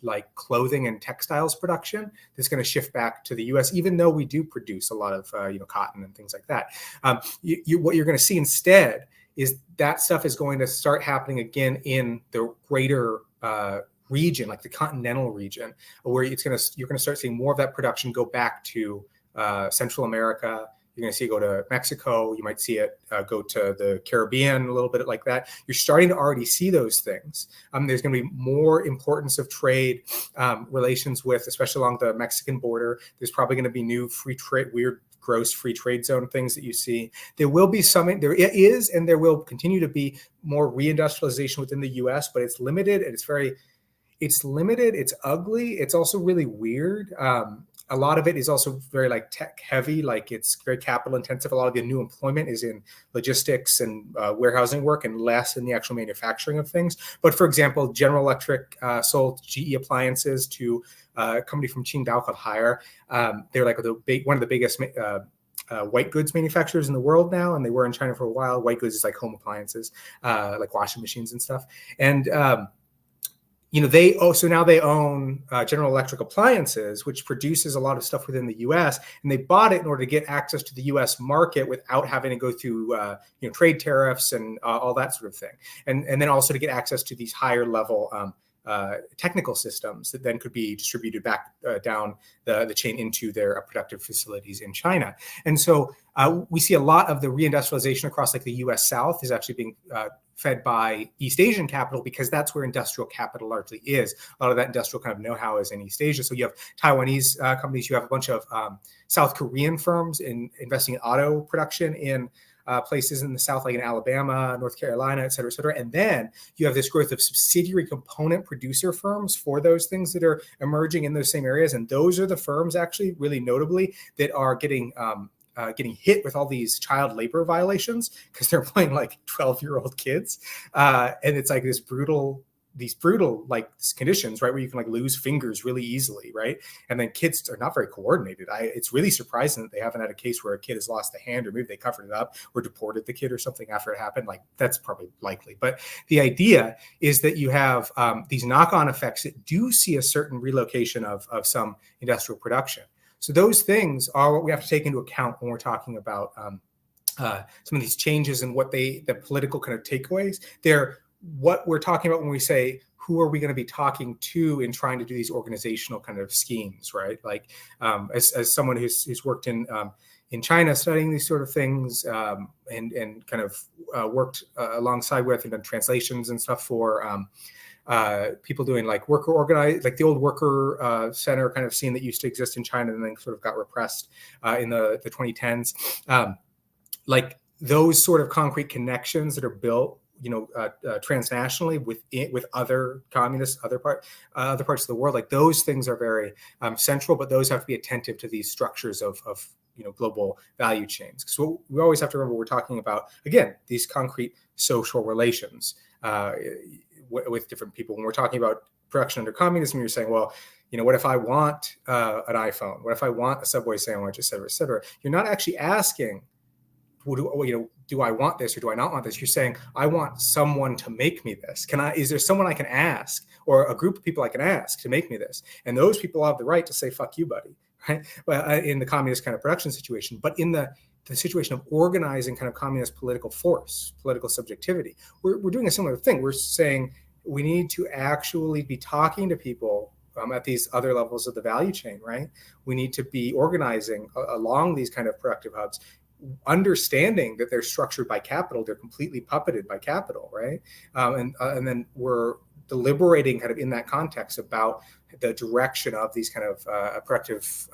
like clothing and textiles production that's going to shift back to the U.S., even though we do produce a lot of cotton and things like that. What you're going to see instead is that stuff is going to start happening again in the greater region, like the continental region, where you're going to start seeing more of that production go back to Central America. You're going to see it go to Mexico. You might see it go to the Caribbean, a little bit like that. You're starting to already see those things. There's going to be more importance of trade relations with, especially along the Mexican border. There's probably going to be new free trade, weird, gross free trade zone things that you see. There will be there is, and there will continue to be more reindustrialization within the U.S., but it's limited, and it's limited. It's ugly. It's also really weird. A lot of it is also very like tech heavy, like it's very capital intensive. A lot of the new employment is in logistics and warehousing work and less in the actual manufacturing of things. But for example, General Electric sold GE appliances to a company from Qingdao called Haier. They're like one of the biggest white goods manufacturers in the world now, and they were in China for a while. White goods is like home appliances, like washing machines and stuff. And so now they own General Electric Appliances, which produces a lot of stuff within the U.S. And they bought it in order to get access to the U.S. market without having to go through trade tariffs and all that sort of thing, and then also to get access to these higher level technical systems that then could be distributed back down the chain into their productive facilities in China. And so we see a lot of the reindustrialization across like the US South is actually being fed by East Asian capital, because that's where industrial capital largely is. A lot of that industrial kind of know-how is in East Asia. So you have Taiwanese companies, you have a bunch of South Korean firms investing in auto production in places in the South, like in Alabama, North Carolina, et cetera, et cetera. And then you have this growth of subsidiary component producer firms for those things that are emerging in those same areas. And those are the firms, actually, really notably, that are getting hit with all these child labor violations, because they're employing like 12-year-old kids. And it's like these brutal like conditions, right, where you can like lose fingers really easily, right? And then kids are not very coordinated. It's really surprising that they haven't had a case where a kid has lost a hand, or maybe they covered it up or deported the kid or something after it happened. Like, that's probably likely. But the idea is that you have these knock-on effects that do see a certain relocation of some industrial production. So those things are what we have to take into account when we're talking about some of these changes and what the political kind of takeaways. They're what we're talking about when we say, who are we going to be talking to in trying to do these organizational kind of schemes, right? Like, as someone who's worked in China studying these sort of things, and kind of worked alongside with and done translations and stuff for people doing like worker organized, like the old worker center kind of scene that used to exist in China and then sort of got repressed in the 2010s. Like those sort of concrete connections that are built, transnationally with other communists, other parts of the world, like those things are very central, but those have to be attentive to these structures of global value chains. So we always have to remember we're talking about, again, these concrete social relations with different people. When we're talking about production under communism, you're saying, well, what if I want an iPhone? What if I want a Subway sandwich, et cetera, et cetera? You're not actually asking, do I want this or do I not want this? You're saying, I want someone to make me this. Is there someone I can ask, or a group of people I can ask to make me this? And those people have the right to say, fuck you, buddy, right? Well, in the communist kind of production situation. But in the situation of organizing kind of communist political force, political subjectivity, we're doing a similar thing. We're saying we need to actually be talking to people at these other levels of the value chain, right? We need to be organizing along these kind of productive hubs, understanding that they're structured by capital, they're completely puppeted by capital, right? And then we're deliberating kind of in that context about the direction of these kind of productive,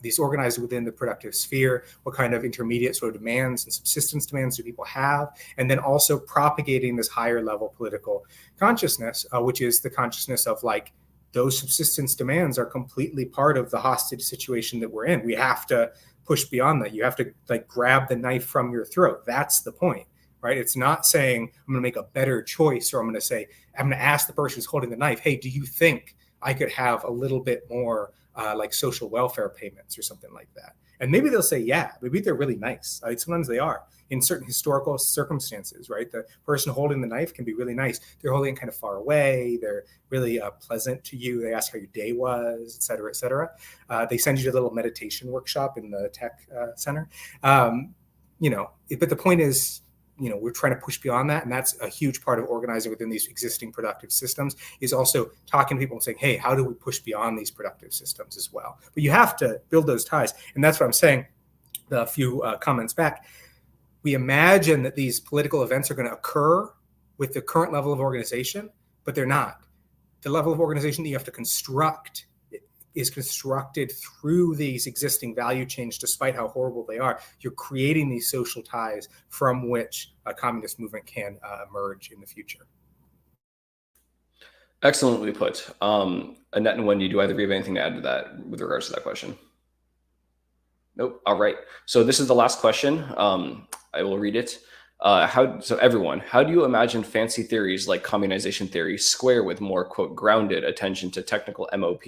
these organized within the productive sphere, what kind of intermediate sort of demands and subsistence demands do people have, and then also propagating this higher level political consciousness, which is the consciousness of like, those subsistence demands are completely part of the hostage situation that we're in. We have to push beyond that. You have to like grab the knife from your throat. That's the point, right? It's not saying I'm going to make a better choice, or I'm going to ask the person who's holding the knife, hey, do you think I could have a little bit more like social welfare payments or something like that? And maybe they'll say, yeah, maybe they're really nice. Sometimes they are in certain historical circumstances, right? The person holding the knife can be really nice. They're holding it kind of far away. They're really pleasant to you. They ask how your day was, et cetera, et cetera. They send you to a little meditation workshop in the tech center. But the point is, we're trying to push beyond that. And that's a huge part of organizing within these existing productive systems, is also talking to people and saying, hey, how do we push beyond these productive systems as well? But you have to build those ties. And that's what I'm saying a few comments back. We imagine that these political events are going to occur with the current level of organization, but they're not. The level of organization that you have to construct is constructed through these existing value chains, despite how horrible they are. You're creating these social ties from which a communist movement can emerge in the future. Excellently put. Annette and Wendy, do either of you have anything to add to that with regards to that question? Nope. All right. So this is the last question. I will read it. So everyone, how do you imagine fancy theories like communization theory square with more, quote, grounded attention to technical MOP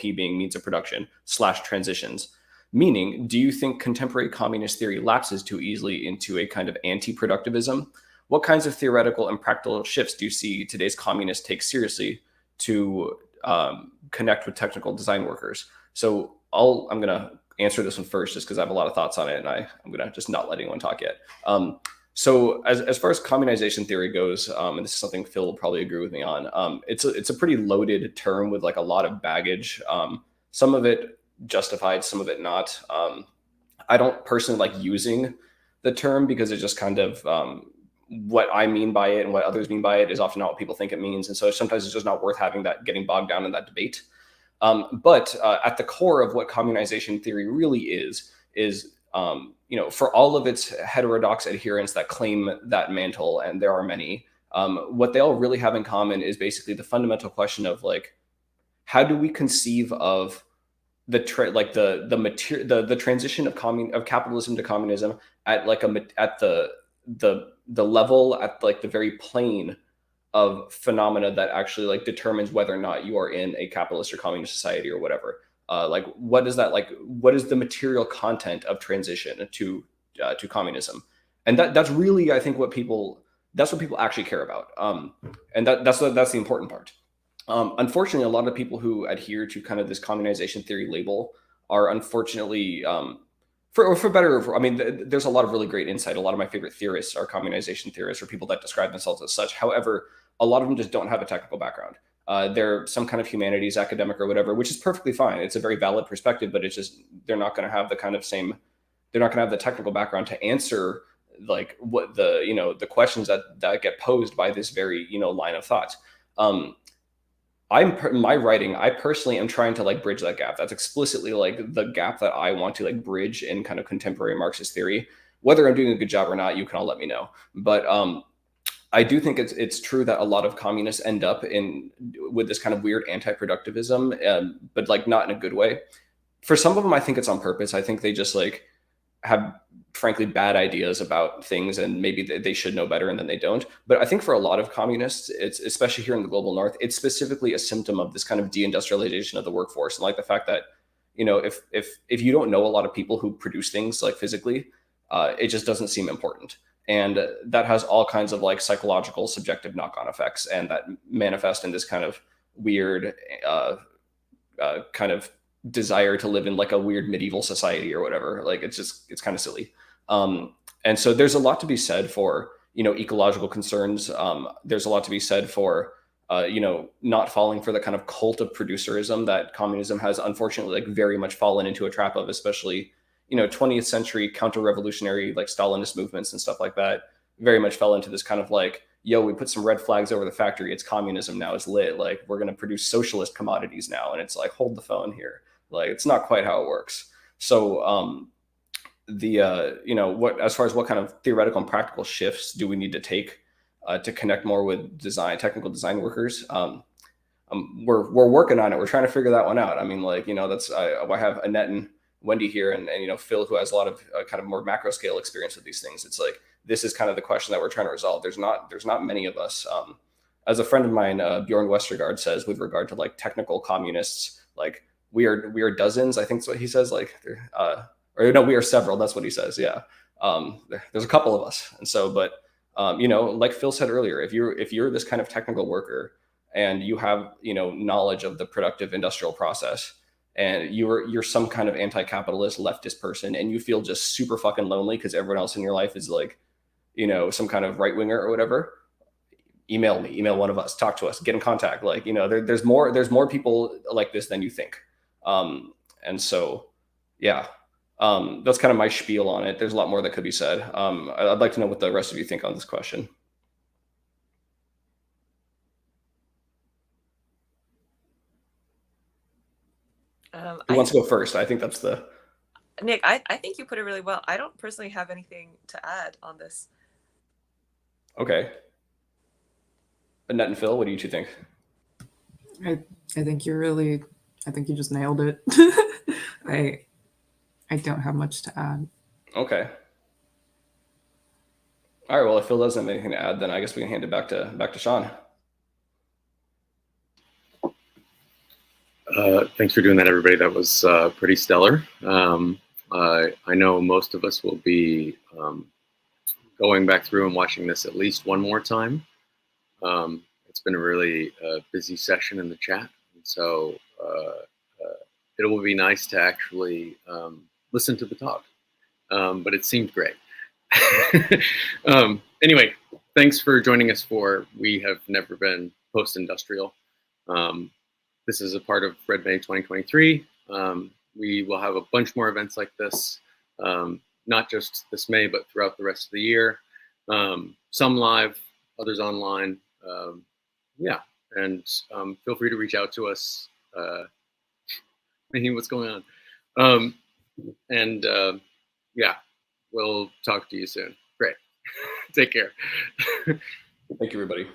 being means of production / transitions? Meaning, do you think contemporary communist theory lapses too easily into a kind of anti-productivism? What kinds of theoretical and practical shifts do you see today's communists take seriously to connect with technical design workers? So I'm going to answer this one first, just because I have a lot of thoughts on it, and I'm going to just not let anyone talk yet. So as far as communization theory goes, and this is something Phil will probably agree with me on, it's a pretty loaded term with like a lot of baggage. Some of it justified, some of it not. I don't personally like using the term because it just kind of what I mean by it and what others mean by it is often not what people think it means, and so sometimes it's just not worth getting bogged down in that debate. But at the core of what communization theory really is for all of its heterodox adherents that claim that mantle, and there are many, what they all really have in common is basically the fundamental question of like, how do we conceive of the transition of capitalism to communism at like at the level, at like the very plane of phenomena that actually like determines whether or not you are in a capitalist or communist society or whatever. Like what is the material content of transition to communism? And that's really, I think, what people actually care about. And that's the important part. Unfortunately, a lot of people who adhere to kind of this communization theory label are unfortunately, for better or for, I mean, there's a lot of really great insight. A lot of my favorite theorists are communization theorists or people that describe themselves as such. However, a lot of them just don't have a technical background. They're some kind of humanities academic or whatever, which is perfectly fine. It's a very valid perspective, but it's just, they're not going to have the technical background to answer like what the questions that get posed by this very, line of thought. My writing, I personally am trying to like bridge that gap. That's explicitly like the gap that I want to like bridge in kind of contemporary Marxist theory. Whether I'm doing a good job or not, you can all let me know. But I do think it's true that a lot of communists end up with this kind of weird anti-productivism, but like not in a good way. For some of them, I think it's on purpose. I think they just like have frankly bad ideas about things, and maybe they should know better and then they don't. But I think for a lot of communists, it's especially here in the global north, it's specifically a symptom of this kind of deindustrialization of the workforce, and like the fact that if you don't know a lot of people who produce things like physically, it just doesn't seem important. And that has all kinds of like psychological, subjective knock-on effects, and that manifest in this kind of weird kind of desire to live in like a weird medieval society or whatever. Like it's kind of silly. And so there's a lot to be said for, ecological concerns. There's a lot to be said for, not falling for the kind of cult of producerism that communism has unfortunately like very much fallen into a trap of, especially 20th century counter-revolutionary like Stalinist movements and stuff like that very much fell into this kind of like, yo, we put some red flags over the factory. It's communism now. It's lit. Like we're going to produce socialist commodities now. And it's like, hold the phone here. Like it's not quite how it works. So as far as what kind of theoretical and practical shifts do we need to take to connect more with technical design workers? We're working on it. We're trying to figure that one out. I mean, like, I have Annette and Wendy here, and Phil, who has a lot of kind of more macro scale experience with these things. It's like, this is kind of the question that we're trying to resolve. There's not many of us. As a friend of mine, Bjorn Westergaard, says with regard to like technical communists, like we are dozens. I think that's what he says. Like, or no, we are several. That's what he says. Yeah. There's a couple of us, and so, but like Phil said earlier, if you're this kind of technical worker and you have knowledge of the productive industrial process, and you're some kind of anti-capitalist leftist person, and you feel just super fucking lonely because everyone else in your life is like, some kind of right winger or whatever, email me, email one of us, talk to us, get in contact. Like, there's more people like this than you think. And so, yeah, that's kind of my spiel on it. There's a lot more that could be said. I'd like to know what the rest of you think on this question. Who wants to go first? I think that's the... Nick, I think you put it really well. I don't personally have anything to add on this. Okay. Annette and Phil, what do you two think? I think you just nailed it. I don't have much to add. Okay. All right. Well, if Phil doesn't have anything to add, then I guess we can hand it back to Sean. Thanks for doing that, everybody. That was pretty stellar. I know most of us will be going back through and watching this at least one more time. It's been a really busy session in the chat, and so it will be nice to actually listen to the talk. But it seemed great. Anyway, thanks for joining us for We Have Never Been Post-Industrial. This is a part of Red May 2023. We will have a bunch more events like this, not just this May, but throughout the rest of the year. Some live, others online. Yeah, and feel free to reach out to us. What's going on? Yeah, we'll talk to you soon. Great. Take care. Thank you, everybody.